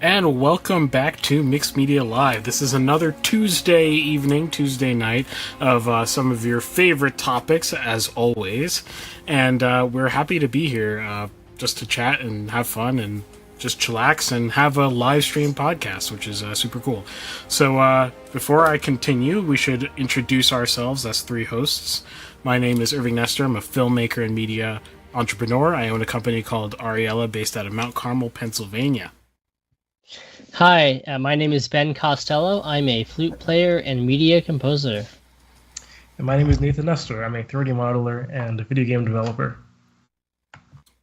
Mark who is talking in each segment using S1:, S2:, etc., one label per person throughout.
S1: And welcome back to Mixed Media Live. This is another Tuesday evening, Tuesday night of some of your favorite topics, as always. And we're happy to be here just to chat and have fun and just chillax and have a live stream podcast, which is super cool. So before I continue, we should introduce ourselves as three hosts. My name is Irving Nestor. I'm a filmmaker and media entrepreneur. I own a company called Ariella based out of Mount Carmel, Pennsylvania.
S2: Hi, my name is Ben Costello. I'm a flute player and media composer.
S3: And my name is Nathan Nestor. I'm a 3D modeler and a video game developer.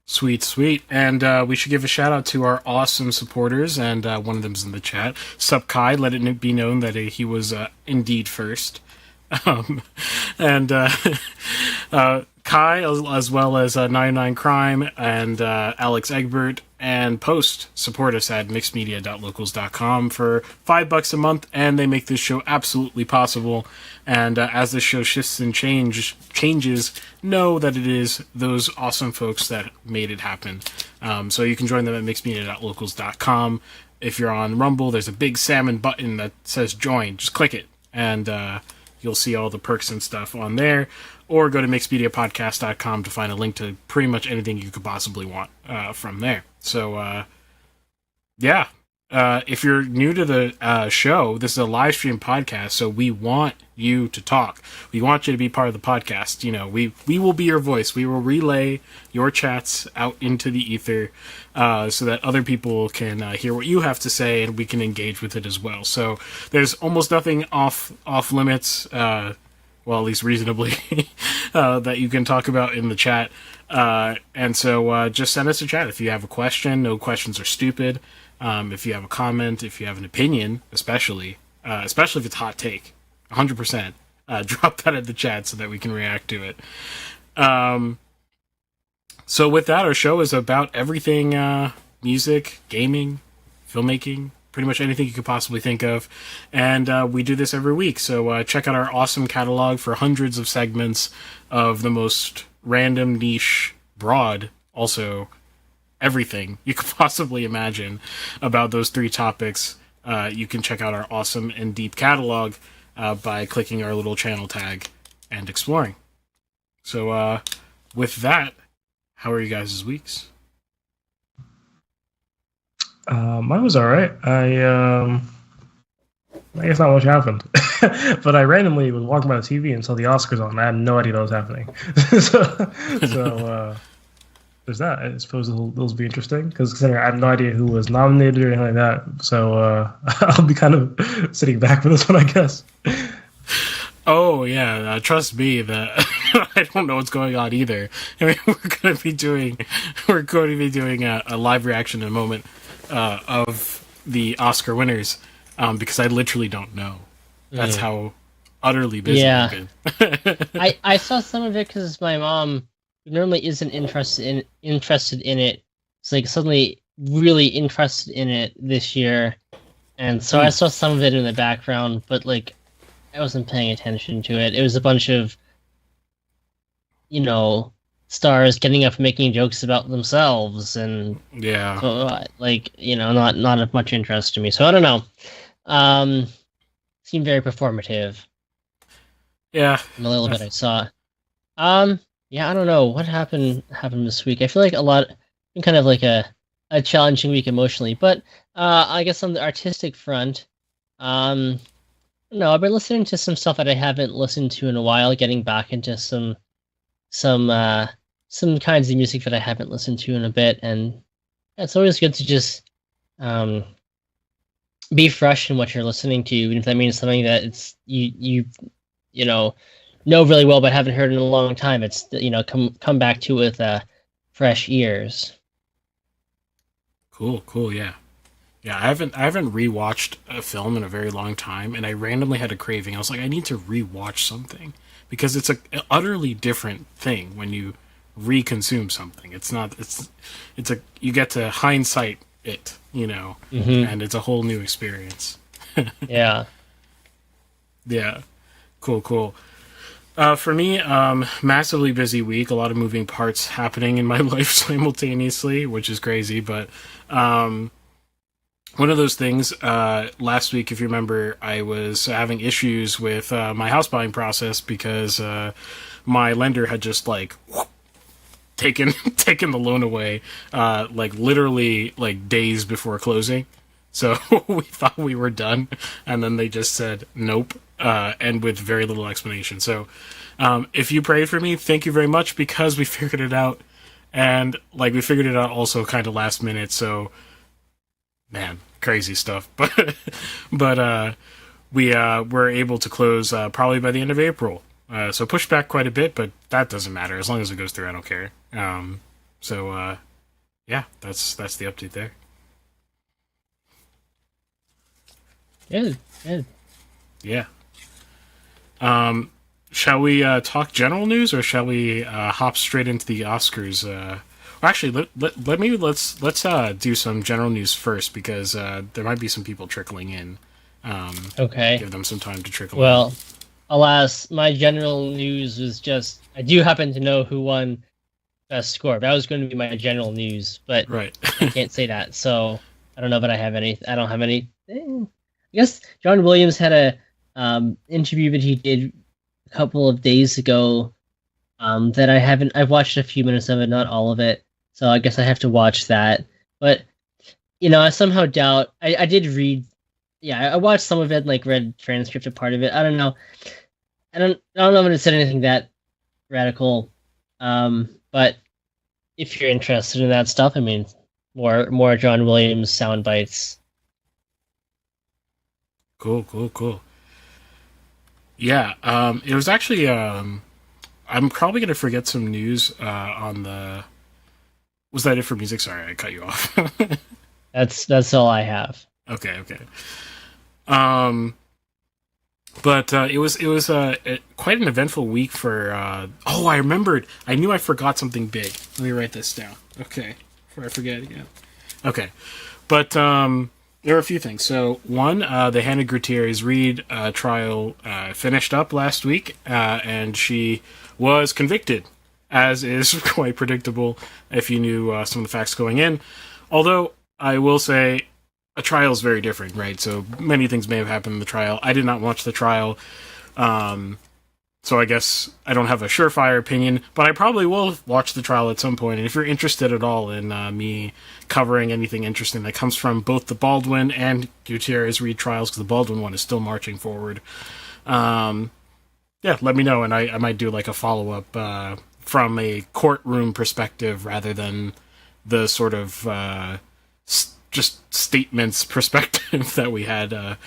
S1: Sweet, sweet. And we should give a shout out to our awesome supporters, and one of them's in the chat. Sup Kai, let it be known that he was indeed first. And Kai, as well as 99 Crime and Alex Egbert, and Post support us at mixedmedia.locals.com for $5 a month, and they make this show absolutely possible. And as this show shifts and changes, know that it is those awesome folks that made it happen. So you can join them at mixedmedia.locals.com. If you're on Rumble, there's a big salmon button that says join. Just click it, and you'll see all the perks and stuff on there. Or go to mixedmediapodcast.com to find a link to pretty much anything you could possibly want from there. So, yeah. If you're new to the show, this is a live stream podcast, so we want you to talk. We want you to be part of the podcast. You know, we will be your voice. We will relay your chats out into the ether so that other people can hear what you have to say, and we can engage with it as well. So there's almost nothing off limits, well, at least reasonably, that you can talk about in the chat. And so just send us a chat if you have a question. No questions are stupid. If you have a comment, if you have an opinion, especially if it's hot take, 100%, drop that in the chat so that we can react to it. So with that, our show is about everything music, gaming, filmmaking, pretty much anything you could possibly think of. And we do this every week. So check out our awesome catalog for hundreds of segments of the most random, niche, broad, also everything you could possibly imagine about those three topics. You can check out our awesome and deep catalog by clicking our little channel tag and exploring. So with that, how are you guys' weeks?
S3: Mine was all right. I guess not much happened, but I randomly was walking by the TV and saw the Oscars on. I had no idea that was happening. so there's that. I suppose those will be interesting because considering I have no idea who was nominated or anything like that. So I'll be kind of sitting back for this one, I guess.
S1: Oh yeah, trust me that I don't know what's going on either. I mean, we're going to be doing a live reaction in a moment of the Oscar winners because I literally don't know. That's how utterly busy I've been.
S2: I saw some of it because my mom normally isn't interested in it. It's like suddenly really interested in it this year, and so I saw some of it in the background, but like I wasn't paying attention to it. It was a bunch of, stars getting up and making jokes about themselves, and not of much interest to me. So I don't know. Seemed very performative.
S1: Yeah,
S2: a little bit I saw. Yeah, I don't know what happened this week. I feel like kind of like a challenging week emotionally, but I guess on the artistic front, no, I've been listening to some stuff that I haven't listened to in a while, getting back into some kinds of music that I haven't listened to in a bit, and it's always good to just be fresh in what you're listening to, even if that means something that it's you know really well but haven't heard in a long time. It's come back to with fresh ears.
S1: Cool, yeah. Yeah, I haven't rewatched a film in a very long time, and I randomly had a craving. I was like, I need to rewatch something because it's an utterly different thing when you reconsume something. It's you get to hindsight it, and it's a whole new experience.
S2: Yeah.
S1: Yeah. Cool. For me, massively busy week, a lot of moving parts happening in my life simultaneously, which is crazy, but one of those things. Last week, if you remember, I was having issues with my house buying process because my lender had just like taken taken the loan away, like literally like days before closing. So we thought we were done, and then they just said nope, and with very little explanation. So if you prayed for me, thank you very much, because we figured it out, and like we figured it out also kind of last minute. So man, crazy stuff. But we were able to close probably by the end of April. So pushed back quite a bit, but that doesn't matter as long as it goes through. I don't care. So yeah, that's the update there.
S2: Good.
S1: Yeah. Shall we talk general news, or shall we hop straight into the Oscars? Well, actually, let's do some general news first, because there might be some people trickling in.
S2: Okay.
S1: Give them some time to trickle in.
S2: Well, alas, my general news was just, I do happen to know who won Best Score. That was going to be my general news, but
S1: Right.
S2: I can't say that. So I don't know that I don't have any. I guess John Williams had a interview that he did a couple of days ago that I've watched a few minutes of it, not all of it. So I guess I have to watch that. But I somehow doubt. I did read. Yeah, I watched some of it, like read transcript of part of it. I don't know. I don't know if it said anything that radical. But if you're interested in that stuff, I mean, more John Williams sound bites.
S1: Cool. Yeah, it was actually, I'm probably going to forget some news on the... Was that it for music? Sorry, I cut you off.
S2: That's all I have.
S1: Okay. But it was quite an eventful week for... I remembered! I knew I forgot something big. Let me write this down. Okay, before I forget again. Okay, but... there were a few things. So, one, the Hannah Gutierrez-Reed trial finished up last week, and she was convicted, as is quite predictable if you knew some of the facts going in. Although, I will say, a trial is very different, right? So, many things may have happened in the trial. I did not watch the trial, so I guess I don't have a surefire opinion, but I probably will watch the trial at some point. And if you're interested at all in me covering anything interesting that comes from both the Baldwin and Gutierrez-Reed trials, because the Baldwin one is still marching forward, yeah, let me know, and I might do like a follow-up from a courtroom perspective rather than the sort of just statements perspective that we had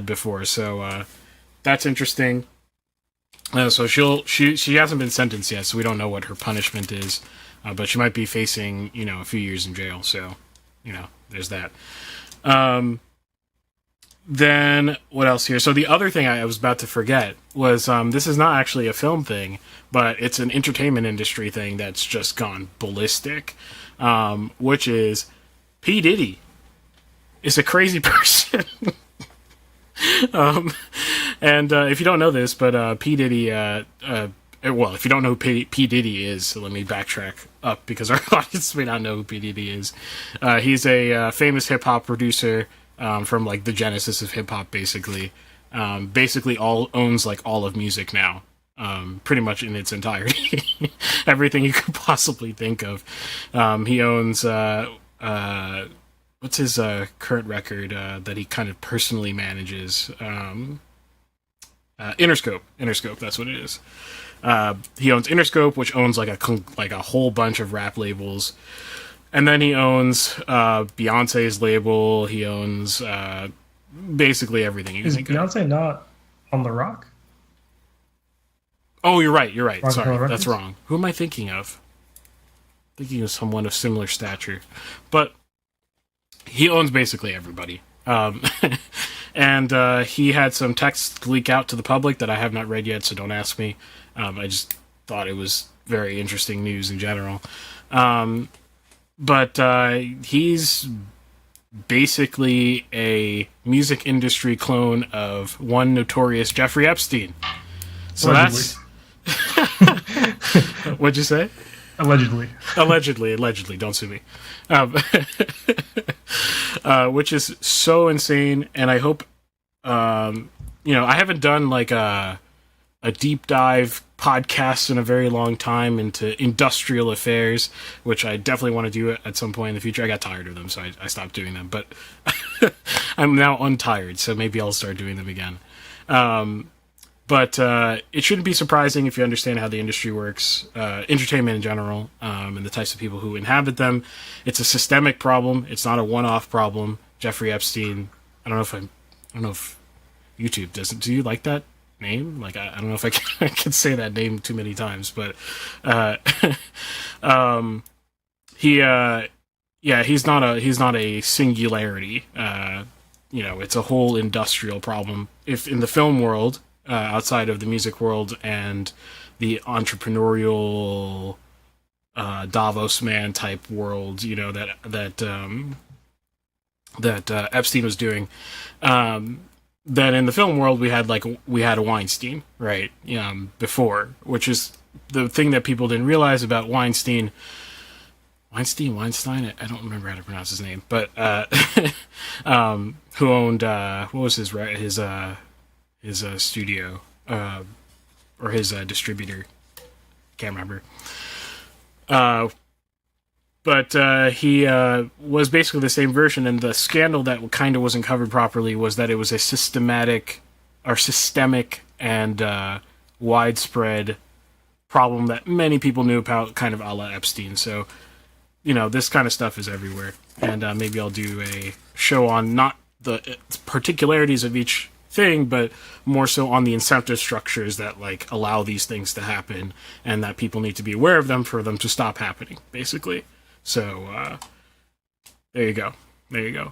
S1: before. So that's interesting. So she hasn't been sentenced yet, so we don't know what her punishment is, but she might be facing a few years in jail. So there's that. Then what else here? So the other thing I was about to forget was this is not actually a film thing, but it's an entertainment industry thing that's just gone ballistic, which is P. Diddy is a crazy person. And if you don't know this, but P. Diddy, well, if you don't know who P. Diddy is, so let me backtrack up, because our audience may not know who P. Diddy is. He's a famous hip-hop producer from, like, the genesis of hip-hop, basically. Basically owns, like, all of music now, pretty much in its entirety. Everything you could possibly think of. He owns... what's his current record that he kind of personally manages? Interscope, that's what it is. He owns Interscope, which owns like a whole bunch of rap labels, and then he owns Beyonce's label. He owns basically everything you can think of.
S3: Is Beyonce not on The Rock?
S1: Oh, you're right.
S3: Rock
S1: Sorry, that's wrong. Who am I thinking of? Thinking of someone of similar stature, but he owns basically everybody. And he had some text leak out to the public that I have not read yet, so don't ask me. I just thought it was very interesting news in general. But he's basically a music industry clone of one notorious Jeffrey Epstein. So that's... What'd you say?
S3: Allegedly.
S1: Allegedly, don't sue me. Which is so insane, and I hope, I haven't done like a deep dive podcast in a very long time into industrial affairs, which I definitely want to do at some point in the future. I got tired of them, so I stopped doing them, but I'm now untired, so maybe I'll start doing them again. But it shouldn't be surprising if you understand how the industry works, entertainment in general, and the types of people who inhabit them. It's a systemic problem. It's not a one-off problem. Jeffrey Epstein. I don't know if YouTube doesn't. Do you like that name? Like, I don't know if I can say that name too many times, but he's not a singularity. It's a whole industrial problem. If in the film world, outside of the music world and the entrepreneurial Davos man type world, that Epstein was doing, then in the film world we had a Weinstein, right? Before, which is the thing that people didn't realize about Weinstein. I don't remember how to pronounce his name, but who owned what was his studio or his distributor? Can't remember. But he was basically the same version, and the scandal that kind of wasn't covered properly was that it was a systemic and widespread problem that many people knew about, kind of a la Epstein. So, this kind of stuff is everywhere. And maybe I'll do a show on not the particularities of each thing, but more so on the incentive structures that allow these things to happen, and that people need to be aware of them for them to stop happening, basically. So there you go.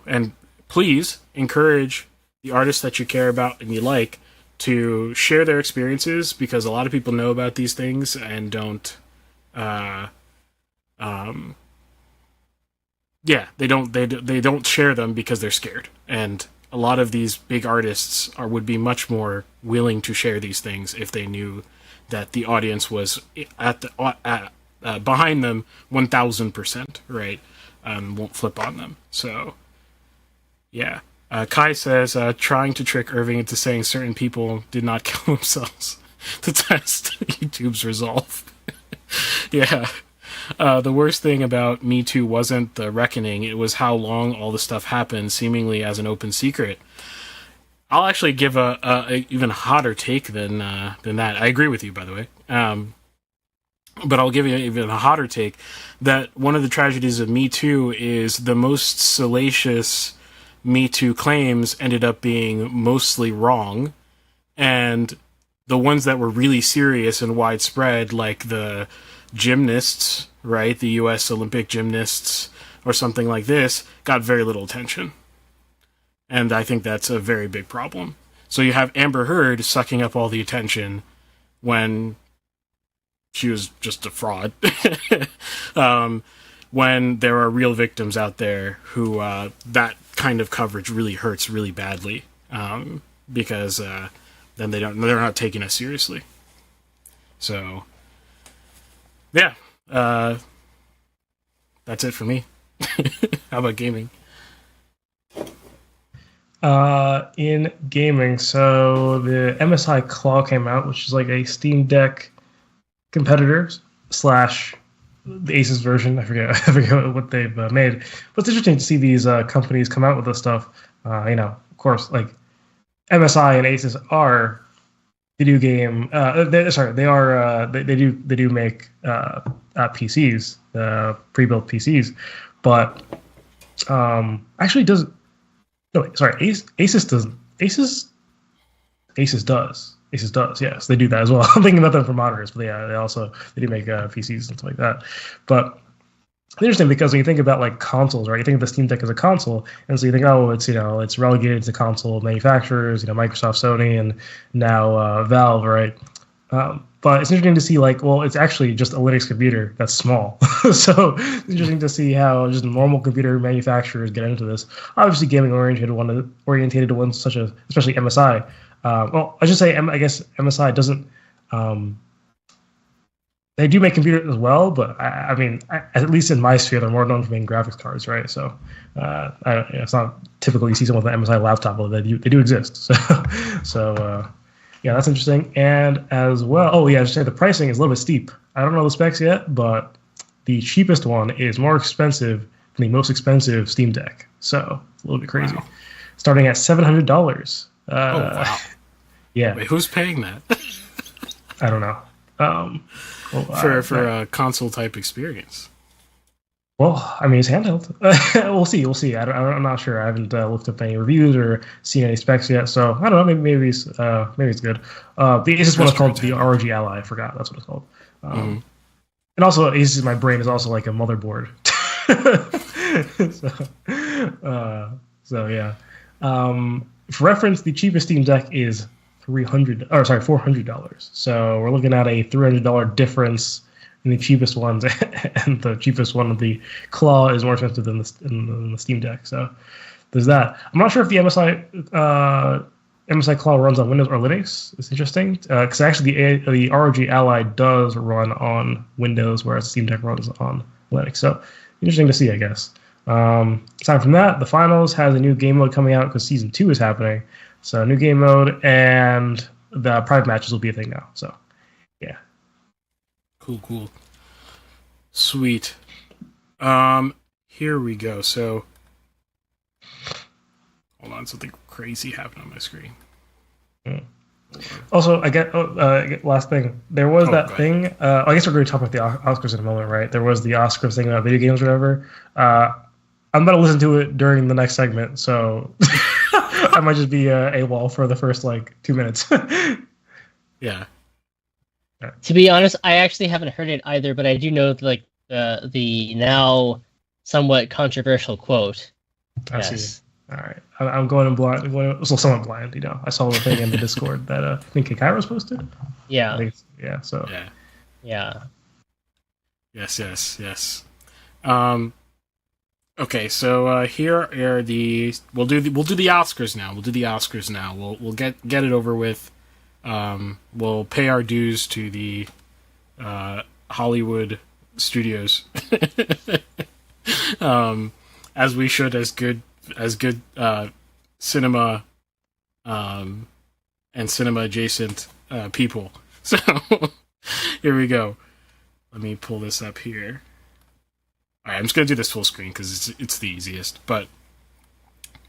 S1: And please encourage the artists that you care about and you like to share their experiences, because a lot of people know about these things and don't they don't share them because they're scared. And a lot of these big artists would be much more willing to share these things if they knew that the audience was behind them 1,000%, right? Won't flip on them. So, yeah. Kai says, trying to trick Irving into saying certain people did not kill themselves to test YouTube's resolve. Yeah. The worst thing about Me Too wasn't the reckoning, it was how long all the stuff happened, seemingly as an open secret. I'll actually give a even hotter take than that. I agree with you, by the way. But I'll give you even a hotter take, that one of the tragedies of Me Too is the most salacious Me Too claims ended up being mostly wrong, and the ones that were really serious and widespread, like the gymnasts, right, the U.S. Olympic gymnasts or something like this, got very little attention. And I think that's a very big problem. So you have Amber Heard sucking up all the attention when she was just a fraud. When there are real victims out there who that kind of coverage really hurts really badly, because then they're not taking us seriously. So yeah, that's it for me. How about gaming?
S3: In gaming, so the MSI Claw came out, which is like a Steam Deck competitor slash the Asus version. I forget what they've made. But it's interesting to see these companies come out with this stuff. Of course, like MSI and Asus are video game. They do make PCs, pre-built PCs, but actually does. No, wait, sorry. Asus doesn't. Asus does. Asus does. Yes, they do that as well. I'm thinking about them for monitors, but yeah, they do make PCs and stuff like that. But it's interesting because when you think about like consoles, right? You think of the Steam Deck as a console, and so you think, oh, it's relegated to console manufacturers, Microsoft, Sony, and now Valve, right? But it's interesting to see, it's actually just a Linux computer that's small. So it's interesting to see how just normal computer manufacturers get into this. Obviously, gaming oriented ones such as, especially MSI. I should say, I guess MSI doesn't They do make computers as well, but I mean, at least in my sphere, they're more known for making graphics cards, right? So it's not typical you see someone with an MSI laptop, but they do exist. So yeah, that's interesting. And as well, oh yeah, I should say the pricing is a little bit steep. I don't know the specs yet, but the cheapest one is more expensive than the most expensive Steam Deck. So it's a little bit crazy.
S1: Wow.
S3: Starting at $700.
S1: Oh wow!
S3: Yeah.
S1: Wait, who's paying that?
S3: I don't know.
S1: For a console type experience.
S3: Well, I mean, it's handheld. We'll see. I'm not sure. I haven't looked up any reviews or seen any specs yet, so I don't know. Maybe it's good. The Asus one is called the ROG Ally. I forgot. That's what it's called. And also, Asus, my brain is also like a motherboard. So yeah. For reference, the cheapest Steam Deck is $400. So we're looking at a $300 difference in the cheapest ones, and the cheapest one of the Claw is more expensive than the Steam Deck. So there's that. I'm not sure if the MSI Claw runs on Windows or Linux. It's interesting because actually the ROG Ally does run on Windows, whereas the Steam Deck runs on Linux. So interesting to see, I guess. Aside from that, the finals has a new game mode coming out because season 2 is happening. So new game mode, and the private matches will be a thing now. So yeah.
S1: Cool. Sweet. Here we go. So hold on, something crazy happened on my screen.
S3: Also, I get last thing. There was that thing. I guess we're going to talk about the Oscars in a moment, right? There was the Oscars thing about video games or whatever. I'm going to listen to it during the next segment, so I might just be AWOL for the first 2 minutes.
S1: Yeah.
S2: To be honest, I actually haven't heard it either, but I do know the now somewhat controversial quote.
S3: I see. All right, I'm going in blind. Somewhat blind, I saw the thing in the Discord that I think Kairos posted.
S2: Yeah.
S3: So.
S2: Yeah.
S1: Yes. Okay, so here are we'll do the Oscars now. We'll get it over with. We'll pay our dues to the Hollywood studios, as we should, as good cinema and cinema adjacent people. So here we go. Let me pull this up here. All right, I'm just gonna do this full screen because it's the easiest. But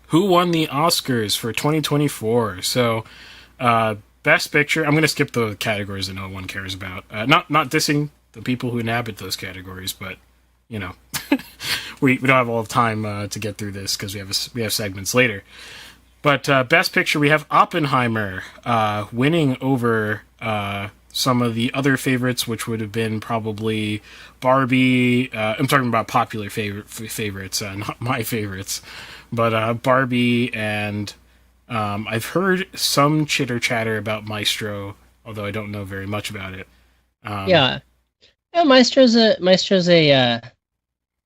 S1: who won the Oscars for 2024? So, Best Picture. I'm gonna skip the categories that no one cares about. Not dissing the people who inhabit those categories, but we don't have all the time to get through this because we have segments later. But Best Picture, we have Oppenheimer winning over some of the other favorites, which would have been probably Barbie. I'm talking about popular favorites, not my favorites. But Barbie and I've heard some chitter chatter about Maestro, although I don't know very much about it.
S2: Yeah, Maestro's a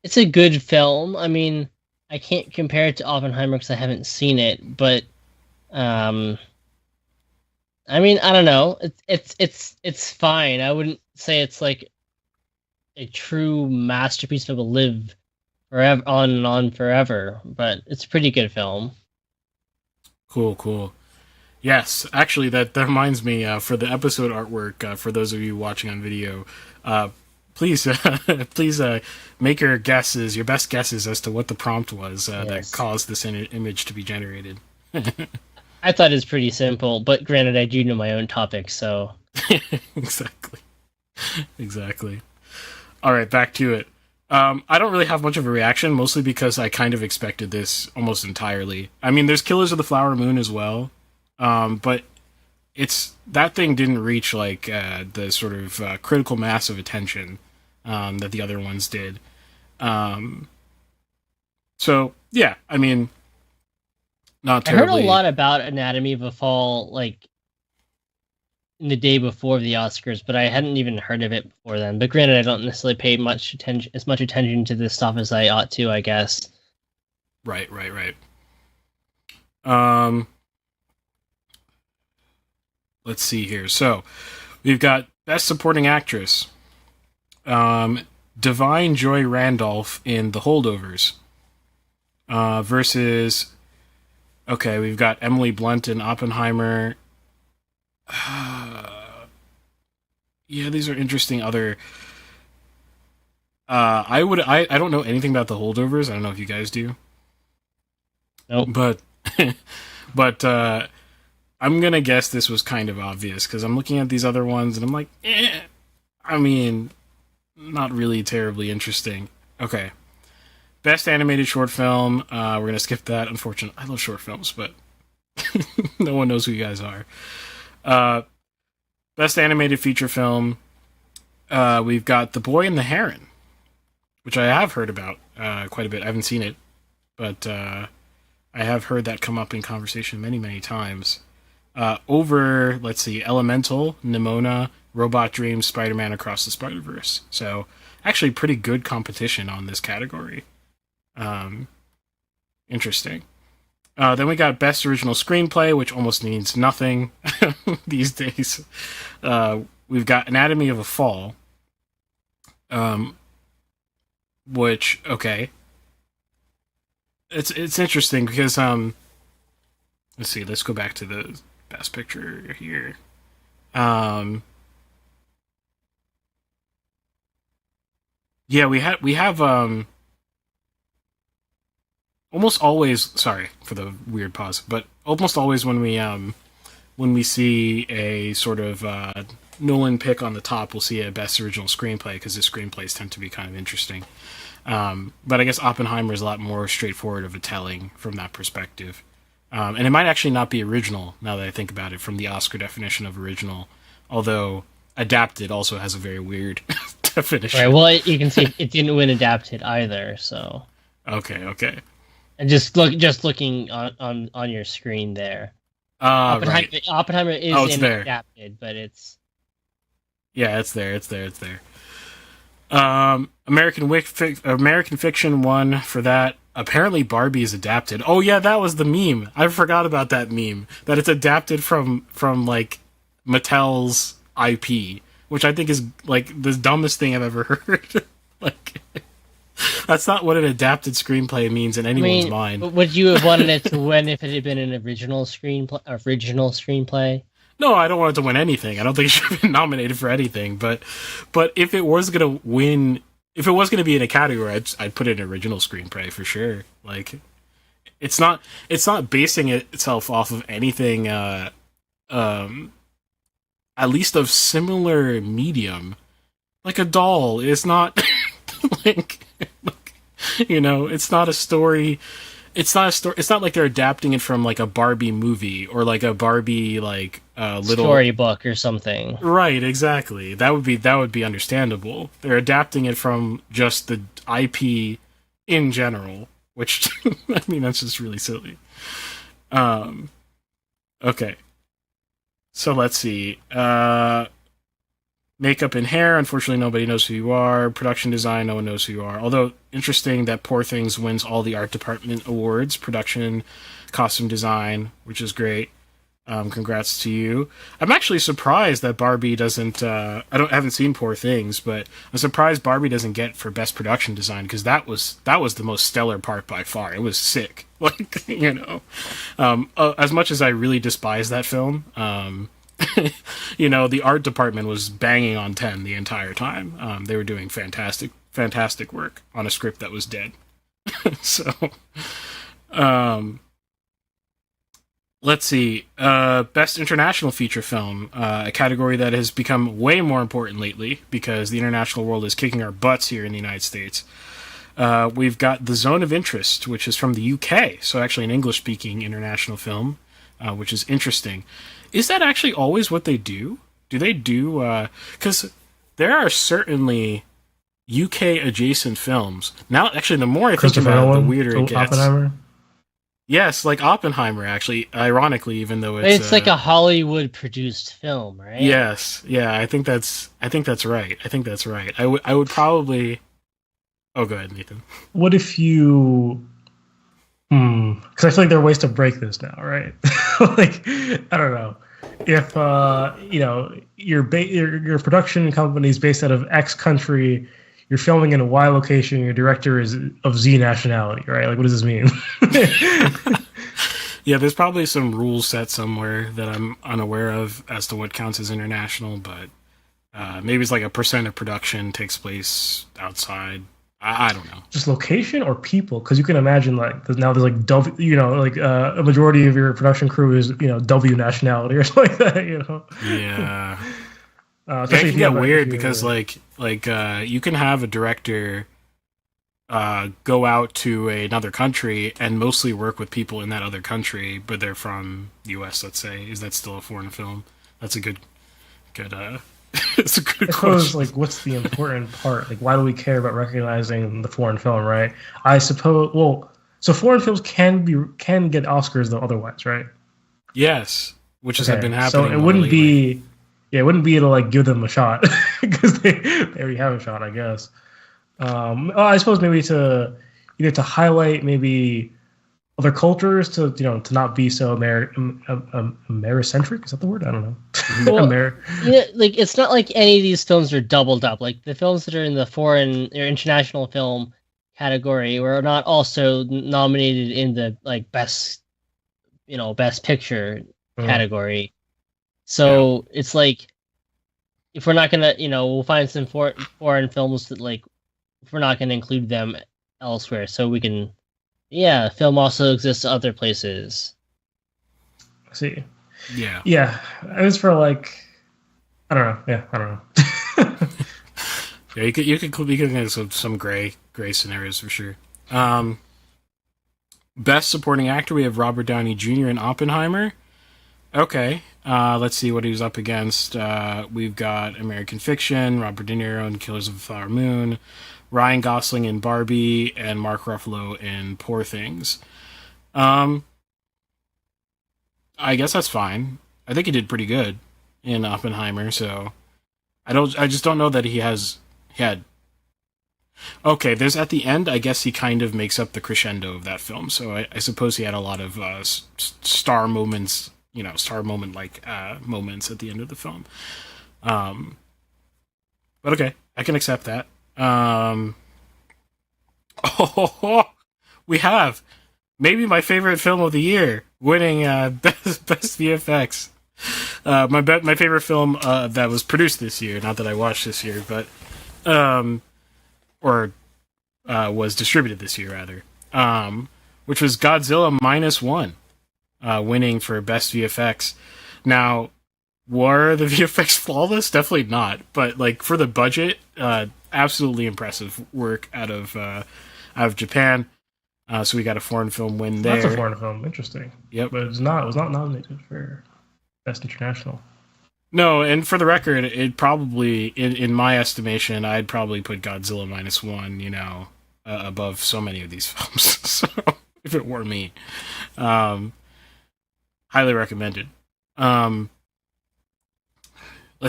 S2: it's a good film. I mean, I can't compare it to Oppenheimer because I haven't seen it, but I mean, I don't know. It's fine. I wouldn't say it's like a true masterpiece that will live forever on and on forever, but it's a pretty good film.
S1: Cool. Yes, actually, that reminds me. For the episode artwork, for those of you watching on video, please make your best guesses as to what the prompt was that caused this image to be generated.
S2: I thought it was pretty simple, but granted, I do know my own topic, so...
S1: Exactly. All right, back to it. I don't really have much of a reaction, mostly because I kind of expected this almost entirely. I mean, there's Killers of the Flower Moon as well, but that thing didn't reach the sort of critical mass of attention that the other ones did. So, yeah, I mean... Not terribly.
S2: I heard a lot about Anatomy of a Fall, in the day before the Oscars, but I hadn't even heard of it before then. But granted, I don't necessarily pay as much attention to this stuff as I ought to, I guess.
S1: Right. Let's see here. So, we've got Best Supporting Actress. Divine Joy Randolph in The Holdovers versus. Okay, we've got Emily Blunt in Oppenheimer. Yeah, these are interesting. Other. I don't know anything about The Holdovers. I don't know if you guys do.
S2: Nope.
S1: But but I'm gonna guess this was kind of obvious because I'm looking at these other ones and I'm like, I mean, not really terribly interesting. Okay, best animated short film. We're gonna skip that. Unfortunately, I love short films, but no one knows who you guys are. Best animated feature film. We've got The Boy and the Heron, which I have heard about quite a bit. I haven't seen it, but I have heard that come up in conversation many, many times. Over, let's see, Elemental, Nimona, Robot Dreams, Spider-Man Across the Spider-Verse. So, actually pretty good competition on this category. Interesting. Then we got Best Original Screenplay, which almost means nothing these days. We've got Anatomy of a Fall, which, okay. It's interesting because, let's see, let's go back to the Best Picture here. Yeah, we have almost always, sorry for the weird pause, but almost always when we see a sort of Nolan pick on the top, we'll see a Best Original Screenplay because the screenplays tend to be kind of interesting. But I guess Oppenheimer is a lot more straightforward of a telling from that perspective. And it might actually not be original, now that I think about it, from the Oscar definition of original, although adapted also has a very weird definition.
S2: Right, well, you can see it didn't win adapted either, so...
S1: Okay.
S2: And just looking on your screen there.
S1: Right.
S2: Oppenheimer is adapted, but it's...
S1: Yeah, it's there. American Fiction won for that. Apparently Barbie is adapted. Oh yeah, that was the meme. I forgot about that meme. That it's adapted from like Mattel's IP, which I think is like the dumbest thing I've ever heard. Like, that's not what an adapted screenplay means in anyone's mind.
S2: Would you have wanted it to win if it had been an original screenplay?
S1: No, I don't want it to win anything. I don't think it should have been nominated for anything. But if it was gonna win, if it was gonna be in a category, I'd put it in original screenplay for sure. Like, it's not basing itself off of anything. At least of similar medium, like a doll. It's not like it's not a story. It's not a story. It's not like they're adapting it from like a Barbie movie or like a Barbie like little
S2: storybook or something.
S1: Right, exactly. That would be understandable. They're adapting it from just the IP in general, which I mean that's just really silly. Okay. So let's see. Makeup and hair, unfortunately nobody knows who you are. Production design, no one knows who you are. Although, interesting that Poor Things wins all the art department awards. Production, costume design, which is great. Congrats to you. I'm actually surprised that Barbie doesn't... I haven't seen Poor Things, but I'm surprised Barbie doesn't get for best production design, because that was the most stellar part by far. It was sick. Like, as much as I really despise that film... the art department was banging on 10 the entire time. They were doing fantastic work on a script that was dead. So, let's see. Best international feature film, a category that has become way more important lately because the international world is kicking our butts here in the United States. We've got The Zone of Interest, which is from the UK, so actually an English-speaking international film, which is interesting. Is that actually always what they do? Do they do... Because there are certainly UK-adjacent films. Now, actually, the more I think about it, the weirder it gets.
S3: Oppenheimer?
S1: Yes, like Oppenheimer, actually. Ironically, even though it's
S2: like a Hollywood-produced film, right?
S1: Yes. Yeah, I think that's right. I would probably... Oh, go ahead, Nathan.
S3: What if you... Because I feel like there are ways to break this now, right? Like, I don't know. if your production company is based out of X country, you're filming in a Y location, your director is of Z nationality, right? Like, what does this mean?
S1: Yeah, there's probably some rules set somewhere that I'm unaware of as to what counts as international, but maybe it's like a percent of production takes place outside. I don't know.
S3: Just location or people? Because you can imagine like now there's like a majority of your production crew is W nationality or something like that.
S1: Yeah. Yeah, it
S3: Especially
S1: can
S3: if you
S1: get
S3: have
S1: weird because you can have a director go out to another country and mostly work with people in that other country, but they're from U.S. Let's say, is that still a foreign film? That's a good. It's a good
S3: I suppose
S1: question.
S3: like what's the important part? Like why do we care about recognizing the foreign film, right? I suppose so foreign films can get Oscars though otherwise, right?
S1: Yes, which has been
S3: Okay. So
S1: happening more lately.
S3: it wouldn't be to like give them a shot because they already have a shot, I guess. I suppose maybe to either to highlight maybe other cultures to not be so Americentric. Is that the word? I don't know.
S2: Well, yeah, like it's not like any of these films are doubled up. Like the films that are in the foreign or international film category were not also nominated in the like best picture category. So it's like if we're not gonna, we'll find some foreign films that like if we're not gonna include them elsewhere, so we can, yeah, film also exists other places.
S3: I see.
S1: Yeah.
S3: Yeah, it was for like I don't know. Yeah, I don't know.
S1: Yeah, you could get some gray scenarios for sure. Best supporting actor, we have Robert Downey Jr. in Oppenheimer. Okay, let's see what he was up against. We've got American Fiction, Robert De Niro in Killers of the Flower Moon, Ryan Gosling in Barbie, and Mark Ruffalo in Poor Things. I guess that's fine. I think he did pretty good in Oppenheimer, so I just don't know that he had. Okay, there's at the end. I guess he kind of makes up the crescendo of that film. So I suppose he had a lot of star moments, star moment like moments at the end of the film. Um, but okay, I can accept that. Oh, we have maybe my favorite film of the year, winning best VFX. My favorite film that was produced this year, not that I watched this year, but or was distributed this year rather, which was Godzilla -1, winning for best VFX. Now, were the VFX flawless? Definitely not, but like for the budget, absolutely impressive work out of Japan. So we got a foreign film win there.
S3: That's a foreign film. Interesting.
S1: Yep.
S3: But it was not nominated for best international.
S1: No, and for the record, it probably, in my estimation, I'd probably put Godzilla -1, above so many of these films. So, if it were me, highly recommended. Let's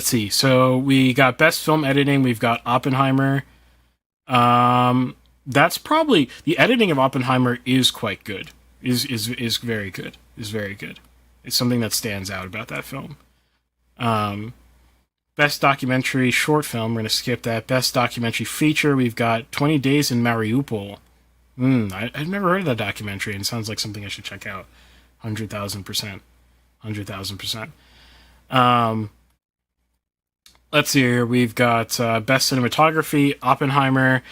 S1: see. So we got best film editing. We've got Oppenheimer. That's probably the editing of Oppenheimer is quite good. Is very good. Is very good. It's something that stands out about that film. Best documentary short film, we're going to skip that. Best documentary feature, we've got 20 Days in Mariupol. I've never heard of that documentary, and it sounds like something I should check out. 100,000%. 100,000%. Let's see here. We've got best cinematography, Oppenheimer.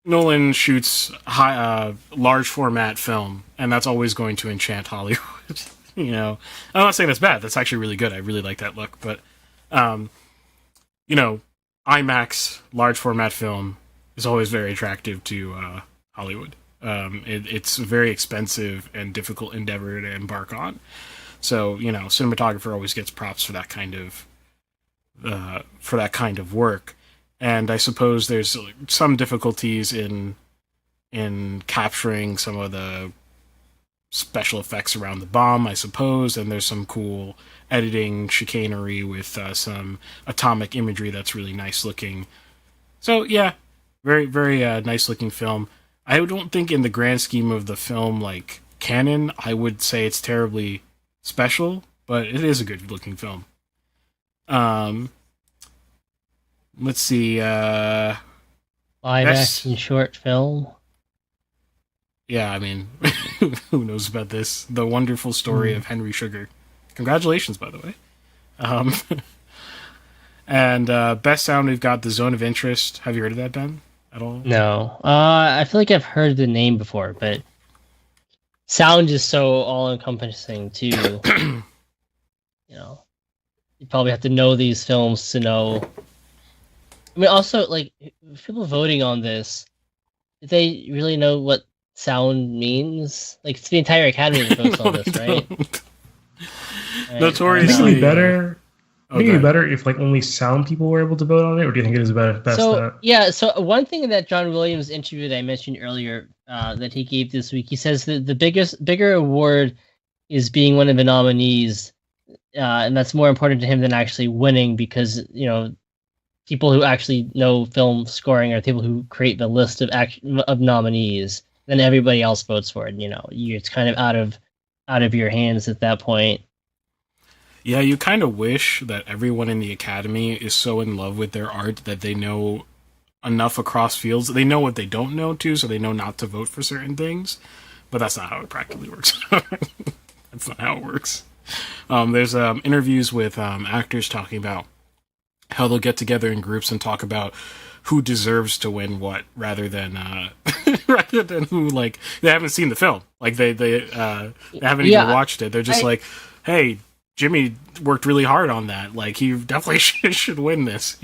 S1: Nolan shoots large format film, and that's always going to enchant Hollywood. I'm not saying that's bad. That's actually really good. I really like that look. But, IMAX large format film is always very attractive to Hollywood. It's a very expensive and difficult endeavor to embark on. So, cinematographer always gets props for that kind of work. And I suppose there's some difficulties in capturing some of the special effects around the bomb, I suppose, and there's some cool editing chicanery with some atomic imagery that's really nice looking. So yeah, very very nice looking film. I don't think in the grand scheme of the film, like canon, I would say it's terribly special, but it is a good looking film. Um, let's see.
S2: Live
S1: Best,
S2: action short film.
S1: yeah, I mean, who knows about this? The Wonderful Story of Henry Sugar. Congratulations, by the way. Um, and best sound, we've got The Zone of Interest. Have you heard of that, Ben, at all?
S2: No. I feel like I've heard the name before, but sound is so all encompassing too. You know, you probably have to know these films to know. I mean, also, like, people voting on this, do they really know what sound means? Like, it's the entire Academy that votes on this, right?
S3: I
S1: Notoriously.
S3: think it'd be better. I think it'd be
S1: Okay.
S3: better if like only sound people were able to vote on it, or do you think it is best
S2: So
S3: that?
S2: yeah, so one thing that John Williams interview that I mentioned earlier that he gave this week, he says that the bigger award is being one of the nominees, and that's more important to him than actually winning because people who actually know film scoring are people who create the list of nominees. Then everybody else votes for it. It's kind of out of your hands at that point.
S1: Yeah, you kind of wish that everyone in the Academy is so in love with their art that they know enough across fields. They know what they don't know, too, so they know not to vote for certain things. But that's not how it practically works. That's not how it works. There's interviews with actors talking about how they'll get together in groups and talk about who deserves to win what, rather than who, like, they haven't seen the film. Like, they haven't even watched it. They're just like, hey, Jimmy worked really hard on that. Like, he definitely should win this,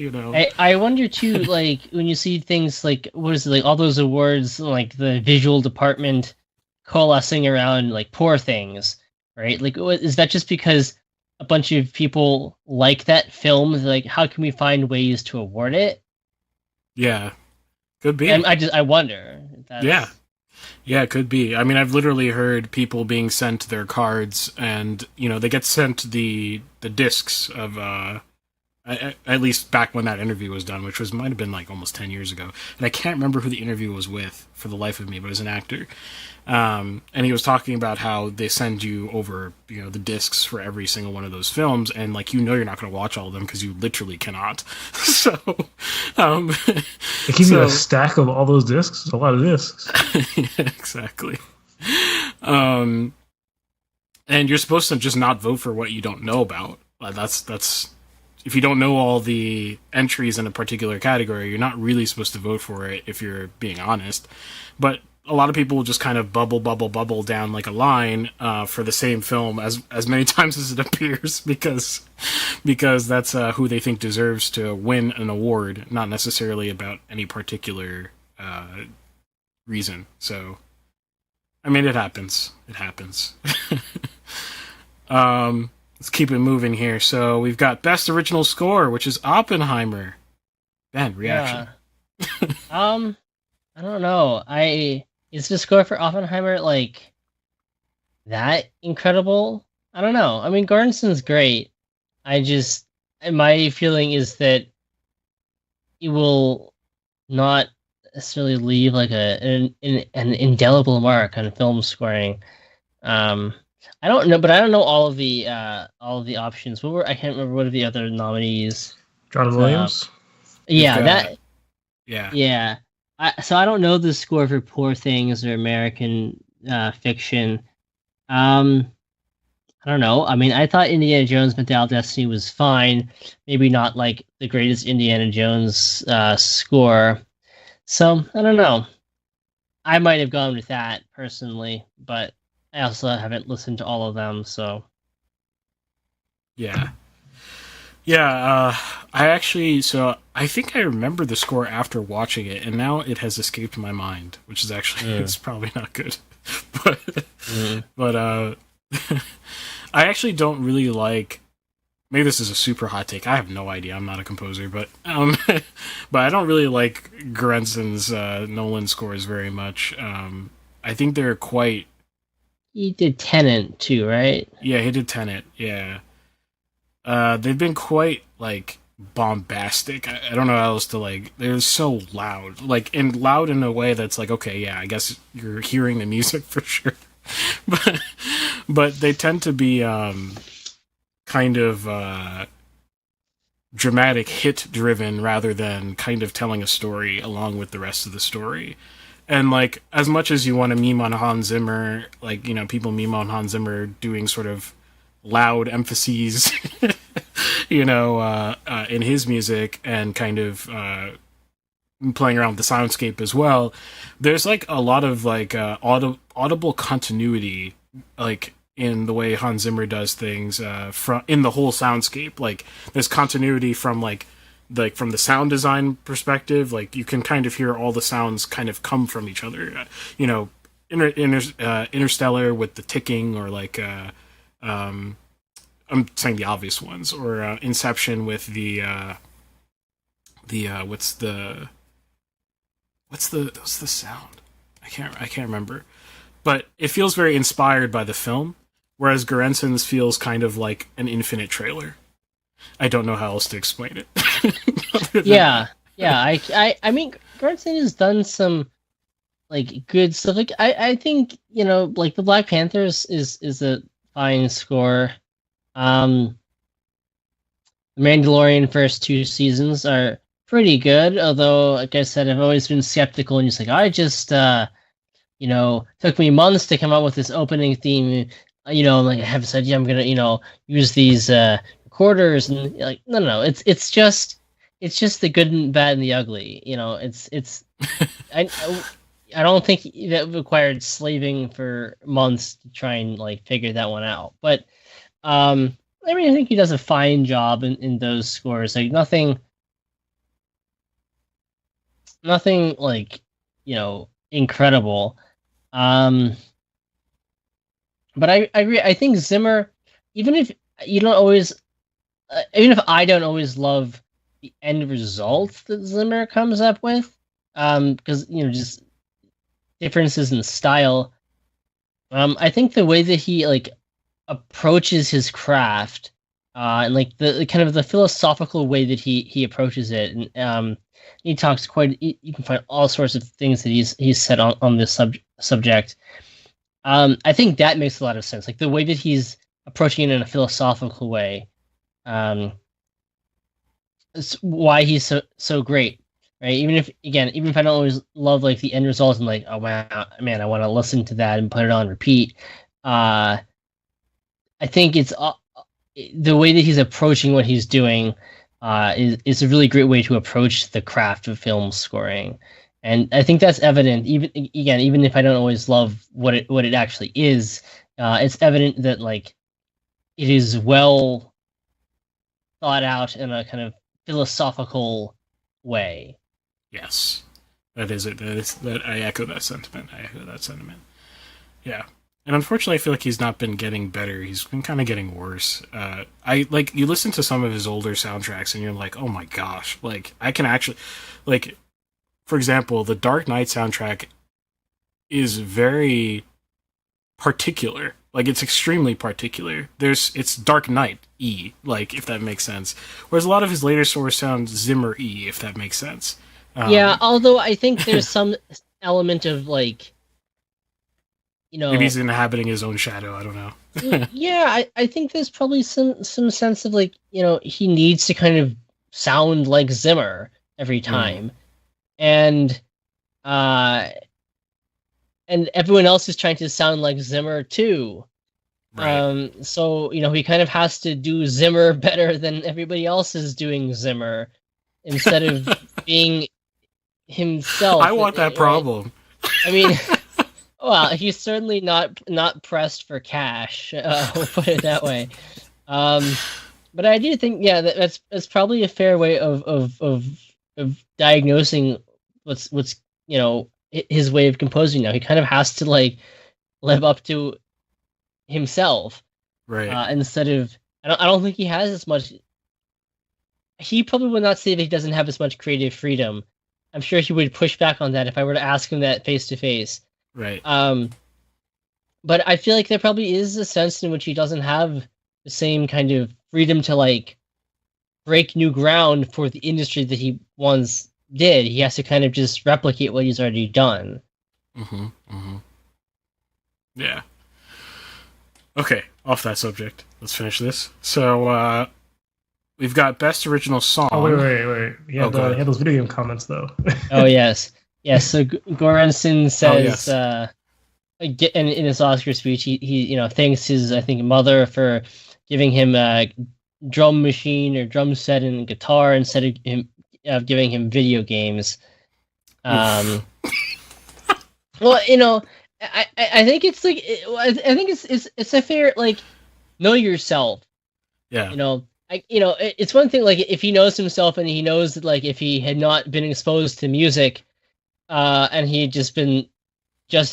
S2: I wonder too, like, when you see things like, what is it, like all those awards, like the visual department coalescing around like Poor Things, right? Like, is that just because a bunch of people like that film? Like, how can we find ways to award it?
S1: Yeah, could be.
S2: And I wonder.
S1: Yeah, it could be. I mean, I've literally heard people being sent their cards, and they get sent the discs of at least back when that interview was done, which might have been like almost 10 years ago, and I can't remember who the interview was with for the life of me, but it was an actor, and he was talking about how they send you over the discs for every single one of those films, and like you're not going to watch all of them because you literally cannot. So
S3: They give you a stack of all those discs. It's a lot of discs.
S1: Yeah, exactly. And you're supposed to just not vote for what you don't know about. That's if you don't know all the entries in a particular category, you're not really supposed to vote for it if you're being honest. But a lot of people will just kind of bubble down like a line for the same film as many times as it appears because that's who they think deserves to win an award, not necessarily about any particular reason. So, I mean, it happens. Let's keep it moving here. So we've got Best Original Score, which is Oppenheimer. Ben, reaction?
S2: Yeah. I don't know. Is the score for Oppenheimer like that incredible? I don't know. I mean, Gordonson's great. My feeling is that it will not necessarily leave like an indelible mark on film scoring. I don't know, but I don't know all of the options. I can't remember what are the other nominees.
S3: John Williams.
S2: Yeah.
S1: Yeah.
S2: So I don't know the score for Poor Things or American Fiction. I don't know. I mean, I thought Indiana Jones Medal of Destiny was fine. Maybe not like the greatest Indiana Jones score. So I don't know. I might have gone with that personally, but I also haven't listened to all of them, so.
S1: Yeah. I think I remember the score after watching it, and now it has escaped my mind, which is actually it's probably not good. But I actually don't really like. Maybe this is a super hot take. I have no idea. I'm not a composer, but but I don't really like Grenson's Nolan scores very much. I think they're quite.
S2: He did Tenet too, right?
S1: Yeah, he did Tenet. Yeah. They've been quite like bombastic. I don't know how else to like. They're so loud, like, and loud in a way that's like, okay, yeah, I guess you're hearing the music for sure, but they tend to be kind of dramatic hit driven rather than kind of telling a story along with the rest of the story. And like, as much as you want to meme on Hans Zimmer, like, you know, people meme on Hans Zimmer doing sort of loud emphases, you know, in his music and kind of playing around with the soundscape as well. There's like a lot of like audible continuity, like in the way Hans Zimmer does things from in the whole soundscape. Like there's continuity from like from the sound design perspective. Like you can kind of hear all the sounds kind of come from each other. You know, Interstellar with the ticking, or like I'm saying the obvious ones, or Inception with the what's the sound? I can't remember. But it feels very inspired by the film, whereas Goranson's feels kind of like an infinite trailer. I don't know how else to explain it.
S2: Yeah, yeah. I mean, Goranson has done some like good stuff. Like I think, you know, like the Black Panthers is a fine score. The Mandalorian first two seasons are pretty good, although, like I said, I've always been skeptical and just like, I just, you know, took me months to come up with this opening theme. You know, like I have said, yeah, I'm gonna, you know, use these recorders, and like, no, it's just the good and bad and the ugly. You know, it's I I don't think that required slaving for months to try and like figure that one out. But I mean, I think he does a fine job in those scores. Like nothing like, you know, incredible. But I agree. I think Zimmer, even if you don't always, even if I don't always love the end result that Zimmer comes up with, because, you know, just differences in style. I think the way that he like approaches his craft, and like the kind of the philosophical way that he approaches it, and he talks quite. You can find all sorts of things that he's said on this subject. I think that makes a lot of sense. Like the way that he's approaching it in a philosophical way. It's why he's so great, right? Even if I don't always love like the end result and like, oh wow, man, I want to listen to that and put it on repeat. I think it's the way that he's approaching what he's doing is a really great way to approach the craft of film scoring, and I think that's evident. Even if I don't always love what it actually is, it's evident that like it is well thought out in a kind of philosophical way.
S1: Yes, that is it. That I echo that sentiment. Yeah. And unfortunately, I feel like he's not been getting better. He's been kind of getting worse. I like you listen to some of his older soundtracks, and you're like, oh my gosh! Like I can actually, like, for example, the Dark Knight soundtrack is very particular. Like it's extremely particular. It's Dark Knight like if that makes sense. Whereas a lot of his later scores sound Zimmer if that makes sense.
S2: Yeah, although I think there's some element of like, you know,
S1: maybe he's inhabiting his own shadow. I don't know.
S2: Yeah, I think there's probably some sense of like, you know, he needs to kind of sound like Zimmer every time, and everyone else is trying to sound like Zimmer too. Right. So, you know, he kind of has to do Zimmer better than everybody else is doing Zimmer instead of being himself.
S1: I want that problem.
S2: I mean, well, he's certainly not pressed for cash. We'll put it that way. But I do think, yeah, that's probably a fair way of diagnosing what's you know, his way of composing now. He kind of has to like live up to himself,
S1: right?
S2: Instead of, I don't think he has as much. He probably would not say that he doesn't have as much creative freedom. I'm sure he would push back on that if I were to ask him that face to face.
S1: Right.
S2: But I feel like there probably is a sense in which he doesn't have the same kind of freedom to like break new ground for the industry that he once did. He has to kind of just replicate what he's already done.
S1: Yeah. Okay, off that subject. Let's finish this. So, we've got Best Original Song.
S3: Oh, wait. He had those video game comments, though.
S2: Oh, yes. Yes, so Goranson says, in his Oscar speech, he thanks his, I think, mother for giving him a drum machine or drum set and guitar instead of giving him video games. Well, I think it's like I think it's a fair, like, know yourself.
S1: Yeah.
S2: It's one thing, like, if he knows himself and he knows that, like, if he had not been exposed to music, and he just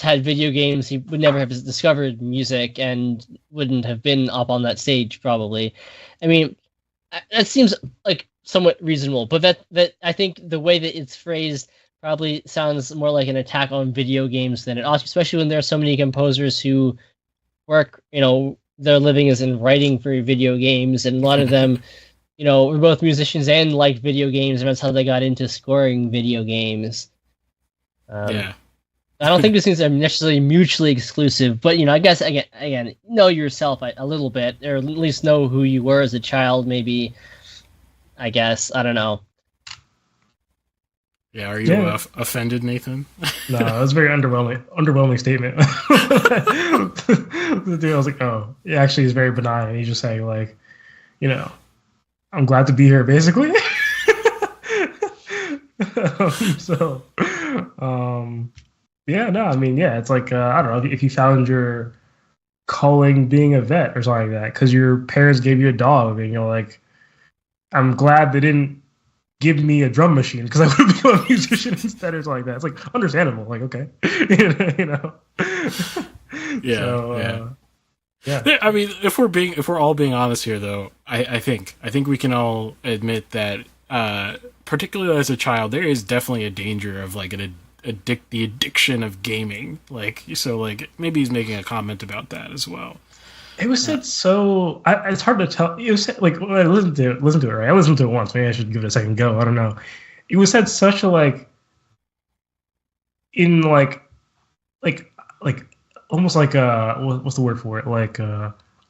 S2: had video games, he would never have discovered music and wouldn't have been up on that stage, probably. I mean, that seems like somewhat reasonable, but that I think the way that it's phrased probably sounds more like an attack on video games than it ought to, especially when there are so many composers who work, their living is in writing for video games, and a lot of them, were both musicians and liked video games, and that's how they got into scoring video games.
S1: Yeah.
S2: I don't think these things are necessarily mutually exclusive, but I guess again, know yourself a little bit, or at least know who you were as a child. Maybe, I guess, I don't know.
S1: Yeah, are you offended, Nathan?
S3: No, that was a very underwhelming statement. The dude, I was like, oh, it actually is very benign. And he's just saying, like, I'm glad to be here, basically. Yeah, no, I mean, yeah, it's like, I don't know, if you found your calling being a vet or something like that, because your parents gave you a dog, and you're like, I'm glad they didn't give me a drum machine, because I would have become a musician instead, or something like that. It's like understandable, like, okay.
S1: Yeah,
S3: so,
S1: yeah. I mean, if we're all being honest here, though, I think we can all admit that, particularly as a child, there is definitely a danger of, like, the addiction of gaming. Like, so, like, maybe he's making a comment about that as well.
S3: It was said so. It's hard to tell. It was said, like, when I listened to it, right? I listened to it once. Maybe I should give it a second go. I don't know. It was said such a, like, in like almost like what's the word for it? Like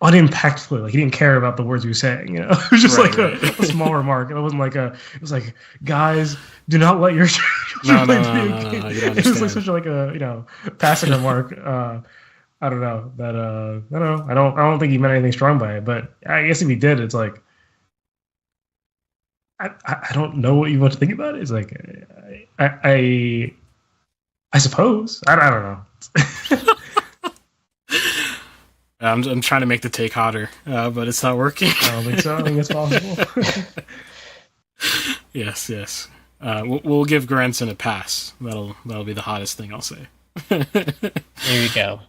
S3: unimpactfully. Like, he didn't care about the words he was saying. It was just a small remark. It wasn't like it was like, guys, do not let your children play video games. It was like such a passing remark. I don't know that. I don't know. I don't think he meant anything strong by it. But I guess if he did, it's like, I don't know what you want to think about it. It's like, I suppose I don't know.
S1: I'm trying to make the take hotter, but it's not working.
S3: I don't think so. I think it's possible.
S1: Yes. We'll give Granson a pass. That'll be the hottest thing I'll say.
S2: There you go.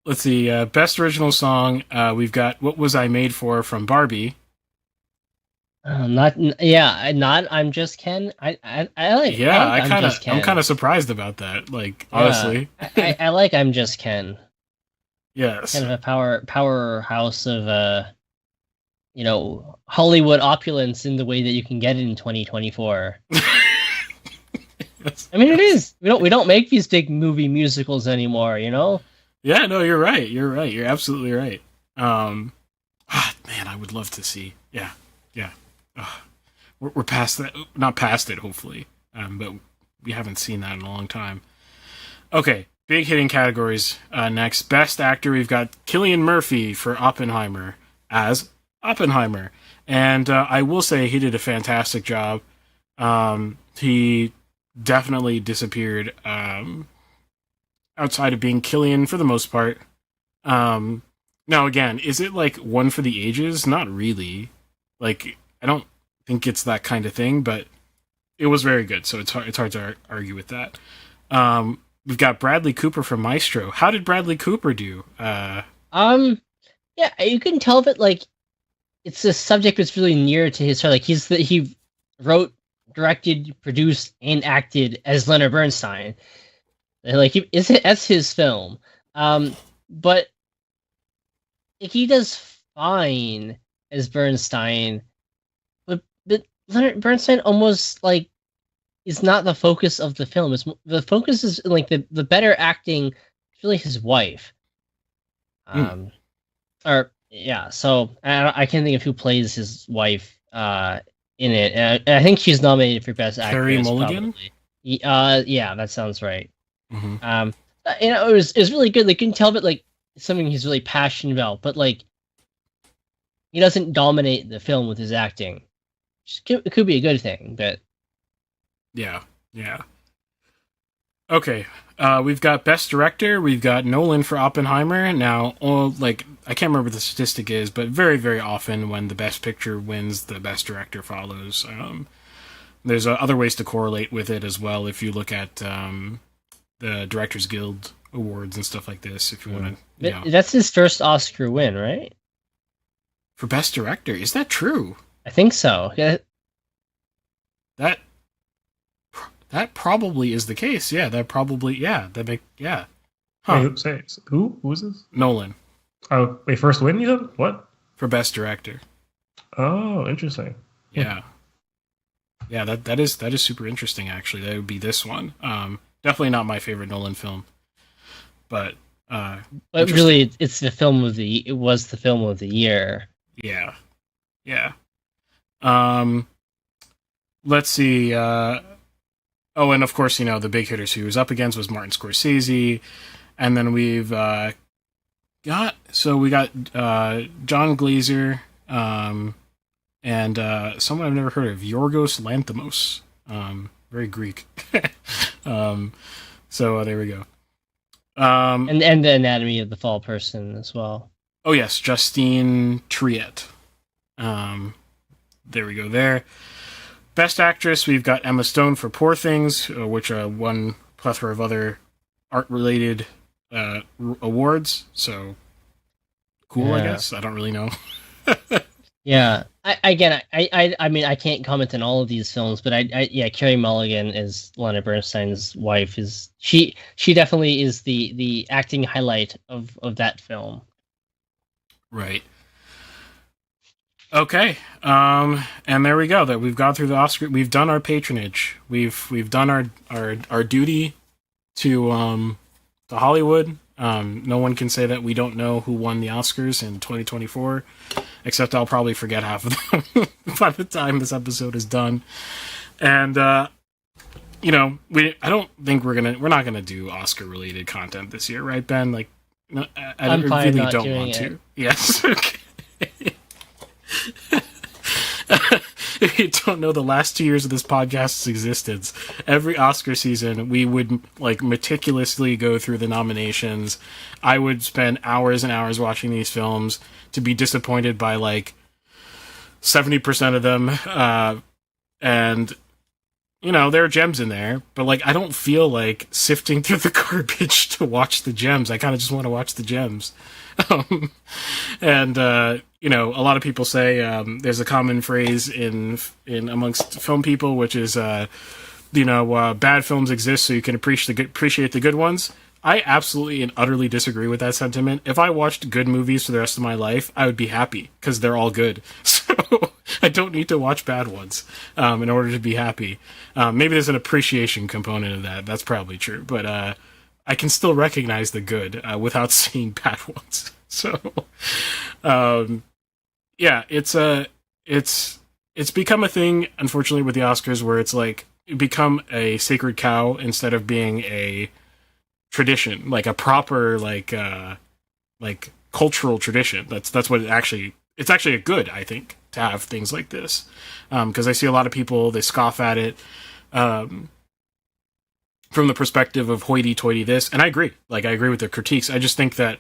S1: Let's see. Best original song. We've got "What Was I Made For" from Barbie.
S2: Not I'm Just Ken. I like.
S1: Yeah,
S2: I'm
S1: kind of surprised about that. Like, honestly,
S2: I like I'm Just Ken.
S1: Yes,
S2: kind of a powerhouse of Hollywood opulence in the way that you can get it in 2024.
S1: Yes.
S2: I mean, it is. We don't make these big movie musicals anymore.
S1: Yeah, no, you're right. You're absolutely right. Man, I would love to see. Yeah. We're past that. Not past it, hopefully. But we haven't seen that in a long time. Okay, big hitting categories. Next, Best Actor, we've got Cillian Murphy for Oppenheimer as Oppenheimer. And I will say he did a fantastic job. He definitely disappeared outside of being Cillian for the most part. Now, again, is it like one for the ages? Not really. Like, I don't think it's that kind of thing, but it was very good, so it's hard to argue with that. We've got Bradley Cooper from Maestro. How did Bradley Cooper do?
S2: Yeah, you can tell that, like, it's a subject that's really near to his heart. Like, he wrote, directed, produced, and acted as Leonard Bernstein. Like, that's his film. But he does fine as Bernstein, but Leonard Bernstein almost like is not the focus of the film. The focus is like the better acting is really his wife.
S1: Mm.
S2: Or yeah, so I can't think of who plays his wife in it. And I think she's nominated for best
S1: Carrie
S2: actress
S1: Mulligan.
S2: probably. Yeah, that sounds right.
S1: Hmm.
S2: It was really good. Like you can tell that like it's something he's really passionate about, but like he doesn't dominate the film with his acting. It could be a good thing, but
S1: Yeah, yeah. Okay, we've got Best Director. We've got Nolan for Oppenheimer. Now, like I can't remember what the statistic is, but very, very often when the Best Picture wins, the Best Director follows. There's other ways to correlate with it as well. If you look at the Directors Guild awards and stuff like this, if you want to,
S2: that's his first Oscar win, right?
S1: for Best Director, is that true?
S2: I think so. Yeah.
S1: That probably is the case. Yeah, that probably. Yeah, that make. Yeah.
S3: Huh.
S1: Huh.
S3: Who? Who is this?
S1: Nolan
S3: Oh, wait, first win, you said? What?
S1: for Best Director.
S3: Oh, interesting.
S1: Yeah. Yeah, that is super interesting. Actually, that would be this one. Definitely not my favorite Nolan film, but
S2: But really, it's the film of the. It was the film of the year.
S1: yeah, yeah. Let's see. Oh, and of course, the big hitters he was up against was Martin Scorsese, and then we got John Glazer, and someone I've never heard of, Yorgos Lanthimos. Very Greek. So there we go.
S2: And the Anatomy of the Fall person as well.
S1: Oh yes, Justine Triet. There we go there. Best Actress, we've got Emma Stone for Poor Things, which won plethora of other art-related awards. So cool, yeah. I guess. I don't really know.
S2: Yeah. I mean, I can't comment on all of these films, but Carey Mulligan is Leonard Bernstein's wife. She definitely is the acting highlight of that film.
S1: Right. Okay. And there we go. That we've gone through the Oscar. We've done our patronage. We've done our duty to Hollywood. No one can say that we don't know who won the Oscars in 2024, except I'll probably forget half of them by the time this episode is done. And I don't think we're not gonna do Oscar related content this year, right, Ben? Like, no, I really don't want to. Yes. Okay. If you don't know the last 2 years of this podcast's existence, every Oscar season we would meticulously go through the nominations. I would spend hours and hours watching these films to be disappointed by 70% of them, and there are gems in there, but I don't feel like sifting through the garbage to watch the gems. I kind of just want to watch the gems. And a lot of people say there's a common phrase in amongst film people, which is bad films exist so you can appreciate the good ones. I absolutely and utterly disagree with that sentiment. If I watched good movies for the rest of my life, I would be happy because they're all good. So I don't need to watch bad ones in order to be happy. Maybe there's an appreciation component of that. That's probably true, but I can still recognize the good without seeing bad ones. So, yeah, it's become a thing, unfortunately, with the Oscars, where it's become a sacred cow instead of being a tradition, like a proper cultural tradition. That's what it's actually a good, I think, to have things like this, because I see a lot of people, they scoff at it from the perspective of hoity-toity this, and I agree. I agree with their critiques. I just think that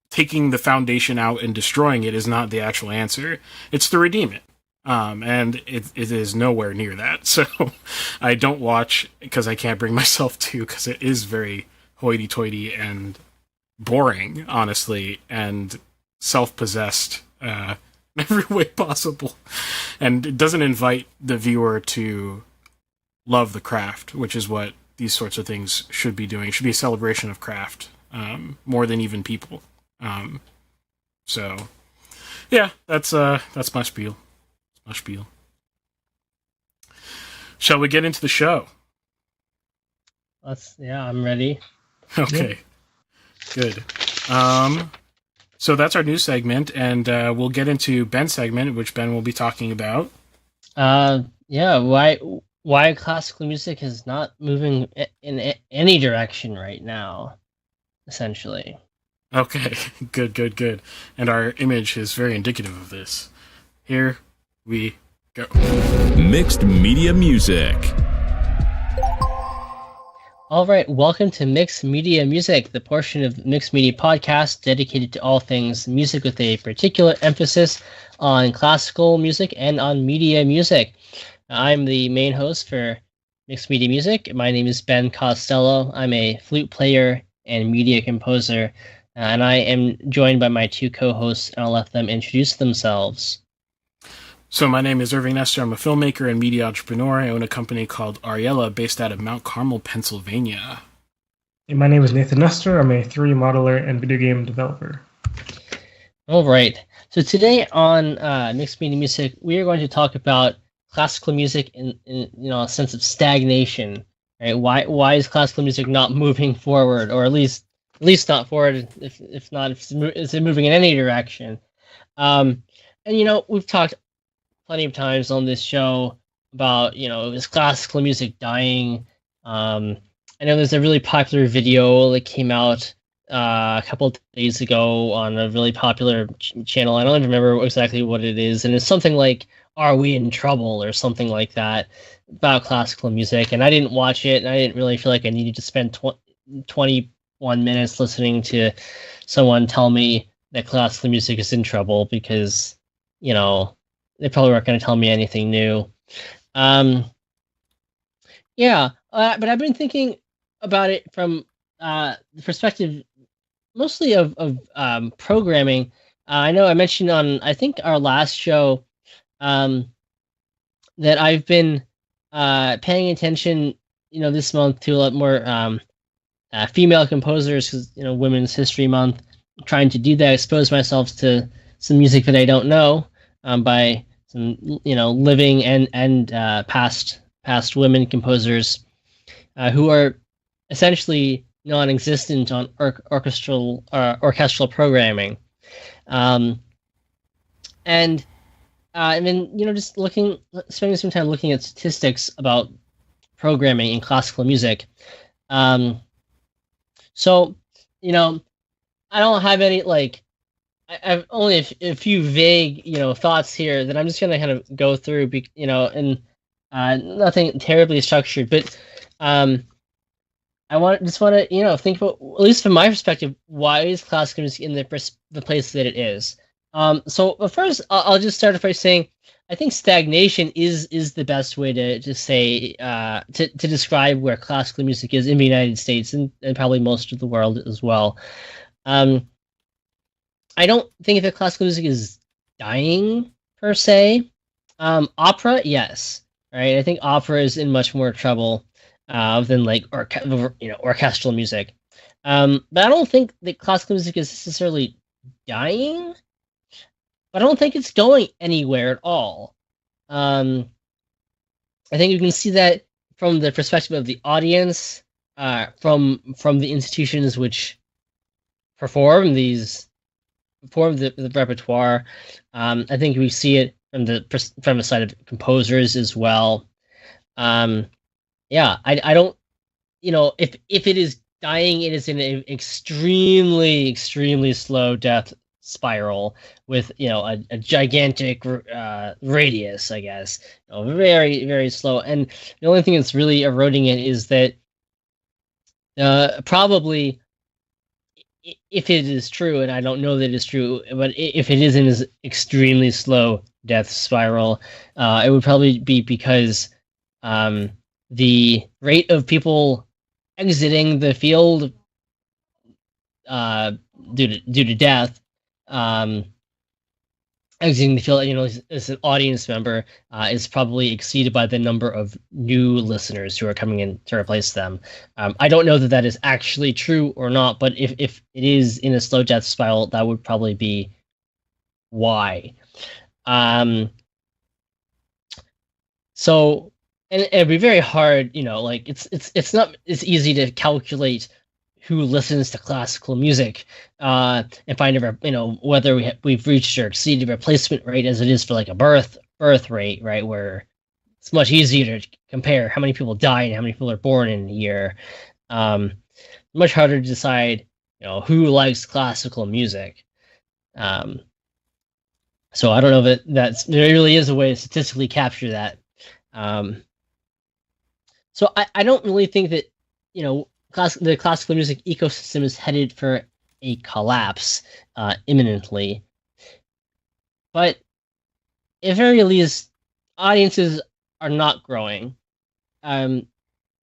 S1: taking the foundation out and destroying it is not the actual answer. It's to redeem it. And it is nowhere near that. So I don't watch because I can't bring myself to, because it is very hoity-toity and boring, honestly, and self-possessed in every way possible. And it doesn't invite the viewer to love the craft, which is what these sorts of things should be doing. It should be a celebration of craft, more than even people. So yeah, that's my spiel. My spiel. Shall we get into the show?
S2: I'm ready.
S1: Okay, good. So that's our new segment, and we'll get into Ben's segment, which Ben will be talking about.
S2: Why classical music is not moving in any direction right now, essentially.
S1: Okay, good. And our image is very indicative of this. Here we go.
S4: Mixed Media Music.
S2: All right, welcome to Mixed Media Music, the portion of Mixed Media Podcast dedicated to all things music with a particular emphasis on classical music and on media music. I'm the main host for Mixed Media Music. My name is Ben Costello. I'm a flute player and media composer, and I am joined by my two co-hosts, and I'll let them introduce themselves.
S1: So my name is Irving Nestor. I'm a filmmaker and media entrepreneur. I own a company called Ariella based out of Mount Carmel, Pennsylvania.
S3: And my name is Nathan Nestor. I'm a 3D modeler and video game developer.
S2: All right. So today on Mixed Media Music, we are going to talk about classical music in a sense of stagnation. Right? Why is classical music not moving forward, or at least not forward? If it's moving in any direction? And we've talked plenty of times on this show about, is classical music dying? I know there's a really popular video that came out a couple of days ago on a really popular channel. I don't even remember exactly what it is. And it's something like, "Are We in Trouble?" or something like that about classical music. And I didn't watch it, and I didn't really feel like I needed to spend 21 minutes listening to someone tell me that classical music is in trouble, because, they probably weren't going to tell me anything new. But I've been thinking about it from the perspective mostly of programming. I know I mentioned on, I think, our last show that I've been paying attention, this month to a lot more female composers, because, Women's History Month, trying to do that, expose myself to some music that I don't know by some, living and past women composers who are essentially non-existent on orchestral programming, and then just spending some time looking at statistics about programming in classical music. So I don't have any I've only a few vague thoughts here that I'm just gonna kind of go through, and nothing terribly structured, but I want to think about, at least from my perspective, why is classical music in the place that it is. So first, I'll just start off by saying I think stagnation is the best way to say to describe where classical music is in the United States, and probably most of the world as well. I don't think that classical music is dying per se. Opera, yes, right. I think opera is in much more trouble than orchestral music. But I don't think that classical music is necessarily dying. But I don't think it's going anywhere at all. I think you can see that from the perspective of the audience, from the institutions which perform the repertoire. I think we see it from the side of composers as well. I don't, if it is dying, it is in an extremely slow death spiral with a gigantic radius, I guess. Very, very slow. And the only thing that's really eroding it is that probably, if it is true, and I don't know that it's true, but if it is in this extremely slow death spiral, it would probably be because the rate of people exiting the field due to death, exiting the field, as an audience member, is probably exceeded by the number of new listeners who are coming in to replace them. I don't know that is actually true or not, but if it is in a slow death spiral, that would probably be why. Um, so and it'd be very hard, like it's not as easy to calculate who listens to classical music and find a whether we've reached or exceeded replacement rate as it is for like a birth rate, right? Where it's much easier to compare how many people die and how many people are born in a year. Much harder to decide, who likes classical music. So I don't know that there really is a way to statistically capture that. So I don't really think that the classical music ecosystem is headed for a collapse imminently. But at very least, audiences are not growing.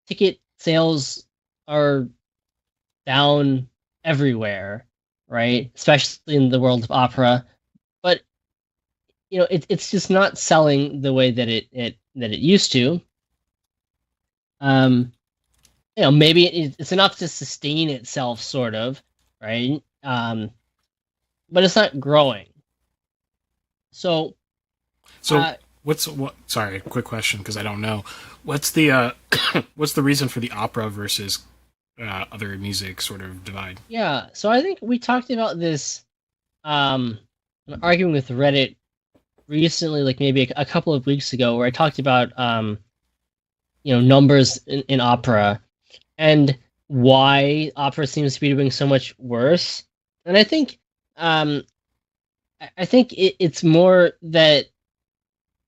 S2: Ticket sales are down everywhere, right? Especially in the world of opera. But it's just not selling the way that it used to. Maybe it's enough to sustain itself, sort of, right? But it's not growing. So
S1: sorry, quick question because I don't know. What's the what's the reason for the opera versus other music sort of divide?
S2: Yeah, so I think we talked about this arguing with Reddit recently, like maybe a couple of weeks ago, where I talked about numbers in opera and why opera seems to be doing so much worse. And I think it's more that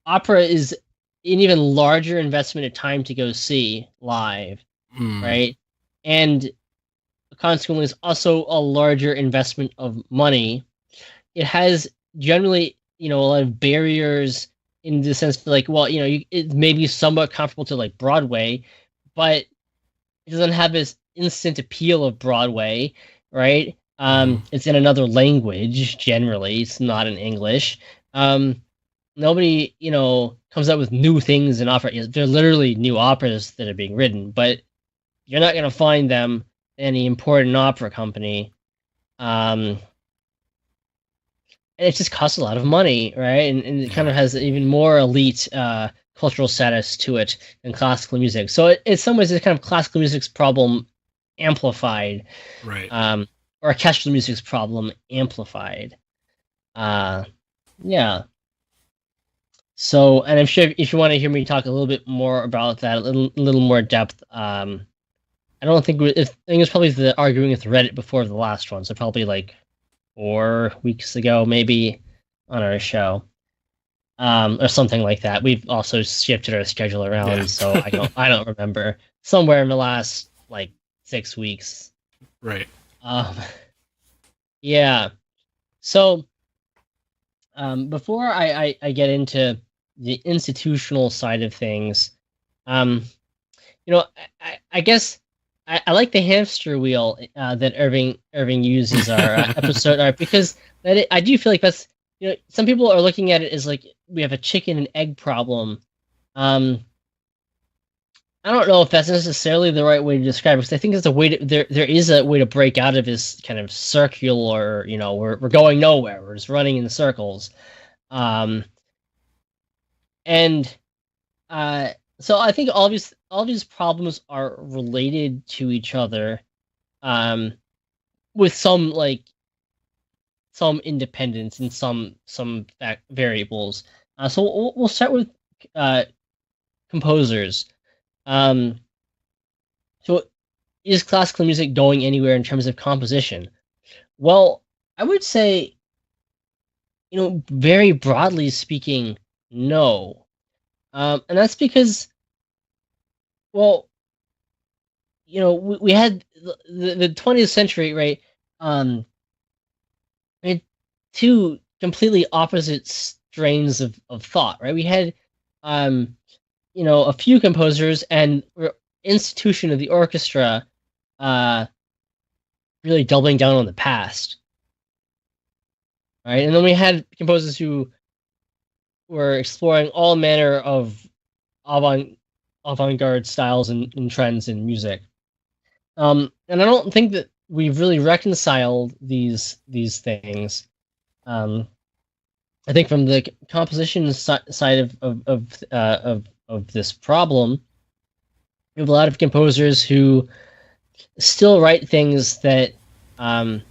S2: opera is an even larger investment of time to go see live, right? And consequently, it's also a larger investment of money. It has generally, a lot of barriers in the sense that, like, well, it may be somewhat comparable to like Broadway, but it doesn't have this instant appeal of Broadway, right? It's in another language. Generally, it's not in English. Nobody, comes up with new things in opera. They're literally new operas that are being written, but you're not going to find them in any important opera company. And it just costs a lot of money, right? And it kind of has even more elite cultural status to it than classical music. So in some ways, it's kind of classical music's problem amplified,
S1: right?
S2: Or orchestral music's problem amplified. Yeah. So, and I'm sure if you want to hear me talk a little bit more about that, a little more depth, I don't think I think it's probably the arguing with Reddit before the last one, so probably like 4 weeks ago, maybe, on our show, or something like that. We've also shifted our schedule around, so I don't remember. Somewhere in the last like 6 weeks,
S1: right?
S2: Yeah. So, before I get into the institutional side of things, I guess I like the hamster wheel that Irving uses our episode art, because I do feel like that's, some people are looking at it as like we have a chicken and egg problem. I don't know if that's necessarily the right way to describe it, because I think there's a way to there is a way to break out of this kind of circular, we're going nowhere, we're just running in circles. So I think all these problems are related to each other, with some independence and some variables. So we'll start with composers. So is classical music going anywhere in terms of composition? Well, I would say, very broadly speaking, no. And that's because, well, we had the 20th century, right? We had two completely opposite strains of thought, right? We had, a few composers and institution of the orchestra really doubling down on the past, right? And then we had composers who were exploring all manner of avant-garde styles and trends in music. And I don't think that we've really reconciled these things. I think from the composition side of this problem, we have a lot of composers who still write things that are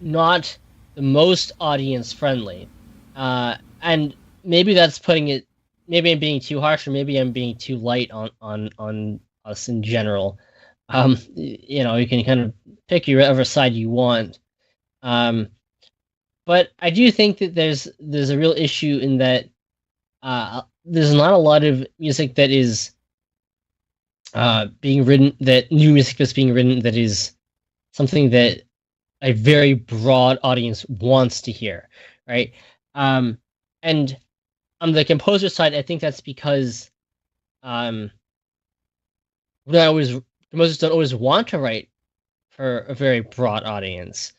S2: not the most audience friendly, and maybe that's putting it. Maybe I'm being too harsh, or maybe I'm being too light on us in general. You can kind of pick whatever side you want. But I do think that there's a real issue in that there's not a lot of music that is being written, that new music that's being written, that is something that a very broad audience wants to hear, right? And on the composer side, I think that's because composers don't always want to write for a very broad audience.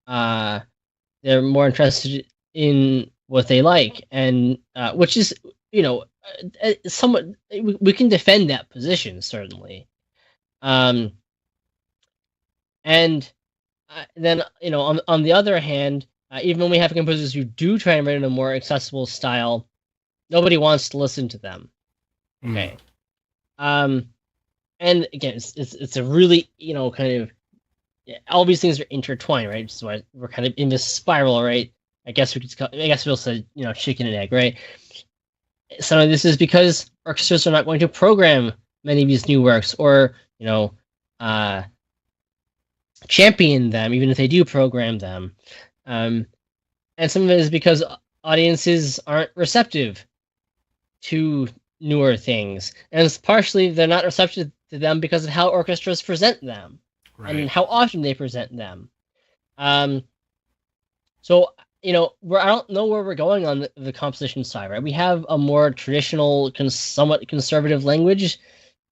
S2: They're more interested in what they like, and which is, somewhat, we can defend that position, certainly. And then, on the other hand, even when we have composers who do try and write in a more accessible style, nobody wants to listen to them. Okay. And again, it's a really, kind of, all these things are intertwined, right? So we're kind of in this spiral, right? I guess we'll say, chicken and egg, right? Some of this is because orchestras are not going to program many of these new works, or champion them, even if they do program them. And some of it is because audiences aren't receptive to newer things, and it's partially they're not receptive to them because of how orchestras present them, right, and how often they present them. So I don't know where we're going on the composition side, right? We have a more traditional, somewhat conservative language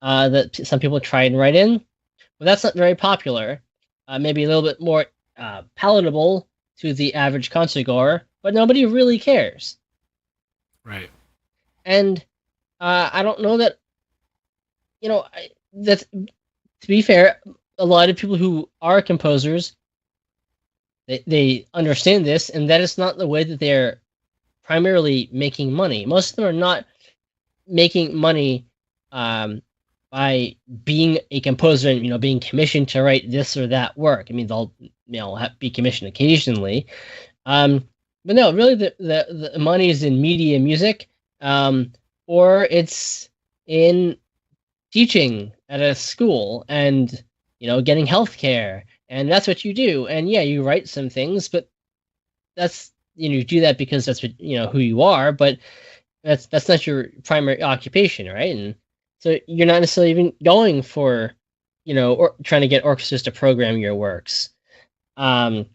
S2: that some people try and write in, but that's not very popular. Maybe a little bit more palatable to the average concertgoer, but nobody really cares.
S1: Right.
S2: And I don't know that, that's, to be fair, a lot of people who are composers, they understand this, and that is not the way that they're primarily making money. Most of them are not making money by being a composer and being commissioned to write this or that work. I mean, they'll be commissioned occasionally, but no, really the money is in media music, or it's in teaching at a school, and getting healthcare, and that's what you do. And yeah, you write some things, but that's you do that because that's what who you are, but that's not your primary occupation, right? And so you're not necessarily even going for or trying to get orchestras to program your works. There's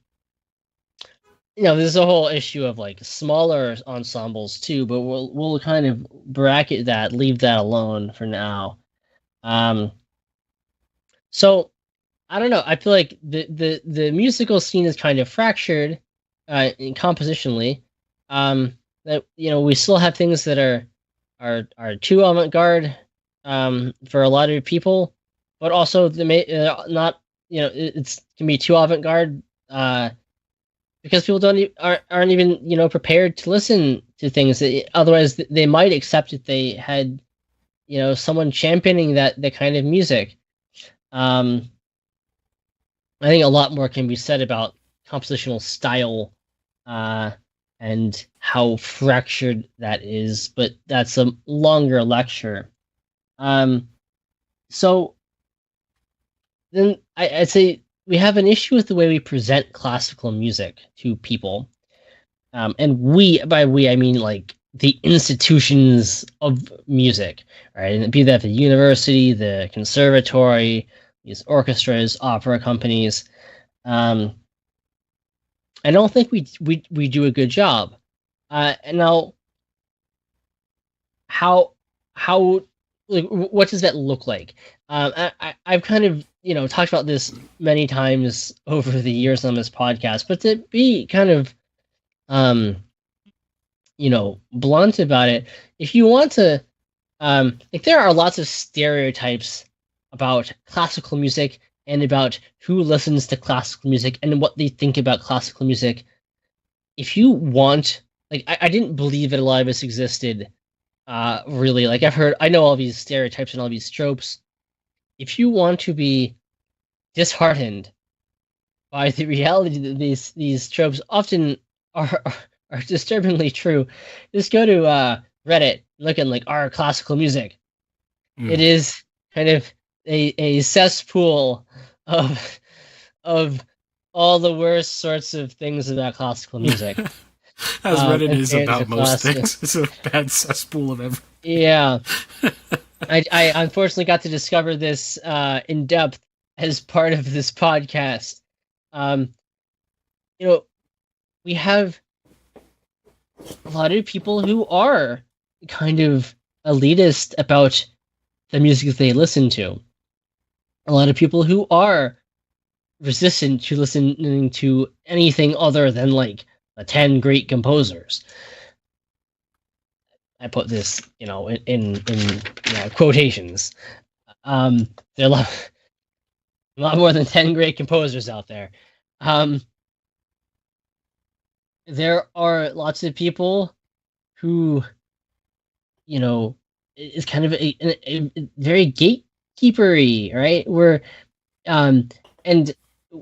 S2: a whole issue of like smaller ensembles too, but we'll kind of bracket that, leave that alone for now. So I don't know. I feel like the musical scene is kind of fractured compositionally. That we still have things that are too avant-garde for a lot of people, but also not it can be too avant-garde because people aren't even prepared to listen to things that otherwise they might accept if they had someone championing that kind of music. I think a lot more can be said about compositional style and how fractured that is, but that's a longer lecture. So then I'd say we have an issue with the way we present classical music to people. And by we, I mean like the institutions of music, right? And be that the university, the conservatory, these orchestras, opera companies. I don't think we do a good job. And now, how like what does that look like? I've kind of talked about this many times over the years on this podcast, but to be kind of blunt about it, if you want to, like there are lots of stereotypes about classical music and about who listens to classical music and what they think about classical music. if you want, like, I didn't believe that a lot of this existed. Really, like I know all these stereotypes and all these tropes. If you want to be disheartened by the reality that these tropes often are disturbingly true, just go to Reddit, look at like our classical music. It is kind of a cesspool of all the worst sorts of things about classical music.
S1: As Reddit is
S2: compared
S1: about
S2: to
S1: most
S2: classical.
S1: things. It's a bad cesspool of everything.
S2: Yeah. I unfortunately got to discover this in depth as part of this podcast. We have a lot of people who are kind of elitist about the music that they listen to. A lot of people who are resistant to listening to anything other than like the 10 great composers. I put this, in quotations. There are a lot more than 10 great composers out there. There are lots of people who, is kind of a very gatekeepery, right? And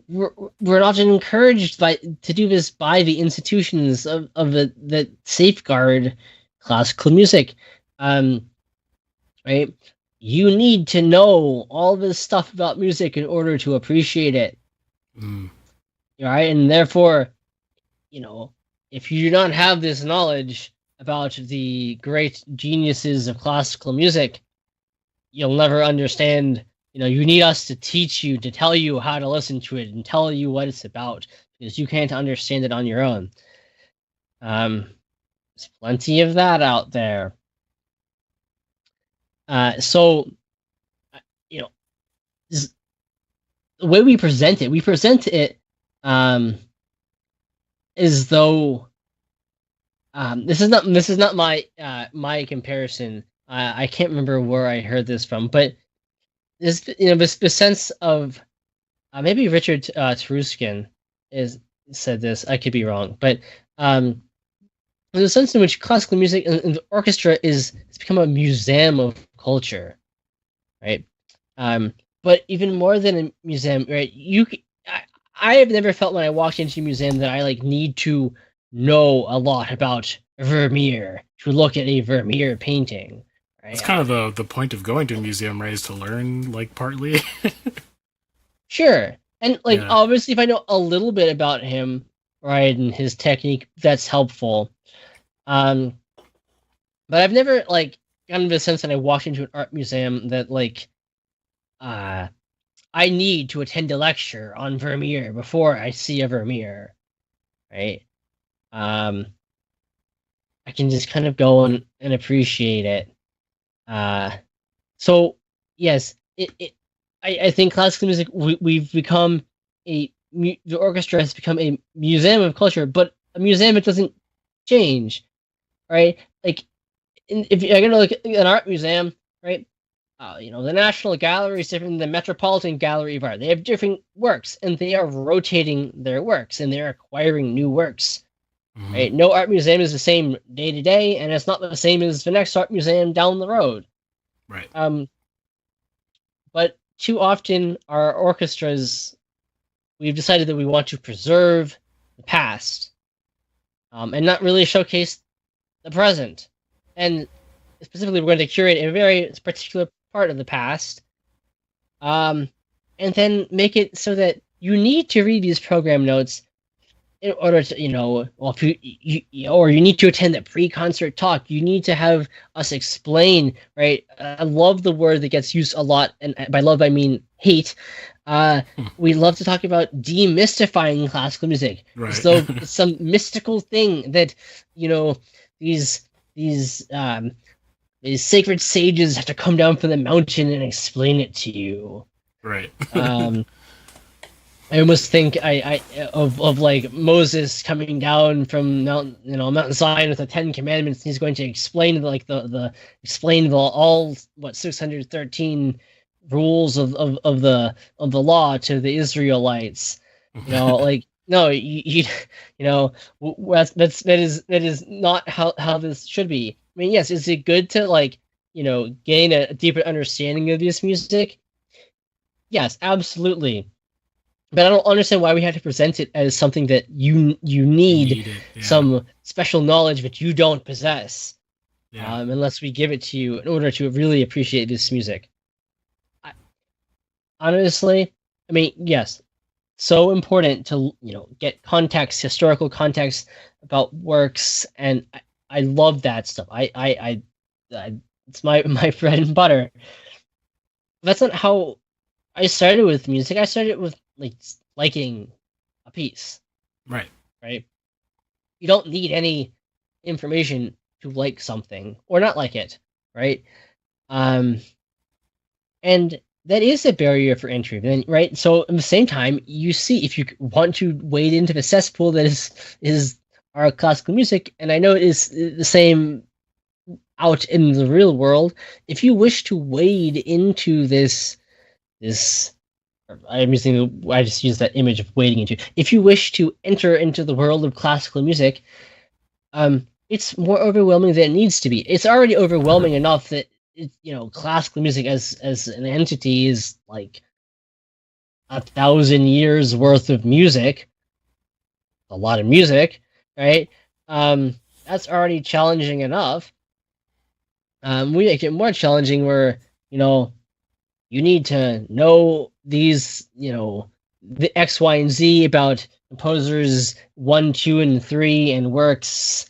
S2: we're often encouraged to do this by the institutions of that safeguard classical music. Right? You need to know all this stuff about music in order to appreciate it. Right? And therefore, if you do not have this knowledge about the great geniuses of classical music, you'll never understand. You need us to teach you, to tell you how to listen to it and tell you what it's about, because you can't understand it on your own. There's plenty of that out there. So, the way we present it as though this is not my comparison. I can't remember where I heard this from, but this this sense of maybe Richard Taruskin said this. I could be wrong, but there's a sense in which classical music and the orchestra it's become a museum of culture, right? But even more than a museum, right? I have never felt when I walked into a museum that I need to know a lot about Vermeer to look at a Vermeer painting. Right?
S1: It's kind of the point of going to a museum, right? Is to learn, partly.
S2: Sure, and obviously, if I know a little bit about him, right, and his technique, that's helpful. But I've never gotten the sense that I walked into an art museum that I need to attend a lecture on Vermeer before I see a Vermeer, right? I can just kind of go and appreciate it. So yes, I think classical music we've become the orchestra has become a museum of culture, but a museum it doesn't change, right? If you're gonna look at an art museum, right? The National Gallery is different than the Metropolitan Gallery of Art. They have different works, and they are rotating their works, and they're acquiring new works. Mm-hmm. Right? No art museum is the same day to day, and it's not the same as the next art museum down the road.
S1: Right.
S2: But too often, our orchestras, we've decided that we want to preserve the past, and not really showcase the present. And specifically, we're going to curate a very particular part of the past, and then make it so that you need to read these program notes in order to, or you need to attend the pre-concert talk. You need to have us explain, right? I love the word that gets used a lot, and by love I mean hate. We love to talk about demystifying classical music,
S1: right.
S2: So it's some mystical thing that these sacred sages have to come down from the mountain and explain it to you.
S1: Right.
S2: I almost think of Moses coming down from Mount Zion with the 10 Commandments. And he's going to explain explain all 613 rules of the law to the Israelites. No, you know, that is not how this should be. I mean, yes, is it good to like, gain a deeper understanding of this music? Yes, absolutely. But I don't understand why we have to present it as something that you need
S1: Need it. Yeah.
S2: some special knowledge but you don't possess,
S1: Yeah.
S2: unless we give it to you in order to really appreciate this music. I, honestly, I mean, yes, so important to get context, historical context about works, and I love that stuff. I it's my bread and butter. That's not how I started with music. I started with like liking a piece,
S1: Right.
S2: right? You don't need any information to like something or not like it, right? Um, and that is a barrier for entry, then, right? So at the same time, you see, if you want to wade into the cesspool that is our classical music, and I know it is the same out in the real world. If you wish to wade into this I just use that image of wading into. If you wish to enter into the world of classical music, it's more overwhelming than it needs to be. It's already overwhelming enough that classical music as an entity is like 1,000 years worth of music, a lot of music, right? That's already challenging enough. We make it more challenging where you need to know these, the X, Y, and Z about composers 1, 2, and 3, and works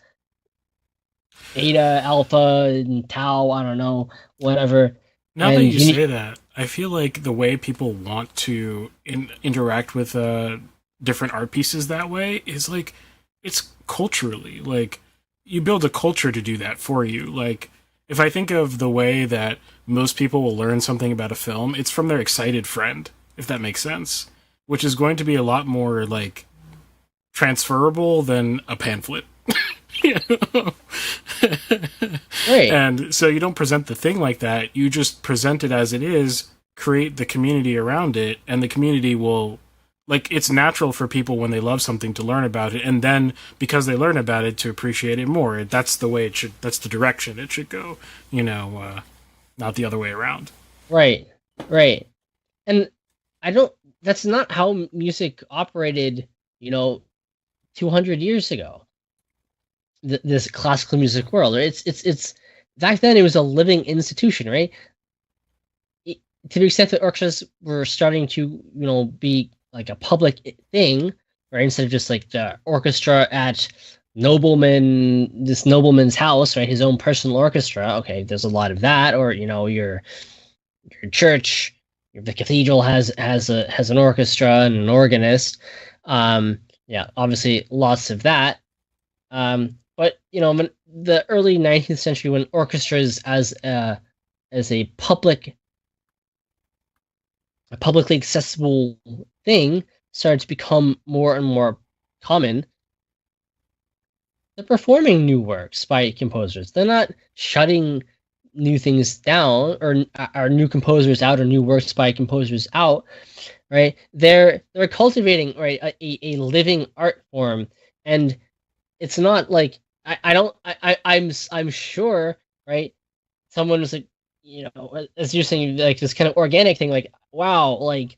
S2: beta, alpha, and tau. I don't know, whatever.
S1: Now
S2: And
S1: that you
S2: you need-
S1: say that, I feel like the way people want to interact with different art pieces that way is like it's culturally like you build a culture to do that for you. Like if I think of the way that most people will learn something about a film, it's from their excited friend, if that makes sense, which is going to be a lot more like transferable than a pamphlet. You know?
S2: Right.
S1: And so you don't present the thing like that. You just present it as it is, create the community around it, and the community will, like, it's natural for people when they love something to learn about it, and then because they learn about it to appreciate it more. That's the way it should, that's the direction it should go, not the other way around.
S2: Right. And that's not how music operated, 200 years ago. This classical music world. It's back then it was a living institution, right? To the extent that orchestras were starting to, be like a public thing, right? Instead of just like the orchestra at this nobleman's house, right? His own personal orchestra. Okay, there's a lot of that, or your church, the cathedral has an orchestra and an organist. Yeah, obviously lots of that. But the early 19th century, when orchestras as a publicly accessible thing started to become more and more common, they're performing new works by composers. They're not shutting new things down or new composers out or new works by composers out, right? They're cultivating, right, a living art form. And it's not like I'm sure, right, someone was like, as you're saying, like this kind of organic thing, like, wow, like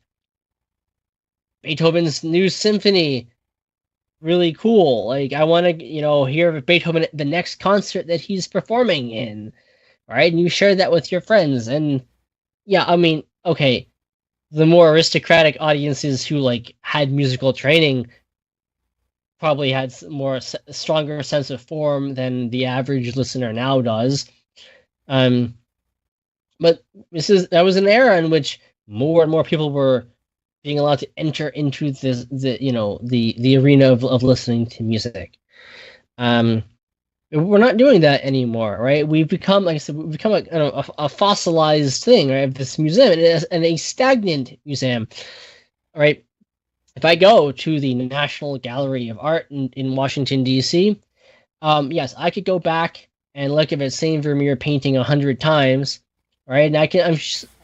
S2: Beethoven's new symphony, really cool. Like I want to, hear Beethoven at the next concert that he's performing in, right? And you share that with your friends. And yeah, I mean, okay, the more aristocratic audiences who like had musical training probably had stronger sense of form than the average listener now does. But that was an era in which more and more people were being allowed to enter into the arena of listening to music. We're not doing that anymore, right? We've become, like I said, a fossilized thing, right? This museum, and a stagnant museum, right? If I go to the National Gallery of Art in Washington, D.C., yes, I could go back and look at the same Vermeer painting 100 times, right? And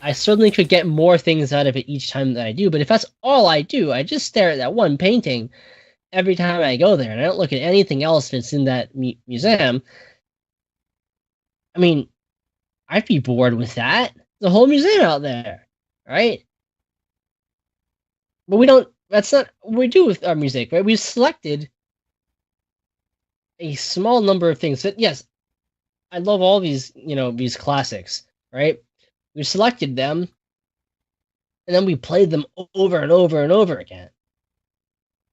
S2: I certainly could get more things out of it each time that I do. But if that's all I do, I just stare at that one painting, every time I go there and I don't look at anything else that's in that museum, I mean, I'd be bored with that. The whole museum out there, right? But we don't. That's not what we do with our music, right? We've selected a small number of things. That yes, I love all these, these classics, right? We selected them, and then we played them over and over and over again.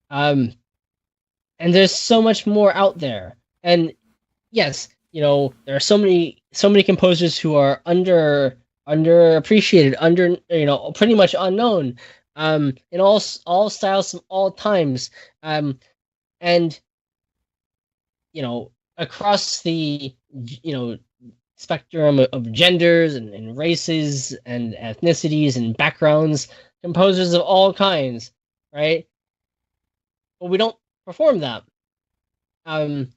S2: And there's so much more out there. And yes, there are so many composers who are underappreciated, pretty much unknown, in all styles from all times, and across the spectrum of genders and races and ethnicities and backgrounds, composers of all kinds, right? But we don't perform them. And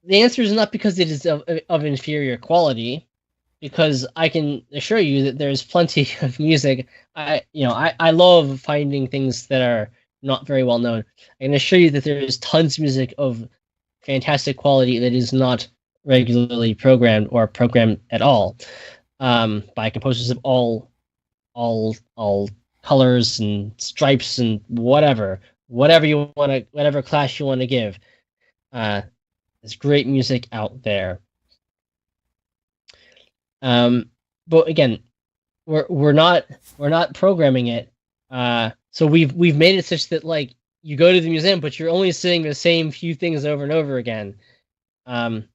S2: the answer is not because it is of inferior quality, because I can assure you that there's plenty of music. I love finding things that are not very well known. I can assure you that there is tons of music of fantastic quality that is not regularly programmed or programmed at all, by composers of all colors and stripes and whatever you want to, whatever class you want to give. There's great music out there. But again, we're not programming it. So we've made it such that, like, you go to the museum, but you're only seeing the same few things over and over again. And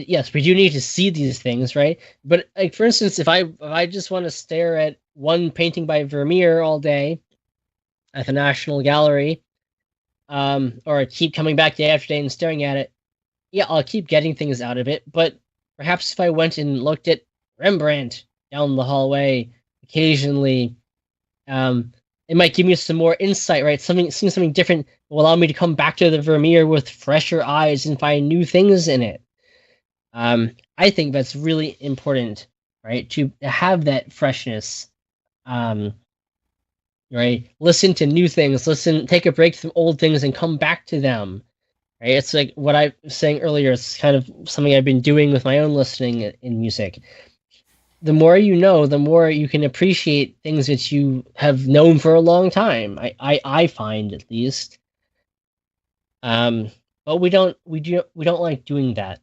S2: yes, we do need to see these things, right? But, like, for instance, if I just want to stare at one painting by Vermeer all day at the National Gallery, or keep coming back day after day and staring at it, yeah, I'll keep getting things out of it. But perhaps if I went and looked at Rembrandt down the hallway occasionally, it might give me some more insight, right? Seeing something different will allow me to come back to the Vermeer with fresher eyes and find new things in it. I think that's really important, right? To have that freshness, right? Listen to new things. Take a break from old things and come back to them, right? It's like what I was saying earlier. It's kind of something I've been doing with my own listening in music. The more you know, the more you can appreciate things that you have known for a long time. I find, at least. But we don't like doing that.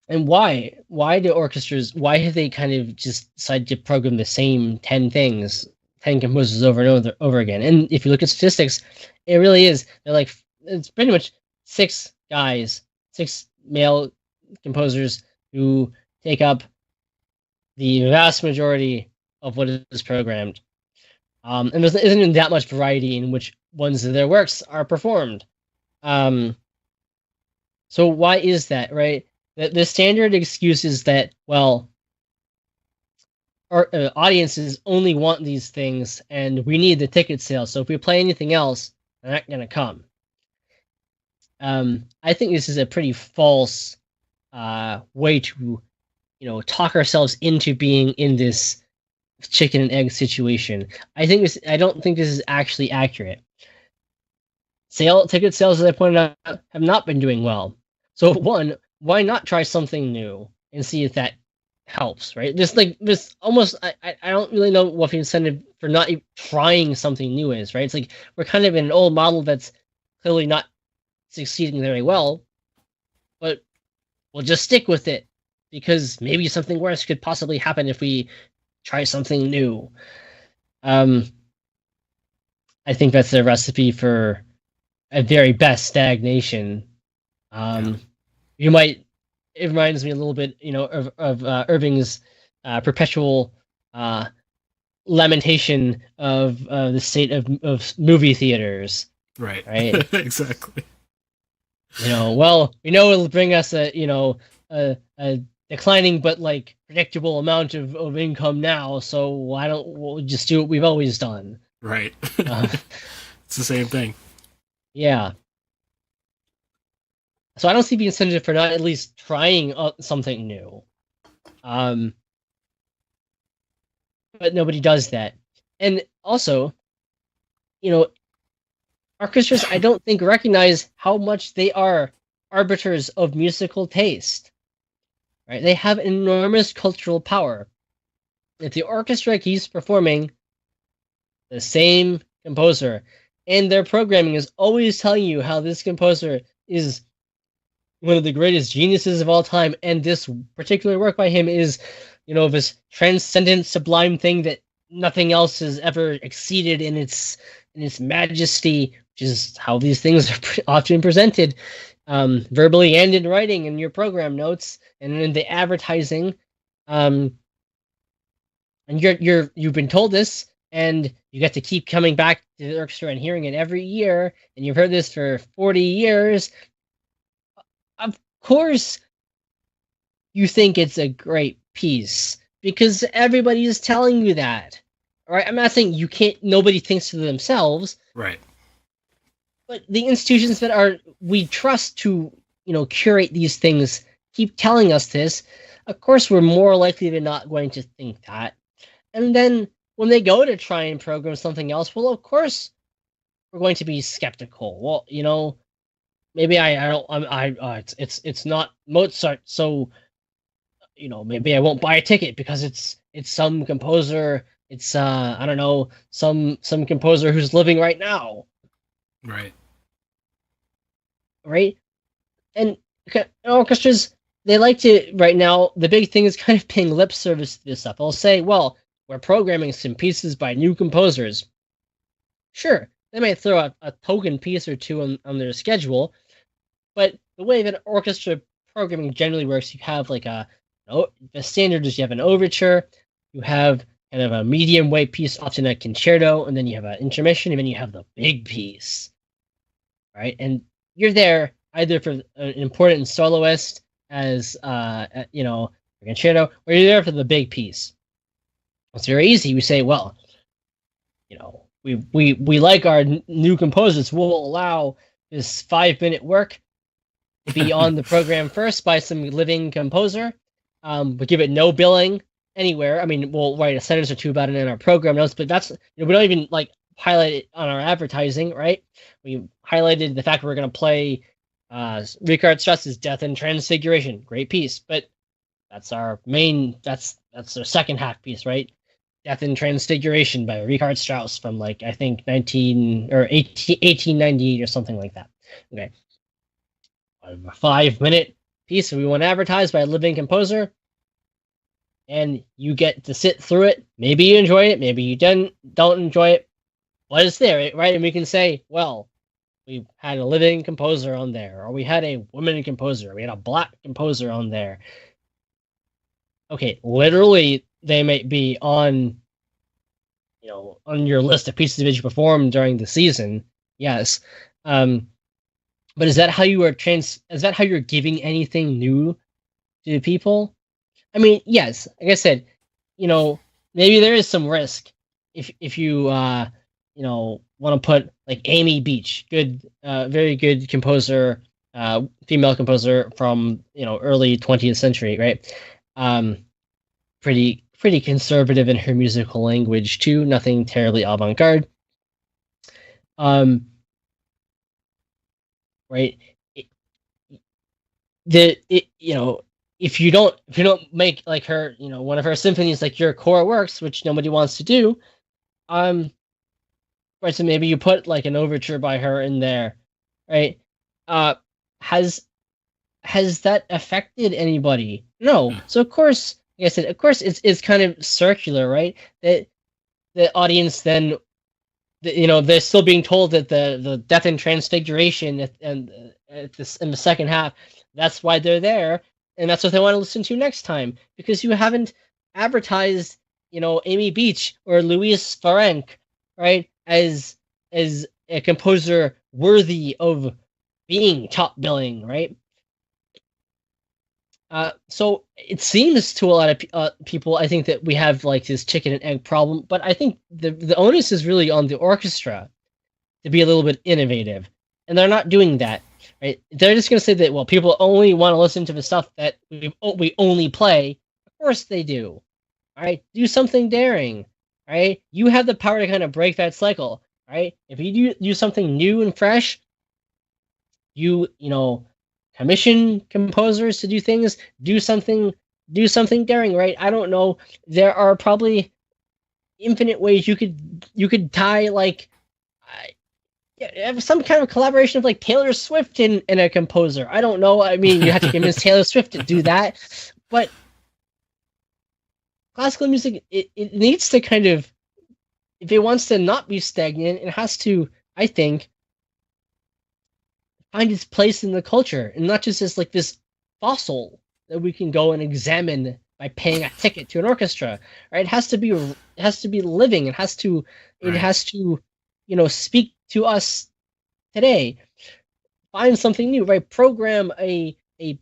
S2: And why? Why do orchestras? Why have they kind of just decided to program the same 10 things, 10 composers over and over again? And if you look at statistics, it really is. It's pretty much 6 male composers who take up the vast majority of what is programmed. And there isn't even that much variety in which ones of their works are performed. So why is that, right? The standard excuse is that, well, our audiences only want these things, and we need the ticket sales. So if we play anything else, they're not going to come. I think this is a pretty false way to, talk ourselves into being in this chicken and egg situation. I don't think this is actually accurate. Ticket sales, as I pointed out, have not been doing well. So one, why not try something new and see if that helps, right? Almost, I don't really know what the incentive for not trying something new is, right? It's like we're kind of in an old model that's clearly not succeeding very well, but we'll just stick with it because maybe something worse could possibly happen if we try something new. I think that's a recipe for a very best stagnation. It reminds me a little bit, of Irving's perpetual lamentation of the state of movie theaters.
S1: Right. Exactly.
S2: Well, we know it'll bring us a declining but predictable amount of income now, so we'll just do what we've always done.
S1: Right. It's the same thing.
S2: Yeah. So I don't see the incentive for not at least trying something new. But nobody does that. And also, orchestras, I don't think, recognize how much they are arbiters of musical taste. Right? They have enormous cultural power. If the orchestra keeps performing the same composer, and their programming is always telling you how this composer is one of the greatest geniuses of all time, and this particular work by him is, this transcendent, sublime thing that nothing else has ever exceeded in its majesty, which is how these things are often presented, verbally and in writing, in your program notes and in the advertising. And you've been told this, and you get to keep coming back to the orchestra and hearing it every year, and you've heard this for 40 years. Of course, you think it's a great piece because everybody is telling you that. All right, I'm not saying you can't. Nobody thinks to themselves,
S1: Right.
S2: but the institutions that we trust to, curate these things keep telling us this. Of course, we're more likely than not going to think that. And then when they go to try and program something else, well, of course, we're going to be skeptical. Well, maybe it's not Mozart, so maybe I won't buy a ticket because it's some composer. It's I don't know, some composer who's living right now.
S1: Right.
S2: Right? And orchestras, they like to, right now, the big thing is kind of paying lip service to this stuff. They'll say, well, we're programming some pieces by new composers. Sure, they might throw out a token piece or two on their schedule, but the way that orchestra programming generally works, you have like the standard is you have an overture, you have kind of a medium weight piece, often a concerto, and then you have an intermission, and then you have the big piece, right? And you're there either for an important soloist as a concerto, or you're there for the big piece. It's very easy. We say, well, we like our new composers. We'll allow this 5-minute work to be on the program first by some living composer. We give it no billing anywhere. I mean, we'll write a sentence or two about it in our program notes, but that's we don't even highlight it on our advertising, right? We highlighted the fact we're going to play Richard Strauss's Death and Transfiguration, great piece, but that's our main. That's our second half piece, right? Death and Transfiguration by Richard Strauss from I think 1898 or something like that. Okay, a 5-minute piece we want to advertise by a living composer, and you get to sit through it. Maybe you enjoy it, maybe you don't enjoy it, but it's there, right? And we can say, well, we had a living composer on there, or we had a woman composer, or we had a black composer on there. Okay, literally, they might be on your list of pieces that you performed during the season, yes. But is that how you are is that how you're giving anything new to people? I mean, yes, like I said, maybe there is some risk if you want to put Amy Beach, good, very good composer, female composer from early 20th century, right? Pretty conservative in her musical language too, nothing terribly avant-garde. Right? If you don't make her, one of her symphonies your core works, which nobody wants to do, right? So maybe you put an overture by her in there, right? Has that affected anybody? No. So of course, like I said, of course it's kind of circular, right? That the audience then, they're still being told that the Death and Transfiguration in the second half, that's why they're there, and that's what they want to listen to next time, because you haven't advertised, Amy Beach or Luis Ferenc, right, as a composer worthy of being top billing, right? So it seems to a lot of people, I think, that we have this chicken and egg problem, but I think the onus is really on the orchestra to be a little bit innovative, and they're not doing that, right? They're just going to say that, well, people only want to listen to the stuff that we only play. Of course they do. All right, do something daring. All right, you have the power to kind of break that cycle. All right? If you do something new and fresh, you know, commission composers to do things, do something daring, right? I don't know. There are probably infinite ways you could tie like some kind of collaboration of like Taylor Swift and a composer. I don't know. I mean, you have to convince Taylor Swift to do that, but classical music it needs to kind of, if it wants to not be stagnant, it has to, I think, find its place in the culture and not just as like this fossil that we can go and examine by paying a ticket to an orchestra. Right? It has to be living. It has to speak to us today. Find something new, right? Program a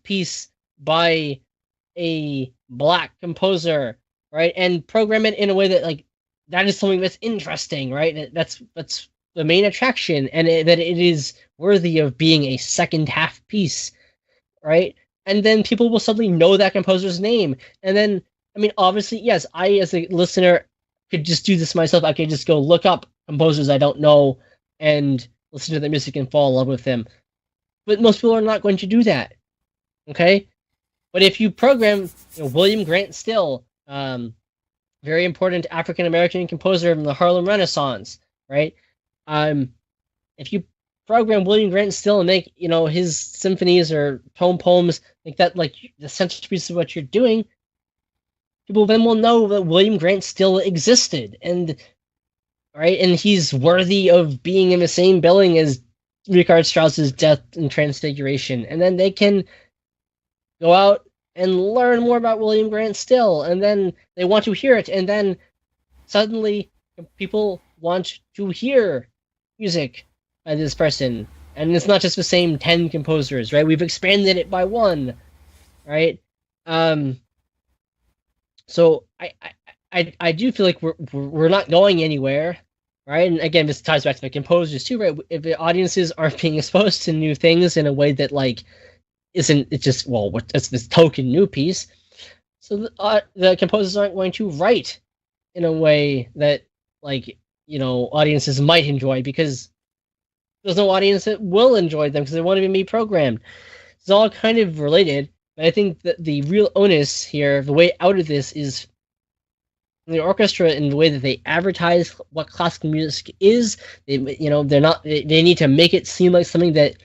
S2: piece by a black composer, right? And program it in a way that like that is something that's interesting, right? That's the main attraction, and that it is worthy of being a second half piece, right? And then people will suddenly know that composer's name. And then, I mean, obviously, yes, I as a listener could just do this myself. I could just go look up composers I don't know and listen to their music and fall in love with them. But most people are not going to do that. Okay? But if you program William Grant Still, very important African American composer from the Harlem Renaissance, right? If you program William Grant Still and make his symphonies or poems like that, like the centerpiece of what you're doing, people then will know that William Grant Still existed, and he's worthy of being in the same billing as Richard Strauss's Death and Transfiguration, and then they can go out and learn more about William Grant Still, and then they want to hear it, and then suddenly people want to hear music by this person, and it's not just the same 10 composers, right? We've expanded it by one, right? So I do feel like we're not going anywhere, right? And again, this ties back to the composers too, right? If the audiences aren't being exposed to new things in a way that like isn't, it's just, well, it's this token new piece, so the composers aren't going to write in a way that like audiences might enjoy, because there's no audience that will enjoy them because they won't even be programmed. It's all kind of related, but I think that the real onus here, the way out of this, is the orchestra in the way that they advertise what classical music is. They need to make it seem like something that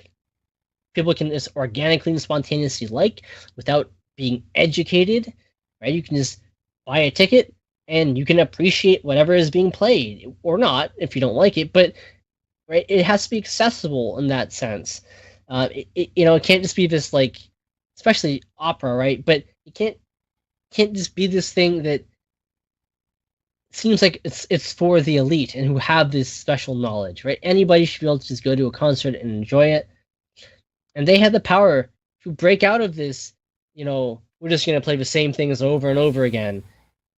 S2: people can just organically and spontaneously like without being educated, right? You can just buy a ticket and you can appreciate whatever is being played, or not if you don't like it, but right, it has to be accessible in that sense. It can't just be this, like, especially opera, right? But it can't just be this thing that seems like it's for the elite and who have this special knowledge, right? Anybody should be able to just go to a concert and enjoy it, and they have the power to break out of this. We're just going to play the same things over and over again.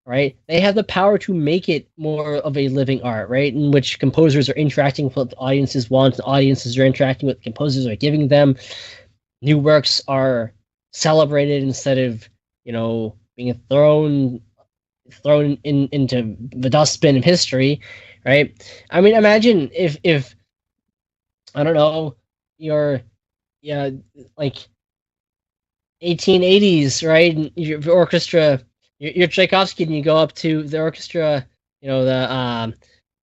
S2: Right? They have the power to make it more of a living art, right? In which composers are interacting with what the audiences want, the audiences are interacting with what composers are giving them. New works are celebrated instead of, being thrown into the dustbin of history, right? I mean, imagine if I don't know, your like 1880s, right? Your orchestra. You're Tchaikovsky, and you go up to the orchestra, the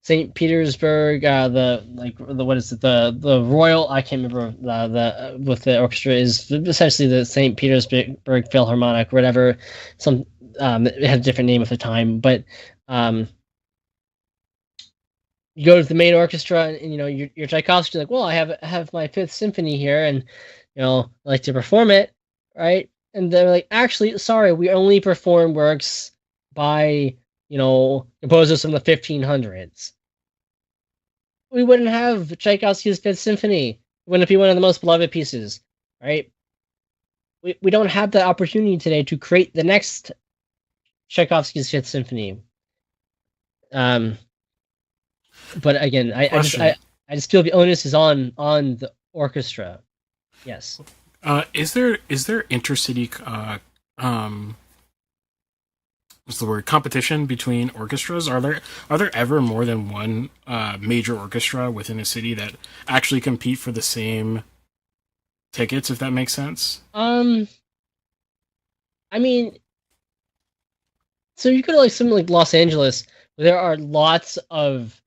S2: St. Petersburg, what is it, the Royal, I can't remember the with the orchestra is essentially the St. Petersburg Philharmonic, whatever. It had a different name at the time, but you go to the main orchestra, and you're Tchaikovsky, like, well, I have my Fifth Symphony here, and I like to perform it, right? And they're like, actually, sorry, we only perform works by, composers from the 1500s. We wouldn't have Tchaikovsky's Fifth Symphony. It wouldn't be one of the most beloved pieces, right? We don't have the opportunity today to create the next Tchaikovsky's Fifth Symphony. But again, I just feel the onus is on the orchestra. Yes.
S1: Is there intercity what's the word, competition between orchestras? Are there ever more than one major orchestra within a city that actually compete for the same tickets, if that makes sense?
S2: I mean, so you go to like something like Los Angeles, where there are lots of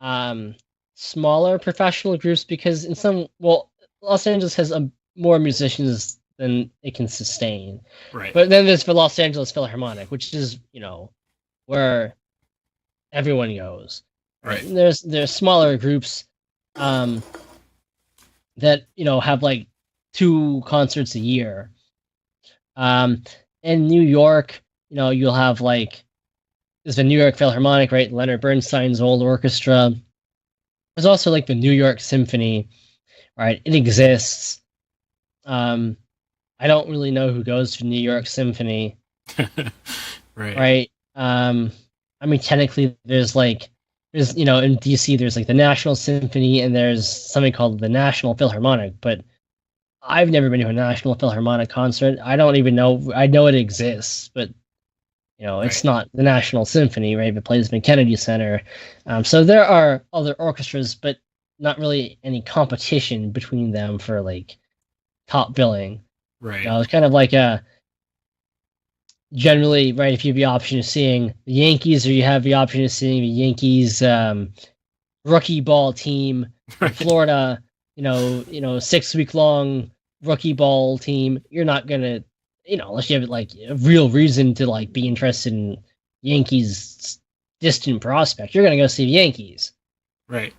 S2: um smaller professional groups because in some well, Los Angeles has more musicians than it can sustain.
S1: Right.
S2: But then there's the Los Angeles Philharmonic, which is where everyone goes. Right.
S1: Right.
S2: And there's smaller groups um that have like two concerts a year. In New York, you'll have like there's the New York Philharmonic, right? Leonard Bernstein's old orchestra. There's also like the New York Symphony, right? It exists. I don't really know who goes to New York Symphony,
S1: Right.
S2: right? I mean, technically, there's in DC, there's like the National Symphony, and there's something called the National Philharmonic, but I've never been to a National Philharmonic concert. I don't even know. I know it exists, but it's
S1: Right.
S2: not the National Symphony, right? It plays in Kennedy Center. So there are other orchestras, but not really any competition between them for like top billing.
S1: Right.
S2: It's kind of like generally, right? If you have the option of seeing the Yankees, or you have the option of seeing the Yankees rookie ball team in Florida, 6-week long rookie ball team, you're not gonna, unless you have like a real reason to like be interested in Yankees distant prospect, you're gonna go see the Yankees.
S1: Right.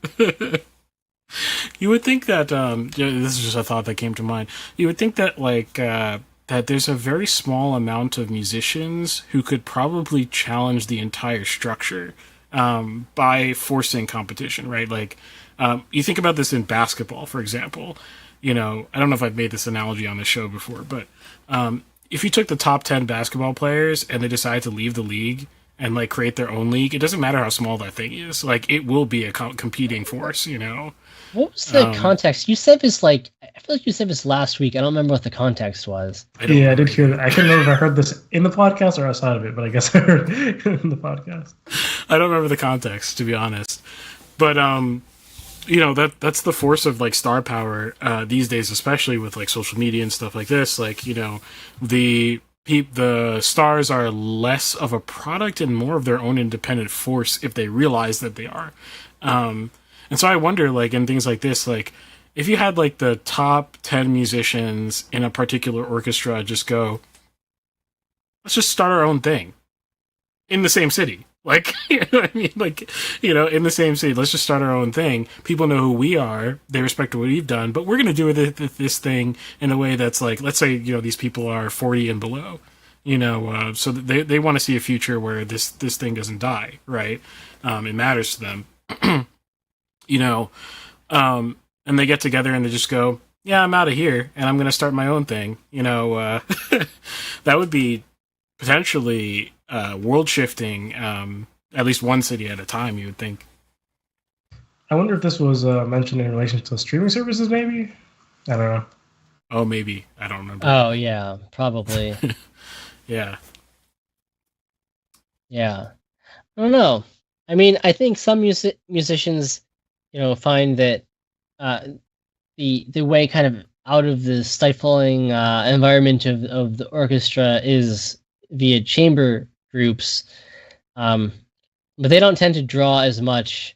S1: You would think that this is just a thought that came to mind. You would think that that there's a very small amount of musicians who could probably challenge the entire structure by forcing competition, right? Like you think about this in basketball, for example. I don't know if I've made this analogy on the show before, but if you took the top 10 basketball players and they decided to leave the league and like create their own league, it doesn't matter how small that thing is. Like it will be a competing force,
S2: What was the context? You said this I feel like you said this last week. I don't remember what the context was.
S3: I did hear that. I couldn't remember if I heard this in the podcast or outside of it, but I guess I heard it in the podcast.
S1: I don't remember the context, to be honest. But that's the force of like star power these days, especially with like social media and stuff like this. Like the stars are less of a product and more of their own independent force if they realize that they are. And so I wonder, like, in things like this, like, if you had, like, the top 10 musicians in a particular orchestra just go, let's just start our own thing in the same city. Like, you know what I mean? Like, in the same city, let's just start our own thing. People know who we are. They respect what we've done. But we're going to do this thing in a way that's, like, let's say, these people are 40 and below. So they want to see a future where this thing doesn't die, right? It matters to them. And they get together and they just go, yeah, I'm out of here and I'm going to start my own thing. That would be potentially world shifting, at least one city at a time, you would think.
S3: I wonder if this was mentioned in relation to streaming services, maybe? I don't know.
S1: Oh, maybe. I don't remember.
S2: Oh, yeah, probably.
S1: Yeah.
S2: Yeah. I don't know. I mean, I think some musicians find that the way kind of out of the stifling environment of the orchestra is via chamber groups, but they don't tend to draw as much,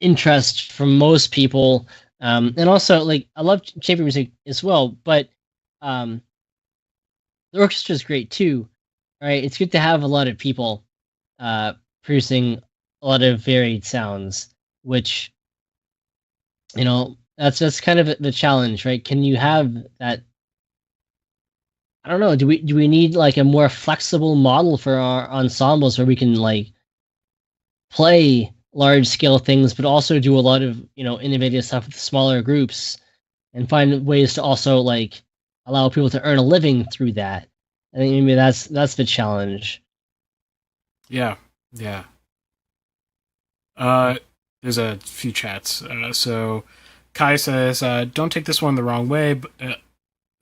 S2: interest from most people. And also, like, I love chamber music as well, but the orchestra is great too. Right? It's good to have a lot of people producing a lot of varied sounds, which that's kind of the challenge, right? Can you have that? I don't know. Do we need like a more flexible model for our ensembles where we can like play large scale things, but also do a lot of innovative stuff with smaller groups, and find ways to also like allow people to earn a living through that? I think maybe that's the challenge.
S1: Yeah. There's a few chats. So Kai says, don't take this one the wrong way, but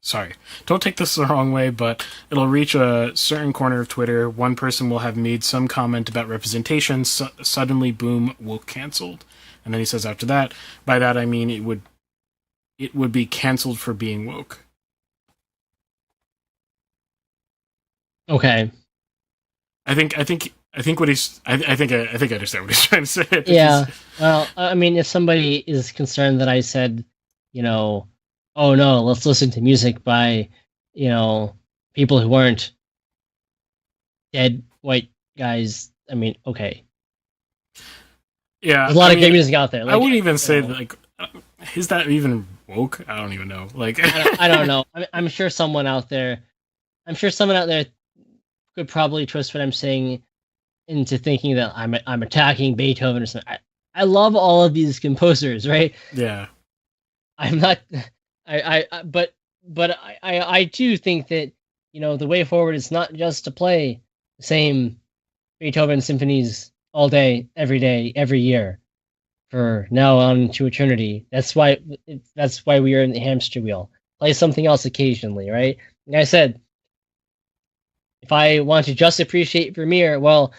S1: sorry, don't take this the wrong way, but it'll reach a certain corner of Twitter. One person will have made some comment about representation. Suddenly, boom, woke canceled. And then he says after that, by that I mean it would be canceled for being woke.
S2: Okay.
S1: I think what he's. I think I understand what he's trying to say.
S2: Yeah. Well, I mean, if somebody is concerned that I said, oh no, let's listen to music by, people who aren't dead white guys. I mean, okay.
S1: Yeah,
S2: there's a lot of great music out there.
S1: I wouldn't even say that, is that even woke? I don't even know.
S2: I don't know. I'm sure someone out there could probably twist what I'm saying into thinking that I'm attacking Beethoven or something. I love all of these composers, right?
S1: Yeah.
S2: I'm not. But I do think that the way forward is not just to play the same Beethoven symphonies all day, every year, for now on to eternity. That's why we are in the hamster wheel. Play something else occasionally, right? Like I said, if I want to just appreciate Vermeer, well,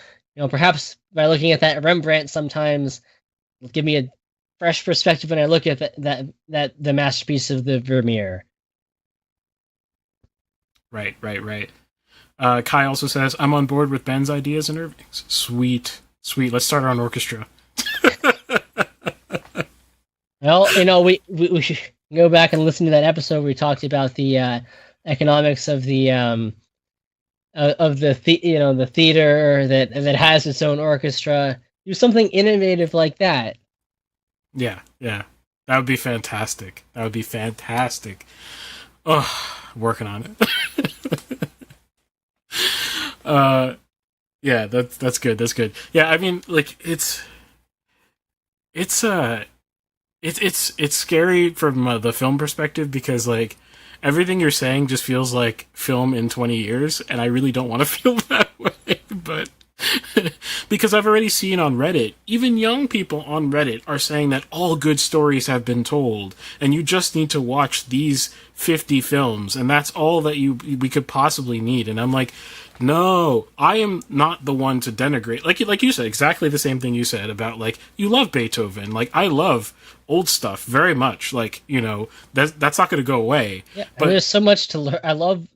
S2: perhaps by looking at that Rembrandt sometimes will give me a fresh perspective when I look at that the masterpiece of the Vermeer.
S1: Right. Kai also says, I'm on board with Ben's ideas and Irving's. Sweet. Let's start our own orchestra.
S2: Well, we should go back and listen to that episode where we talked about the economics of the the theater that has its own orchestra. Do something innovative like that.
S1: Yeah. That would be fantastic. Oh, working on it. Yeah, that's good. Yeah, I mean, it's scary from the film perspective because everything you're saying just feels like film in 20 years, and I really don't want to feel that way, but because I've already seen on Reddit, even young people on Reddit are saying that all good stories have been told, and you just need to watch these 50 films, and that's all that we could possibly need. And I'm like, no, I am not the one to denigrate. Like you said, exactly the same thing you said about you love Beethoven. I love old stuff very much. That's not going to go away.
S2: Yeah, but there's so much to learn. I love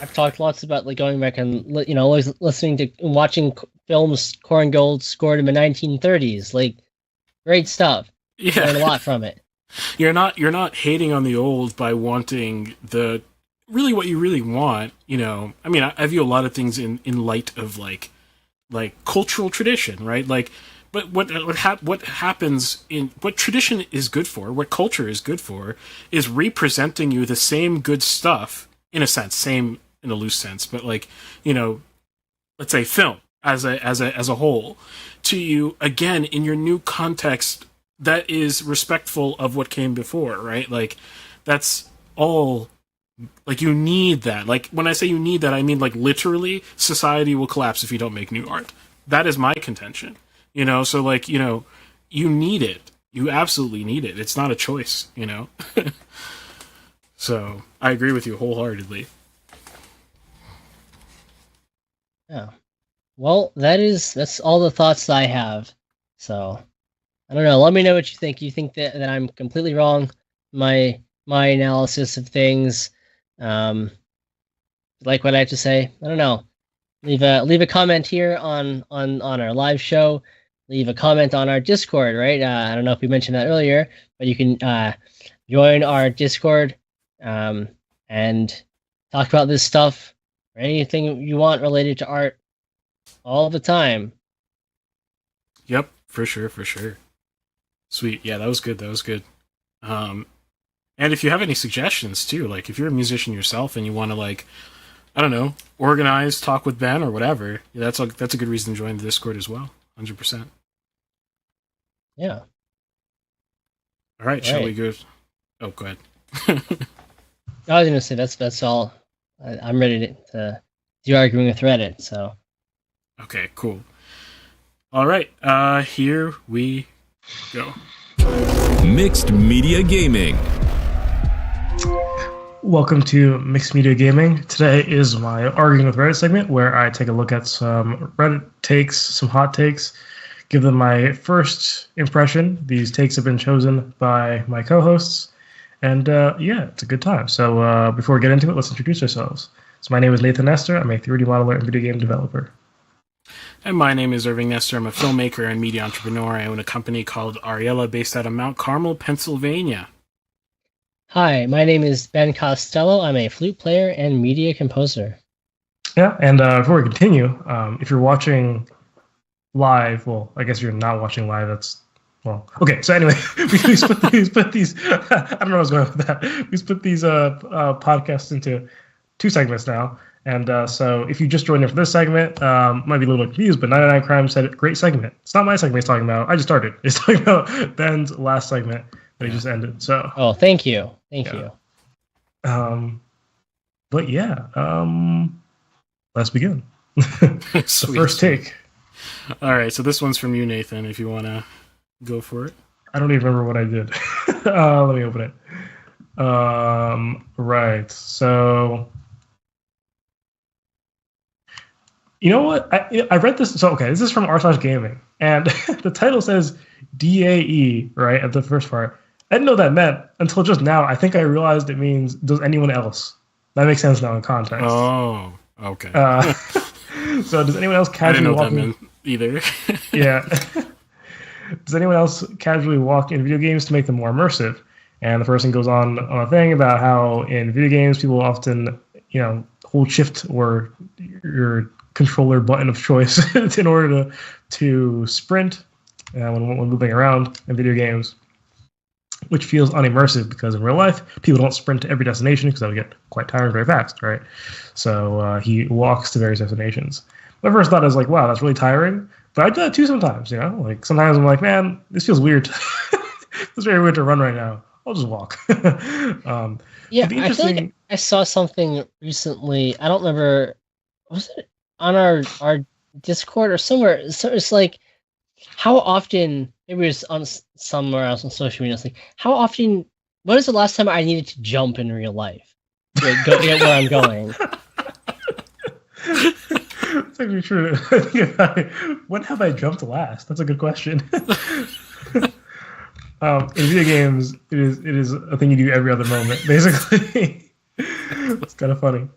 S2: I've talked lots about going back and always listening to and watching films Korngold scored in the 1930s. Great stuff.
S1: Yeah,
S2: learn a lot from it.
S1: You're not hating on the old by wanting really what you really want. I mean, I view a lot of things in light of cultural tradition, right? But what happens in what tradition is good for, what culture is good for, is representing you the same good stuff in a sense, same in a loose sense, but let's say film as a whole to you again in your new context that is respectful of what came before, right? That's all. You need that. When I say you need that, I mean literally society will collapse if you don't make new art. That is my contention. So you need it. You absolutely need it. It's not a choice, So I agree with you wholeheartedly.
S2: Yeah. Well, that's all the thoughts I have. So I don't know. Let me know what you think. You think that I'm completely wrong? My analysis of things. Like what I have to say? I don't know. Leave a comment here on our live show. Leave a comment on our Discord, right? I don't know if we mentioned that earlier, but you can join our Discord and talk about this stuff or anything you want related to art all the time.
S1: Yep, for sure. Sweet. Yeah, that was good. And if you have any suggestions too, if you're a musician yourself and you want to I don't know, organize, talk with Ben or whatever, that's a good reason to join the Discord as well. 100%.
S2: Yeah.
S1: All right, shall we go? Oh, go ahead.
S2: I was gonna say that's all. I'm ready to do arguing with Reddit. So.
S1: Okay, cool. All right, here we go.
S4: Mixed Media Gaming.
S3: Welcome to Mixed Media Gaming. Today is my Arguing with Reddit segment where I take a look at some Reddit takes, some hot takes, give them my first impression. These takes have been chosen by my co-hosts, and yeah, it's a good time. So before we get into it, let's introduce ourselves. So my name is Nathan Nestor. I'm a 3D modeler and video game developer.
S1: And my name is Irving Nestor. I'm a filmmaker and media entrepreneur. I own a company called Ariella based out of Mount Carmel, Pennsylvania.
S2: Hi, my name is Ben Costello. I'm a flute player and media composer.
S3: Yeah, and before we continue, if you're watching live, well, I guess you're not watching live. That's well, okay. So anyway, we split these. I don't know what's going on with that. We split these podcasts into two segments now. And so if you just joined in for this segment, might be a little confused, but 99 Crime said, great segment. It's not my segment he's talking about. I just started. He's talking about Ben's last segment that he just ended. So.
S2: Oh, thank you. Thank you.
S3: But yeah, let's begin. The first take.
S1: All right, so this one's from you, Nathan, if you want to go for it.
S3: I don't even remember what I did. Let me open it. Right, so... You know what? I read this. So, okay, this is from r/gaming. And the title says DAE, right, at the first part. I didn't know what that meant until just now. I think I realized it means, does anyone else? That makes sense now in context.
S1: Oh, okay.
S3: So does anyone else casually walk in?
S1: I didn't know what that meant either.
S3: Yeah. Does anyone else casually walk in video games to make them more immersive? And the person goes on a thing about how in video games people often, hold shift or your controller button of choice in order to sprint when moving around in video games, which feels unimmersive because in real life people don't sprint to every destination because that would get quite tiring very fast, right? So he walks to various destinations. My first thought is like, wow, that's really tiring, but I do that too sometimes. Like sometimes I'm like, man, this feels weird. It's very weird to run right now. I'll just walk.
S2: Yeah, I feel like I saw something recently. I don't remember. Was it on our Discord or somewhere? So it's like, how often? Maybe it was on somewhere else on social media. It's like, how often? When is the last time I needed to jump in real life to get where I'm going?
S3: That's actually true. When have I jumped last? That's a good question. In video games, it is a thing you do every other moment, basically. It's kind of funny.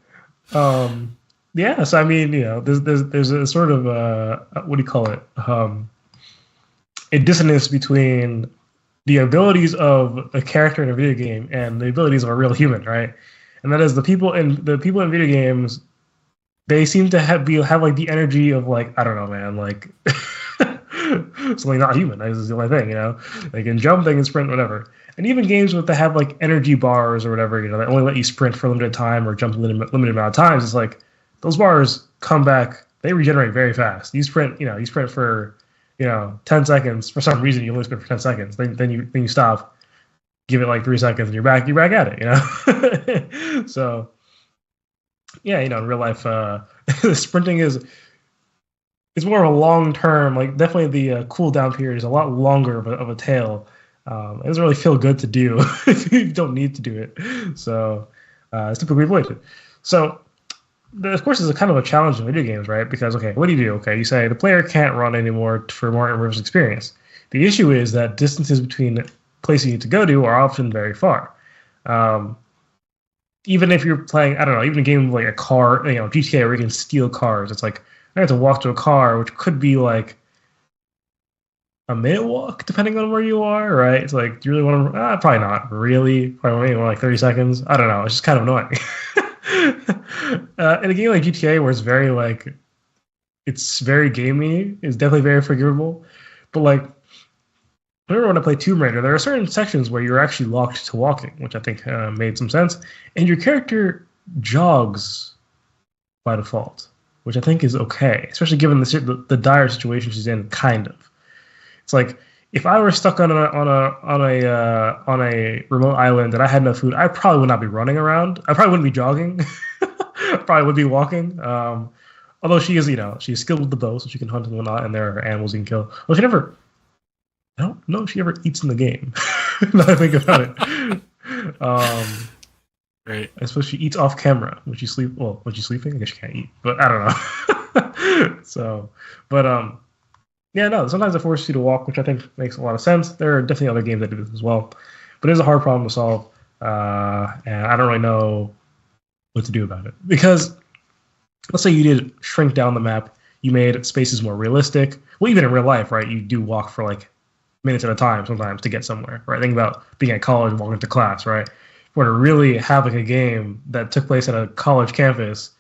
S3: Yeah, so I mean, there's a sort of what do you call it? A dissonance between the abilities of a character in a video game and the abilities of a real human, right? And that is the people in video games. They seem to have like the energy of like, I don't know, man, like something not human. This is the only thing, They can jump, they can sprint, whatever. And even games that have like energy bars or whatever, that only let you sprint for a limited time or jump a limited amount of times. It's like those bars come back, they regenerate very fast. You sprint for 10 seconds. For some reason, you only sprint for 10 seconds. Then you stop, give it like 3 seconds, and you're back at it. So. Yeah, in real life, sprinting it's more of a long term. Like definitely the cooldown period is a lot longer of a tail. It doesn't really feel good to do if you don't need to do it. So it's typically avoided. So of course, it's a kind of a challenge in video games, right? Because okay, what do you do? Okay, you say the player can't run anymore for more immersive experience. The issue is that distances between places you need to go to are often very far. Even if you're playing, I don't know, even a game like a car, GTA where you can steal cars, it's like I have to walk to a car, which could be like a minute walk, depending on where you are, right? It's like, do you really want to? Probably not, really. Probably more like 30 seconds. I don't know. It's just kind of annoying. In a game like GTA, where it's very like, it's very gamey, it's definitely very forgivable. But like, I remember when I played Tomb Raider, there are certain sections where you're actually locked to walking, which I think made some sense. And your character jogs by default, which I think is okay, especially given the dire situation she's in. Kind of, it's like if I were stuck on a remote island and I had no food, I probably would not be running around. I probably wouldn't be jogging. I probably would be walking. Although she is, she's skilled with the bow, so she can hunt and whatnot, and there are animals you can kill. Well, she never. I don't know if she ever eats in the game. Now I think about it.
S1: Right.
S3: Especially eats off camera. When you sleep, well, when you sleeping, I guess you can't eat, but I don't know. So, but yeah, no. Sometimes it forces you to walk, which I think makes a lot of sense. There are definitely other games that do this as well, but it is a hard problem to solve, and I don't really know what to do about it because let's say you did shrink down the map, you made spaces more realistic. Well, even in real life, right? You do walk for like minutes at a time sometimes to get somewhere, right? Think about being at college and walking to class, right? If we're to really have like a game that took place at a college campus,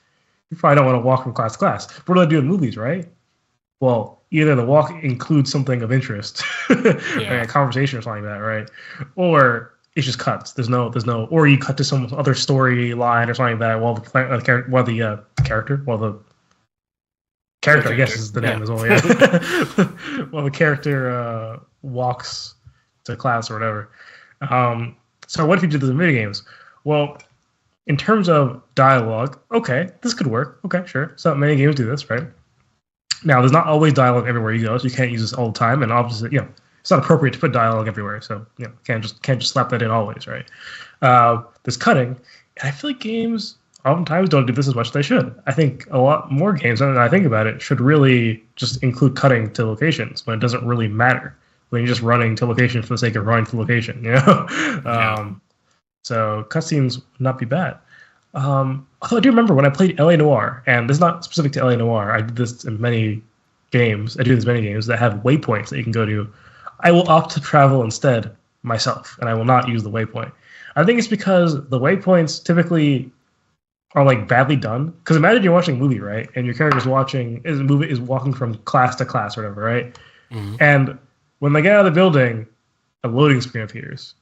S3: you probably don't want to walk from class to class. What do they do in movies, right? Well, either the walk includes something of interest, like a conversation or something like that, right? Or it's just cuts. There's no, or you cut to some other storyline or something like that while the character, I guess is the name as well. Yeah. While the character walks to class or whatever. So what if you did this in video games? Well, in terms of dialogue, okay, this could work. Okay, sure. So many games do this, right? Now, there's not always dialogue everywhere you go, so you can't use this all the time. And obviously, it's not appropriate to put dialogue everywhere, so can't just slap that in always, right? There's cutting, and I feel like games oftentimes don't do this as much as they should. I think a lot more games, and I think about it, should really just include cutting to locations when it doesn't really matter. When you're just running to location for the sake of running to location, So cutscenes would not be bad. Although I do remember when I played LA Noire, and this is not specific to LA Noire, I did this in many games. I do this in many games that have waypoints that you can go to. I will opt to travel instead myself, and I will not use the waypoint. I think it's because the waypoints typically are like badly done. Because imagine you're watching a movie, right? And your character is walking from class to class or whatever, right? Mm-hmm. And when they get out of the building, a loading screen appears.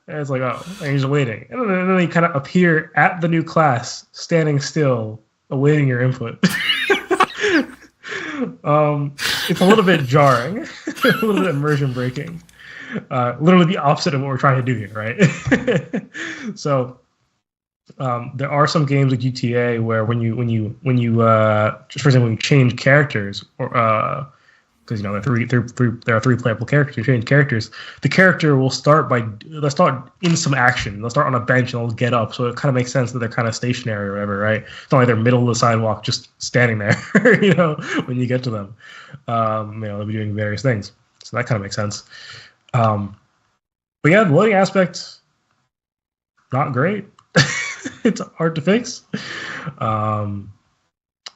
S3: And it's like, oh, and you're just waiting. And then they kind of appear at the new class, standing still, awaiting your input. It's a little bit jarring, a little bit immersion breaking. Literally the opposite of what we're trying to do here, right? So there are some games like GTA where when you just for example, when you change characters or because there are three playable characters. You change characters. The character will start in some action. They'll start on a bench and they'll get up. So it kind of makes sense that they're kind of stationary or whatever, right? It's not like they're middle of the sidewalk, just standing there. When you get to them, they'll be doing various things. So that kind of makes sense. But yeah, the loading aspect, not great. It's hard to fix.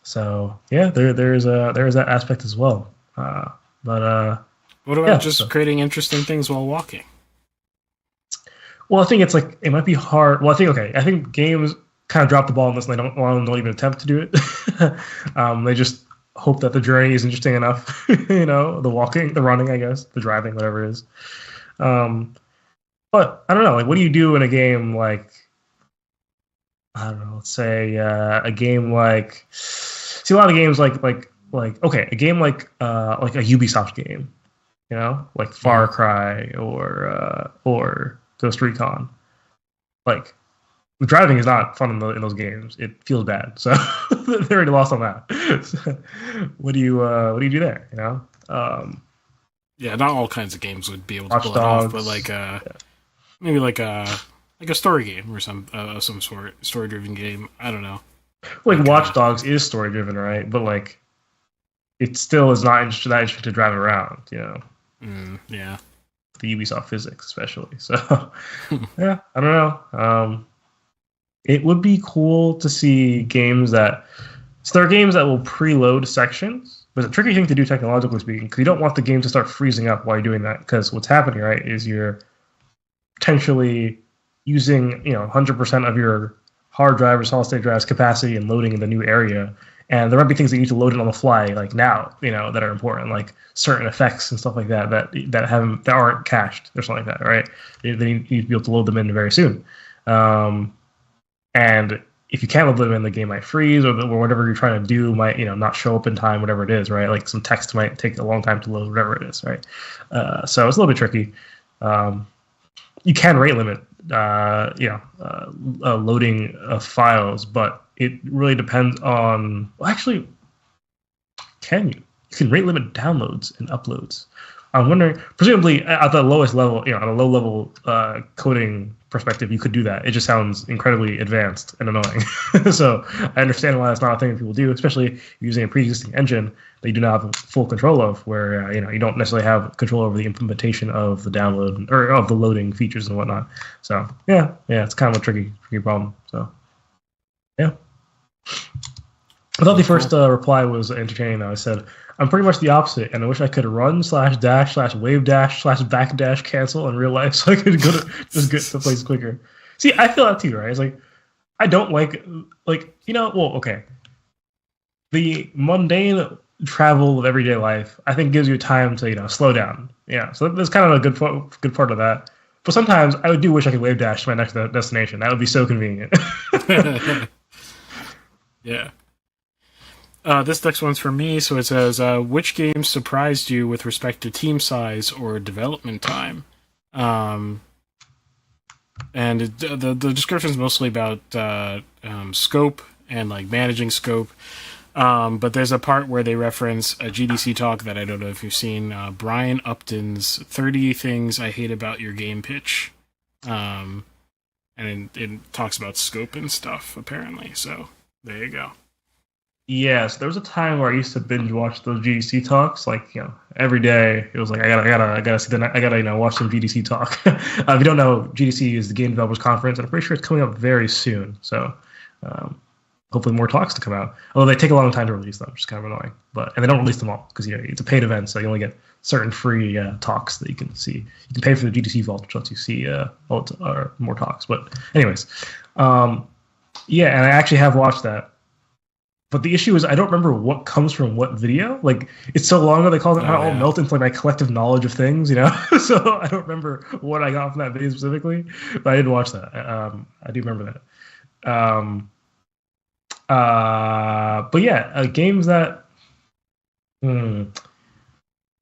S3: So yeah, there's that aspect as well. But
S1: what about creating interesting things while walking?
S3: Well, I think it's like it might be hard. Well, I think games kind of drop the ball on this, and don't even attempt to do it. They just hope that the journey is interesting enough. The walking, the running, I guess, the driving, whatever it is. But I don't know. Like, what do you do in a game like? I don't know. Let's say a game like. See, a lot of games like a game like a Ubisoft game, like Far Cry or Ghost Recon. Like, the driving is not fun in those games. It feels bad, so they already lost on that. So, what do you do there?
S1: Yeah, not all kinds of games would be able to pull it off, but maybe like a story game or some sort, story-driven game. I don't know.
S3: Like Watch Dogs is story-driven, right? But like, it still is not that interesting to drive around, Yeah. The Ubisoft physics, especially. So, yeah, I don't know. It would be cool to see games that. So there are games that will preload sections, but it's a tricky thing to do technologically speaking, because you don't want the game to start freezing up while you're doing that. Because what's happening, right, is you're potentially using 100% of your hard drive or solid state drive's capacity and loading in the new area. And there might be things that you need to load in on the fly, like now, that are important, like certain effects and stuff like that that aren't cached or something like that, right? They need to be able to load them in very soon. And if you can't load them in, the game might freeze, or whatever you're trying to do might, not show up in time, whatever it is, right? Like some text might take a long time to load, whatever it is, right? So it's a little bit tricky. You can rate limit, loading of files, but it really depends on. Well, actually, can you? You can rate limit downloads and uploads, I'm wondering, presumably at the lowest level, at a low level coding perspective, you could do that. It just sounds incredibly advanced and annoying. So I understand why that's not a thing that people do, especially using a pre-existing engine that you do not have full control of, where you don't necessarily have control over the implementation of the download or of the loading features and whatnot. So yeah, it's kind of a tricky problem. So yeah. I thought the first reply was entertaining, though. I said, I'm pretty much the opposite, and I wish I could run/dash/wave dash/back dash cancel in real life so I could just get to place quicker. See, I feel that too, right? It's like, I don't like, okay. The mundane travel of everyday life, I think, gives you time to, slow down. Yeah, so that's kind of a good part of that. But sometimes I do wish I could wave dash to my next destination. That would be so convenient.
S1: Yeah. This next one's for me, so it says, which games surprised you with respect to team size or development time? And the description is mostly about scope and like managing scope. But there's a part where they reference a GDC talk that I don't know if you've seen, Brian Upton's 30 Things I Hate About Your Game pitch. And it talks about scope and stuff, apparently. So there you go.
S3: Yes, there was a time where I used to binge watch those GDC talks, like every day. It was like I gotta see I gotta watch some GDC talk. If you don't know, GDC is the Game Developers Conference, and I'm pretty sure it's coming up very soon. So hopefully more talks to come out. Although they take a long time to release them, which is kind of annoying. And they don't release them all because it's a paid event, so you only get certain free talks that you can see. You can pay for the GDC Vault, which lets you see more talks. But anyways, and I actually have watched that. But the issue is I don't remember what comes from what video. Like, it's so long ago they call it all melt into my collective knowledge of things, So I don't remember what I got from that video specifically. But I did watch that. I do remember that. But yeah, games that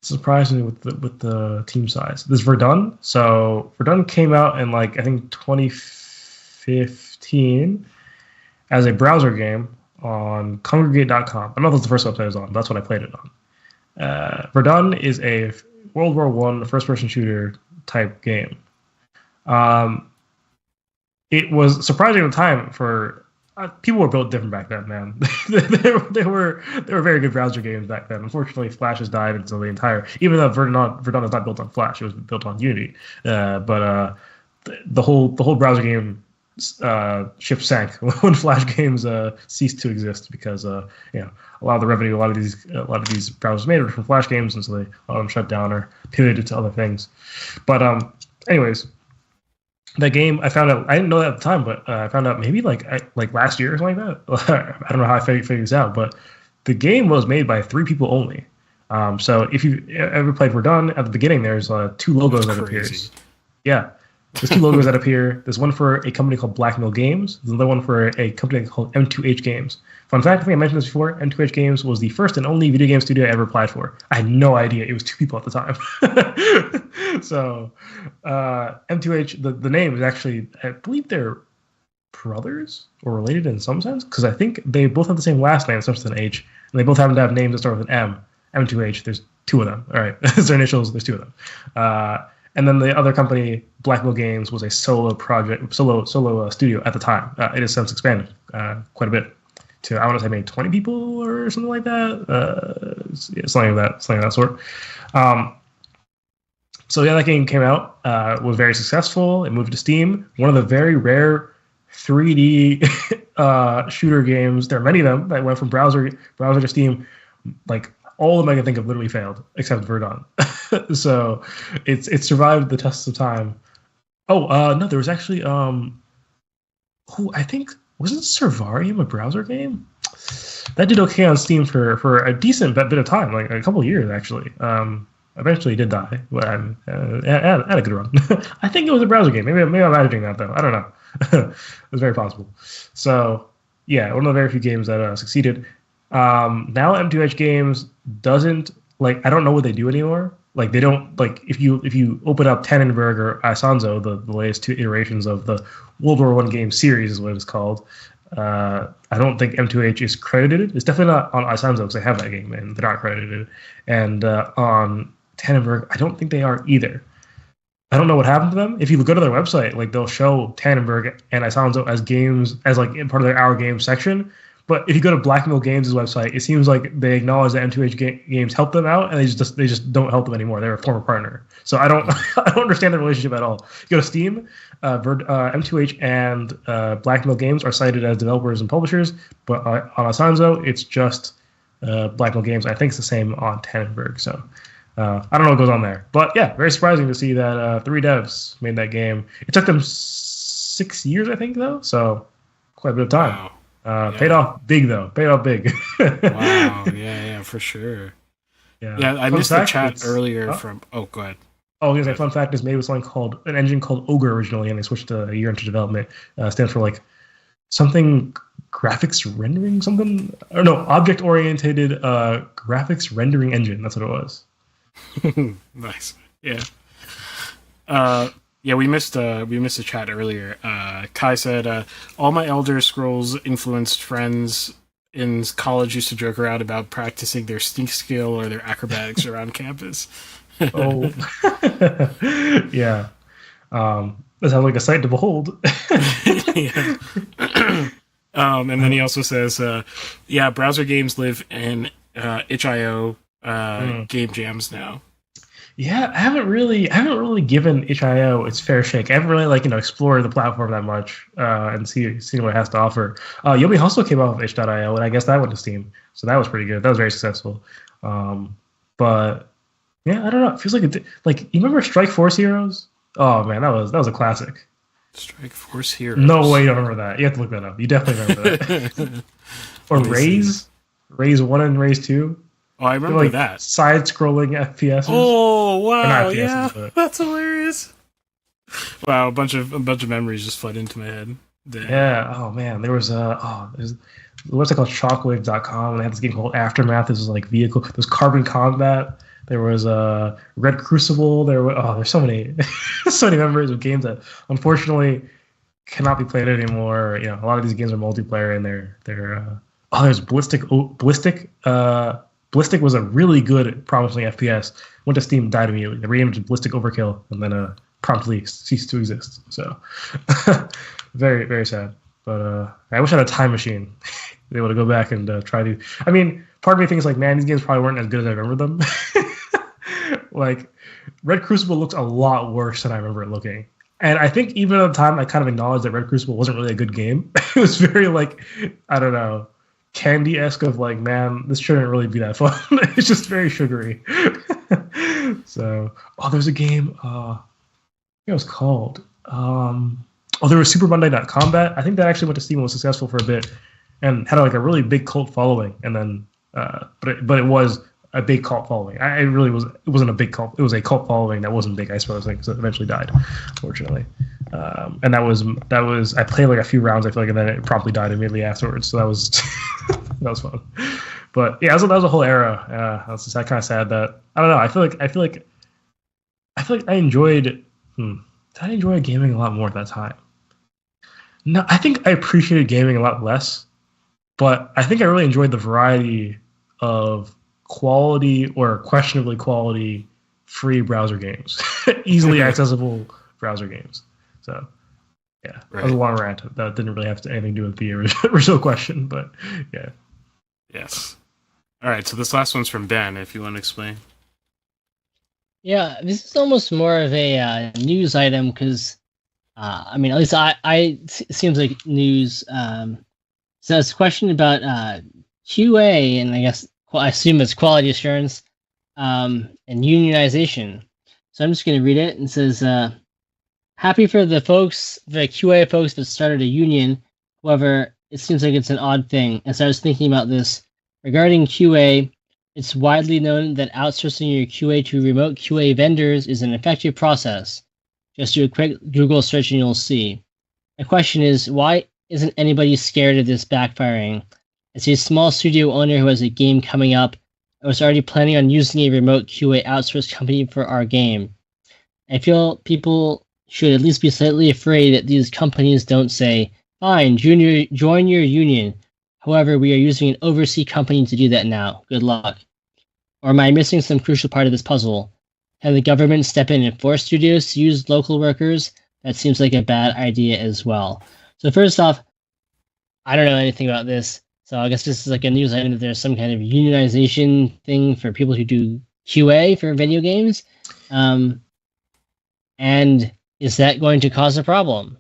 S3: surprised me with the team size. There's Verdun. So Verdun came out in I think 2015 as a browser game on Congregate.com. I don't know if that's the first website I was on. That's what I played it on. Verdun is a World War I first-person shooter type game. It was surprising at the time for people were built different back then, man. they were very good browser games back then. Unfortunately, Flash has died until the entire. Even though Verdun is not built on Flash, it was built on Unity. But the whole browser game ship sank when Flash games ceased to exist because a lot of the revenue a lot of these browsers made were from Flash games, and so a lot of them shut down or pivoted to other things. But anyways, that game I found out, I didn't know that at the time, but I found out maybe like last year or something like that. I don't know how I figured this out, but the game was made by 3 people only. So if you've ever played Verdun, at the beginning there's 2 logos that appears. Yeah. There's 2 logos that appear. There's one for a company called Blackmill Games. There's another one for a company called M2H Games. Fun fact, I think I mentioned this before, M2H Games was the first and only video game studio I ever applied for. I had no idea it was 2 people at the time. So M2H, the name is actually, I believe they're brothers or related in some sense, because I think they both have the same last name, starts with an H, and they both happen to have names that start with an M. M2H, there's 2 of them. All right, it's their initials, there's 2 of them. And then the other company, Blackmill Games, was a solo studio at the time. It has since expanded quite a bit to, I want to say, maybe 20 people or something like that. Something of that sort. So yeah, that game came out, was very successful. It moved to Steam. One of the very rare 3D shooter games. There are many of them that went from browser to Steam. All of them I can think of literally failed, except Verdun. So it survived the tests of time. No, there was actually I think, wasn't Servarium a browser game? That did okay on Steam for a decent bit of time, like a couple of years actually. Eventually it did die, but had a good run. I think it was a browser game. Maybe I'm imagining that though. I don't know. It's very possible. So yeah, one of the very few games that succeeded. Now M2H Games doesn't, I don't know what they do anymore. They don't, if you open up Tannenberg or Isanzo, the latest 2 iterations of the World War I game series is what it's called. I don't think M2H is credited. It's definitely not on Isanzo because they have that game and they're not credited. And on Tannenberg, I don't think they are either. I don't know what happened to them. If you go to their website, like they'll show Tannenberg and Isanzo as games, as like in part of their Our Games section. But if you go to Blackmill Games' website, it seems like they acknowledge that M2H Games helped them out, and they just don't help them anymore. They're a former partner, so I don't understand the relationship at all. You go to Steam, M2H and Blackmill Games are cited as developers and publishers, but on Isanzo, it's just Blackmill Games. I think it's the same on Tannenberg. So I don't know what goes on there, but yeah, very surprising to see that 3 devs made that game. It took them 6 years, I think, though, so quite a bit of time.
S1: Wow.
S3: Paid off big, though. Paid off big.
S1: Wow. Yeah, for sure. Yeah, I missed the chat earlier from... Oh, go ahead.
S3: Oh, here's a fun fact. It's made with something called an engine called Ogre originally, and they switched to a year into development. Stands for like something graphics rendering something. Or no, object-oriented graphics rendering engine. That's what it was.
S1: Nice. Yeah. Yeah, we missed the chat earlier. Kai said, all my Elder Scrolls influenced friends in college used to joke around about practicing their sneak skill or their acrobatics around campus.
S3: Oh. Yeah. That sounds like a sight to behold.
S1: Yeah. And then he also says, yeah, browser games live in itch.io game jams now.
S3: Yeah, I haven't really given itch.io its fair shake. I haven't really explored the platform that much and seen what it has to offer. Yomi Hustle came off of itch.io, and I guess that went to Steam, so that was pretty good. That was very successful. But yeah, I don't know. It feels like you remember Strike Force Heroes? Oh man, that was a classic.
S1: Strike Force Heroes.
S3: No way you don't remember that. You have to look that up. You definitely remember that. Or Raze 1 and Raze 2.
S1: Oh, I remember that.
S3: Side-scrolling FPS.
S1: Oh, wow,
S3: FPSs,
S1: yeah.
S3: but...
S1: That's hilarious. Wow, a bunch of memories just flood into my head. Damn.
S3: Yeah, oh man, there was there's a website called shockwave.com, and they had this game called Aftermath. This was like vehicle. There's Carbon Combat. There was Red Crucible. There's so many so many memories of games that unfortunately cannot be played anymore. You know, a lot of these games are multiplayer, and they're there's Ballistic. Ballistic was a really good, promising FPS. Went to Steam, died immediately. They renamed it Ballistic Overkill, and then promptly ceased to exist. So, very, very sad. But I wish I had a time machine. Be able to go back and try to... I mean, part of me thinks, man, these games probably weren't as good as I remember them. Like, Red Crucible looks a lot worse than I remember it looking. And I think even at the time, I kind of acknowledged that Red Crucible wasn't really a good game. It was very, I don't know... Candy-esque of man, this shouldn't really be that fun. It's just very sugary. So, there's a game. What it was called? There was Super Monday Night Combat. I think that actually went to Steam and was successful for a bit, and had a really big cult following. And then, but it was a big cult following. It wasn't a big cult. It was a cult following that wasn't big, I suppose, because it eventually died, unfortunately. And that was I played a few rounds, I feel and then it promptly died immediately afterwards. So that was that was fun. But yeah, that was a whole era. I was just kind of sad that I don't know. I feel like I enjoyed. Did I enjoy gaming a lot more at that time? No, I think I appreciated gaming a lot less. But I think I really enjoyed the variety of quality or questionably quality free browser games, easily accessible browser games. So, yeah, That was a long rant. That didn't really have anything to do with the original question, but yeah.
S1: Yes. All right, so this last one's from Ben, if you want to explain.
S2: Yeah, this is almost more of a news item because, at least it seems like news. So it's a question about QA, and I assume it's quality assurance and unionization. So I'm just going to read it. It says, happy for the QA folks that started a union. However, it seems like it's an odd thing. And so I was thinking about this. Regarding QA, it's widely known that outsourcing your QA to remote QA vendors is an effective process. Just do a quick Google search and you'll see. My question is, why isn't anybody scared of this backfiring? As a small studio owner who has a game coming up, I was already planning on using a remote QA outsourced company for our game. I feel people should at least be slightly afraid that these companies don't say, fine, join your union. However, we are using an overseas company to do that now. Good luck. Or am I missing some crucial part of this puzzle? Have the government step in and force studios to use local workers? That seems like a bad idea as well. So first off, I don't know anything about this. So I guess this is like a news item that there's some kind of unionization thing for people who do QA for video games. And is that going to cause a problem?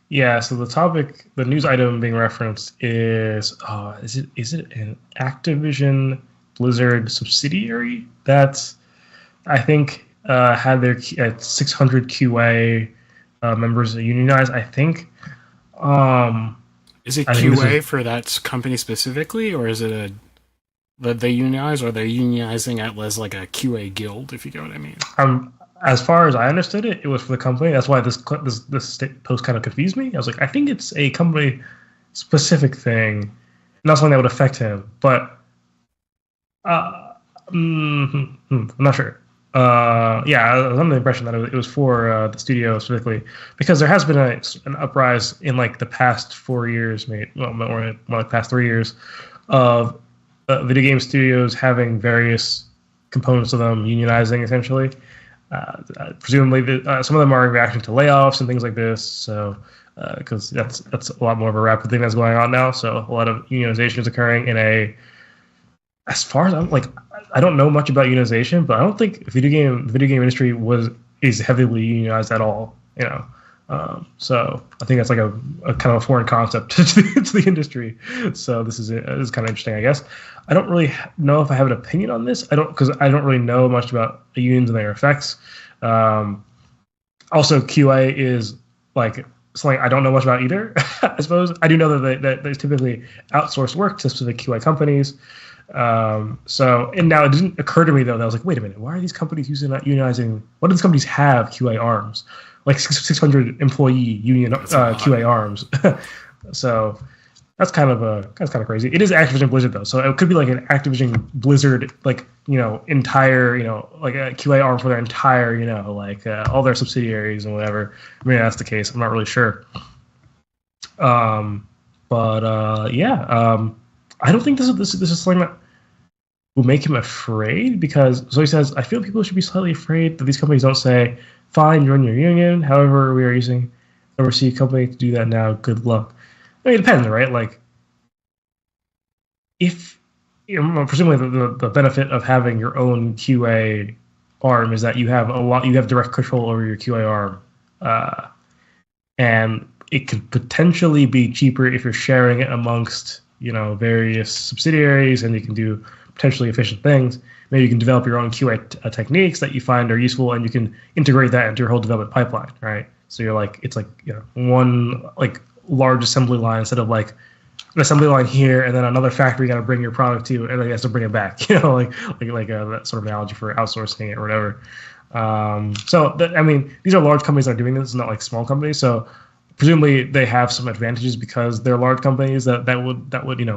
S3: Yeah, so the news item being referenced is it an Activision Blizzard subsidiary that's, I think, had their 600 QA members unionized, I think.
S1: Is it QA for that company specifically, or is it that they unionize, or they're unionizing as like a QA guild, if you get what I mean?
S3: As far as I understood it, it was for the company. That's why this post kind of confused me. I was like, I think it's a company specific thing, not something that would affect him. But I'm not sure. Yeah, I was under the impression that it was for the studio specifically, because there has been an uprise in like the past 4 years, more like past 3 years, of video game studios having various components of them unionizing essentially. Presumably, some of them are in reaction to layoffs and things like this. So, because that's a lot more of a rapid thing that's going on now. So, a lot of unionization is occurring as far as I'm like, I don't know much about unionization, but I don't think the video game industry is heavily unionized at all. So I think that's like a kind of a foreign concept to the industry. So this is kind of interesting, I guess. I don't really know if I have an opinion on this. Because I don't really know much about the unions and their effects. Also, QA is like something I don't know much about either. I suppose I do know that they typically outsource work to specific QA companies. And now it didn't occur to me though that I was like, wait a minute, why are these companies unionizing? Why do these companies have QA arms? Like 600 employee union QA arms. So that's kind of crazy. It is Activision Blizzard though, so it could be like an Activision Blizzard entire like a QA arm for their entire all their subsidiaries and whatever. I mean that's the case. I'm not really sure. I don't think this is something that will make him afraid, because so he says, I feel people should be slightly afraid that these companies don't say, fine, join your union. However, we are using overseas company to do that now. Good luck. I mean, it depends, right? Like, if presumably the benefit of having your own QA arm is that you have direct control over your QA arm, and it could potentially be cheaper if you're sharing it amongst various subsidiaries, and you can do potentially efficient things. Maybe you can develop your own QA techniques that you find are useful, and you can integrate that into your whole development pipeline, right? So you're like, it's like one like large assembly line instead of like an assembly line here and then another factory got to bring your product to, and then you have to bring it back. That sort of analogy for outsourcing it or whatever. These are large companies that are doing this. It's not like small companies. So presumably they have some advantages because they're large companies that would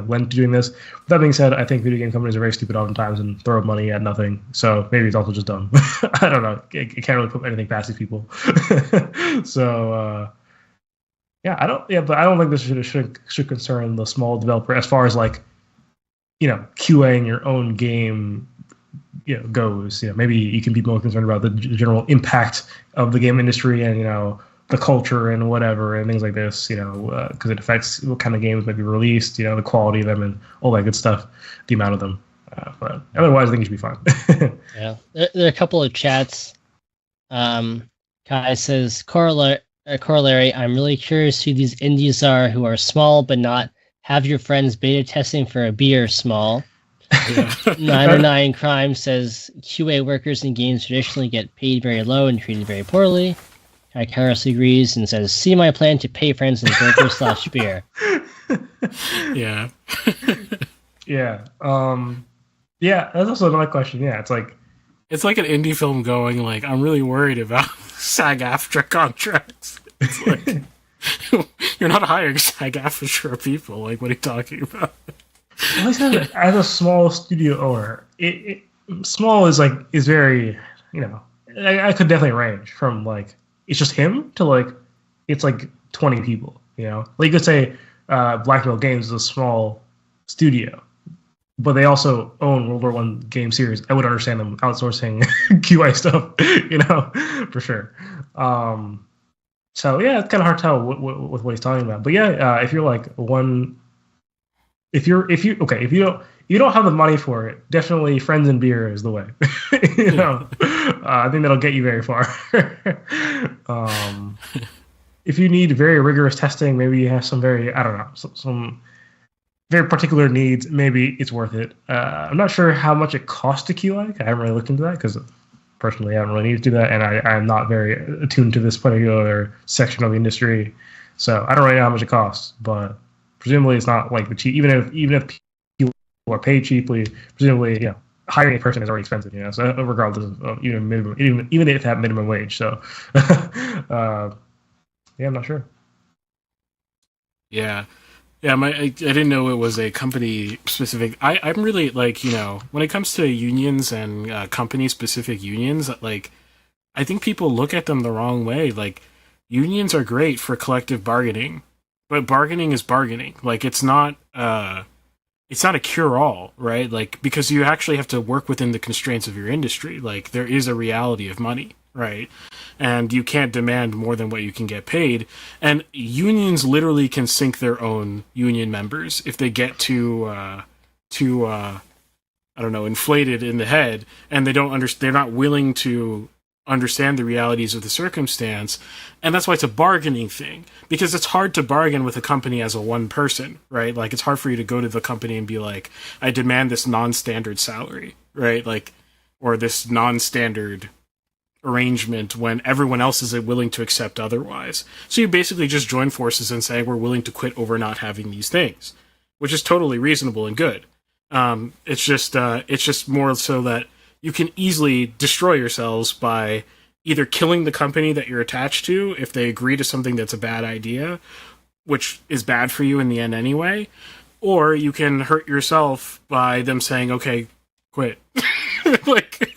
S3: lend to doing this. With that being said, I think video game companies are very stupid oftentimes and throw money at nothing. So maybe it's also just dumb. I don't know. I can't really put anything past these people. But I don't think this should concern the small developer as far as like QAing your own game goes. Maybe you can be more concerned about the general impact of the game industry and the culture and whatever and things like this, because it affects what kind of games might be released, the quality of them and all that good stuff, the amount of them. But otherwise, I think it should be fine.
S2: Yeah, there are a couple of chats. Kai says, corollary, I'm really curious who these indies are who are small but not have your friends beta testing for a beer small. 909 Crime says, QA workers in games traditionally get paid very low and treated very poorly. Karis agrees and says, see my plan to pay friends in burger/beer.
S1: Yeah.
S3: Yeah. That's also another question. Yeah, it's like
S1: an indie film going like, I'm really worried about SAG-AFTRA contracts. It's like, you're not hiring SAG-AFTRA people. Like, what are you talking about?
S3: Well, as a small studio owner, it small is very, I could definitely range from like, it's just him to like, it's like 20 people, like you could say Black Mill Games is a small studio, but they also own World War One game series. I would understand them outsourcing QA stuff, for sure. So yeah, it's kind of hard to tell with what he's talking about. But yeah, if you're like if you don't have the money for it, definitely friends and beer is the way. I think that'll get you very far. If you need very rigorous testing, maybe you have some very, I don't know, some very particular needs, maybe it's worth it. I'm not sure how much it costs to QA. I haven't really looked into that because personally I haven't really needed to do that, and I'm not very attuned to this particular section of the industry, so I don't really know how much it costs. But presumably it's not like the cheap. Even if people are paid cheaply, presumably hiring a person is already expensive. So regardless of even if they have minimum wage. So I'm not sure.
S1: Yeah. Yeah, I didn't know it was a company specific. I'm really like, when it comes to unions and company specific unions, like, I think people look at them the wrong way. Like, unions are great for collective bargaining, but bargaining is bargaining. Like, it's not a cure all, right? Like, because you actually have to work within the constraints of your industry. Like, there is a reality of money, right? And you can't demand more than what you can get paid. And unions literally can sink their own union members if they get too I don't know, inflated in the head, and they're not willing to understand the realities of the circumstance. And that's why it's a bargaining thing, because it's hard to bargain with a company as a one person, right? Like, it's hard for you to go to the company and be like, I demand this non-standard salary, right? Like, or this non-standard arrangement when everyone else is willing to accept otherwise. So you basically just join forces and say, we're willing to quit over not having these things, which is totally reasonable and good. It's just more so that you can easily destroy yourselves by either killing the company that you're attached to if they agree to something that's a bad idea, which is bad for you in the end anyway, or you can hurt yourself by them saying, okay, quit. Like,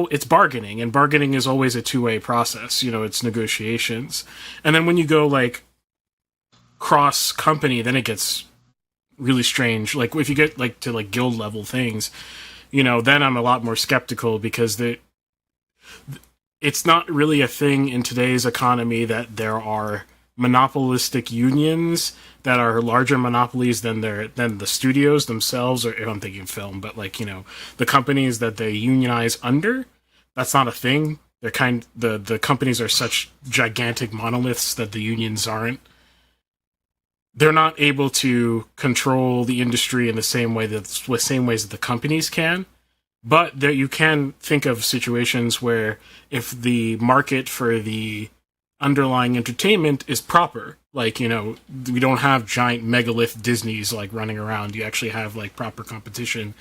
S1: it's bargaining, and bargaining is always a two-way process. It's negotiations. And then when you go like cross company, then it gets really strange. Like, if you get like to like guild level things, then I'm a lot more skeptical, because it's not really a thing in today's economy that there are monopolistic unions that are larger monopolies than the studios themselves, or if I'm thinking film, but like, the companies that they unionize under, that's not a thing. The companies are such gigantic monoliths that the unions aren't. They're not able to control the industry in the same ways that the companies can. But there, you can think of situations where if the market for the underlying entertainment is proper, like, we don't have giant megalith Disneys like running around. You actually have like proper competition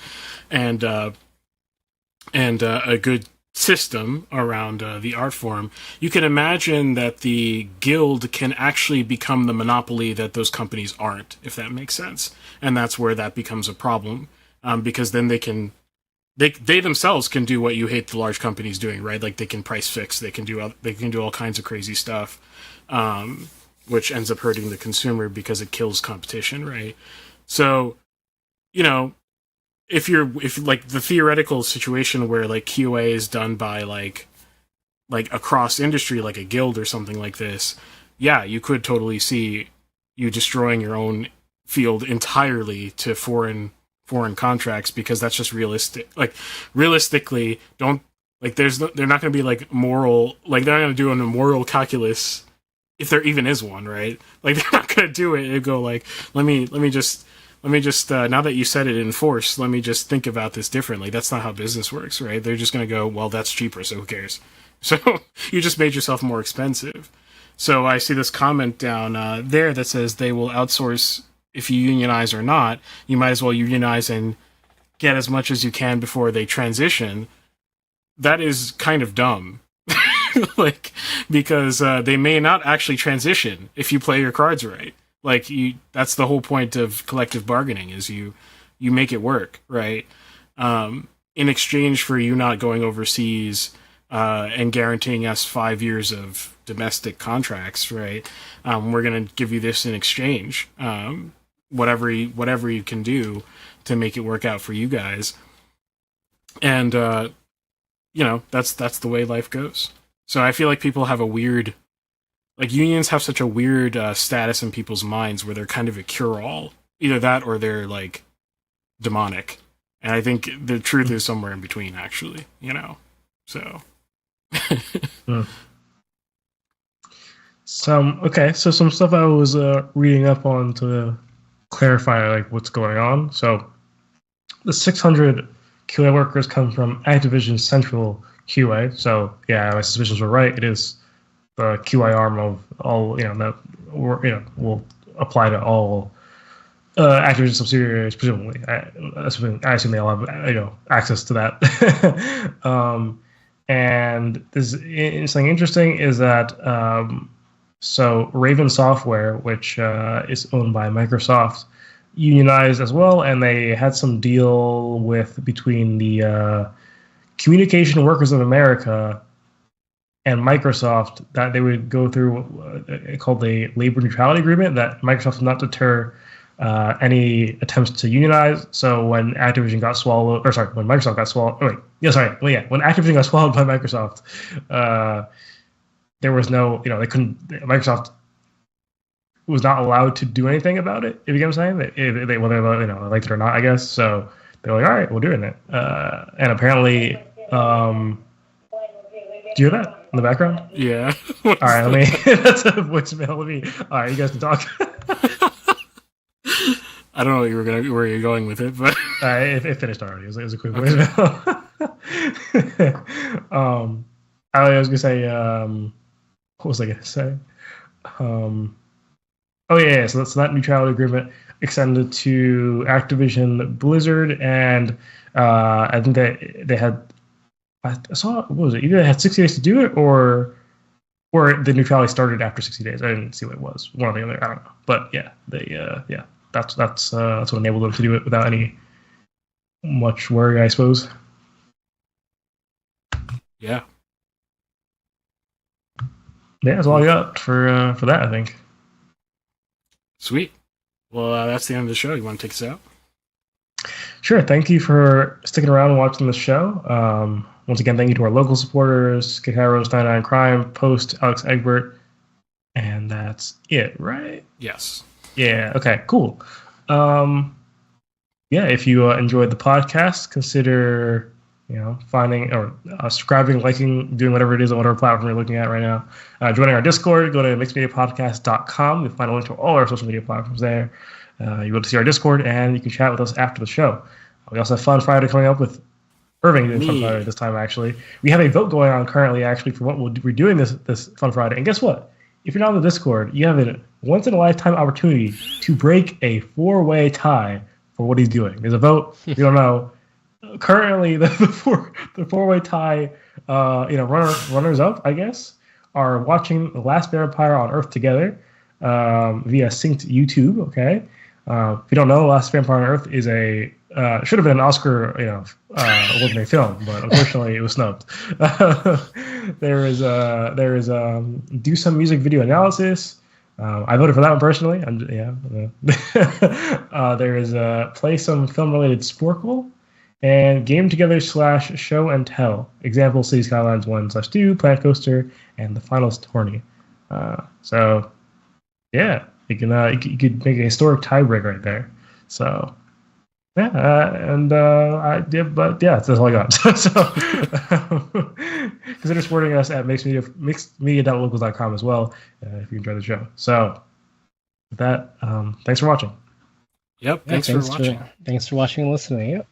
S1: and a good system around the art form. You can imagine that the guild can actually become the monopoly that those companies aren't, if that makes sense. And that's where that becomes a problem, because then they themselves can do what you hate the large companies doing, right? Like, they can price fix, they can do all kinds of crazy stuff, which ends up hurting the consumer because it kills competition, right? So, if like the theoretical situation where like QA is done by like across industry, like a guild or something like this, yeah, you could totally see you destroying your own field entirely to foreign contracts, because that's just realistic. Like, realistically, they're not going to be like moral, like they're not going to do a moral calculus, if there even is one, right? Like, they're not going to do it and go like, let me just now that you said it in force, let me just think about this differently. That's not how business works, right? They're just going to go, well, that's cheaper, so who cares? So you just made yourself more expensive. So I see this comment down there that says they will outsource if you unionize or not. You might as well unionize and get as much as you can before they transition. That is kind of dumb. Like, because they may not actually transition if you play your cards right. Like, that's the whole point of collective bargaining, is you make it work, right? In exchange for you not going overseas and guaranteeing us 5 years of domestic contracts, right? We're going to give you this in exchange. whatever you can do to make it work out for you guys. And that's the way life goes. So I feel like people have a weird, like, unions have such a weird status in people's minds where they're kind of a cure-all. Either that or they're, like, demonic. And I think the truth is somewhere in between, actually, so.
S3: So some stuff I was reading up on to clarify, like, what's going on. So the 600 QA workers come from Activision's central QA. So yeah, my suspicions were right. It is the QA arm of all, that will apply to all Activision subsidiaries, presumably. I assume they all have access to that. And something interesting is that so Raven Software, which is owned by Microsoft, unionized as well, and they had some deal between the Communication Workers of America and Microsoft that they would go through called the labor neutrality agreement, that Microsoft would not deter any attempts to unionize. So when Activision got swallowed, when Microsoft got swallowed, when Activision got swallowed by Microsoft, there was no, Microsoft was not allowed to do anything about it, if you get what I'm saying, whether they liked it or not, I guess. So they're like, all right, we're doing it. And apparently, do you hear that in the background?
S1: Yeah.
S3: All right, that's a voicemail. All right, you guys can talk.
S1: I don't know where you're going with it, but
S3: it finished already. It was a quick voicemail. I was gonna say, what was I gonna say? So that neutrality agreement extended to Activision Blizzard, and I think that they had, I saw, what was it? Either they had 60 days to do it, or the neutrality started after 60 days. I didn't see what it was. One or the other. I don't know. But yeah, that's what enabled them to do it without any much worry, I suppose.
S1: Yeah.
S3: Yeah, that's all I got for that, I think.
S1: Sweet. Well, that's the end of the show. You want to take us out?
S3: Sure. Thank you for sticking around and watching the show. Once again, thank you to our local supporters, Kairos, 99 Crime, Post, Alex Egbert, and that's it, right?
S1: Yes.
S3: Yeah. Okay. Cool. If you enjoyed the podcast, consider finding or subscribing, liking, doing whatever it is on whatever platform you're looking at right now. Joining our Discord, go to mixedmediapodcast.com. You'll find a link to all our social media platforms there. You'll be able to see our Discord, and you can chat with us after the show. We also have Fun Friday coming up with Irving doing Fun Friday this time, actually. We have a vote going on currently, actually, for what we're doing this Fun Friday. And guess what? If you're not on the Discord, you have a once-in-a-lifetime opportunity to break a 4-way tie for what he's doing. There's a vote. We don't know. Currently, the four-way tie, runners up, I guess, are watching The Last Vampire on Earth together via synced YouTube. Okay, if you don't know, Last Vampire on Earth is should have been an Oscar, award-winning film, but unfortunately, it was snubbed. There is do some music video analysis. I voted for that one personally. There is play some film-related Sporkle. And game together / show and tell. Example: City Skylines 1/2, Planet Coaster, and the Finals Tourney. So, yeah, you could make a historic tiebreak right there. So, that's all I got. So, consider supporting us at mixedmedia.locals.com as well if you enjoy the show. So, with that, thanks for watching.
S1: Yep, thanks for watching.
S2: Thanks for watching and listening. Yep.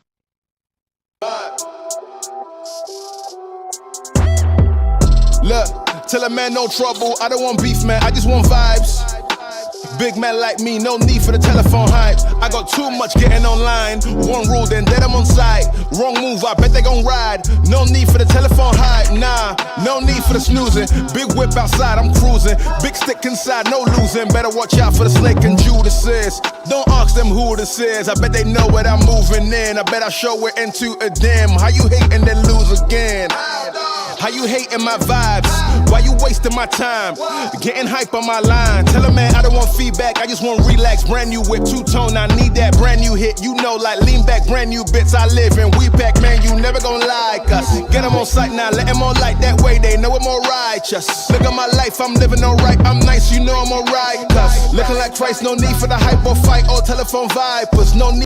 S5: Look, tell a man no trouble, I don't want beef, man, I just want vibes. Big man like me, no need for the telephone hype. I got too much getting online. One rule, then dead I'm on site. Wrong move, I bet they gon' ride. No need for the telephone hype, nah. No need for the snoozing. Big whip outside, I'm cruising. Big stick inside, no losing. Better watch out for the snake and Judas is. Don't ask them who this is. I bet they know what I'm moving in. I bet I show it into a dim. How you hate and then lose again? How you hating my vibes? Why you wasting my time? Getting hype on my line. Tell a man I don't want feedback, I just want relax. Brand new whip, two-tone, I need that brand new hit. You know, like lean back, brand new bits. I live in we pack, man, you never gon' like us. Get them on sight now, let them on light. That way they know I'm more righteous. Look at my life, I'm living alright. I'm nice, you know I'm alright. Cause looking like Christ, no need for the hype or fight or telephone vipers. No need.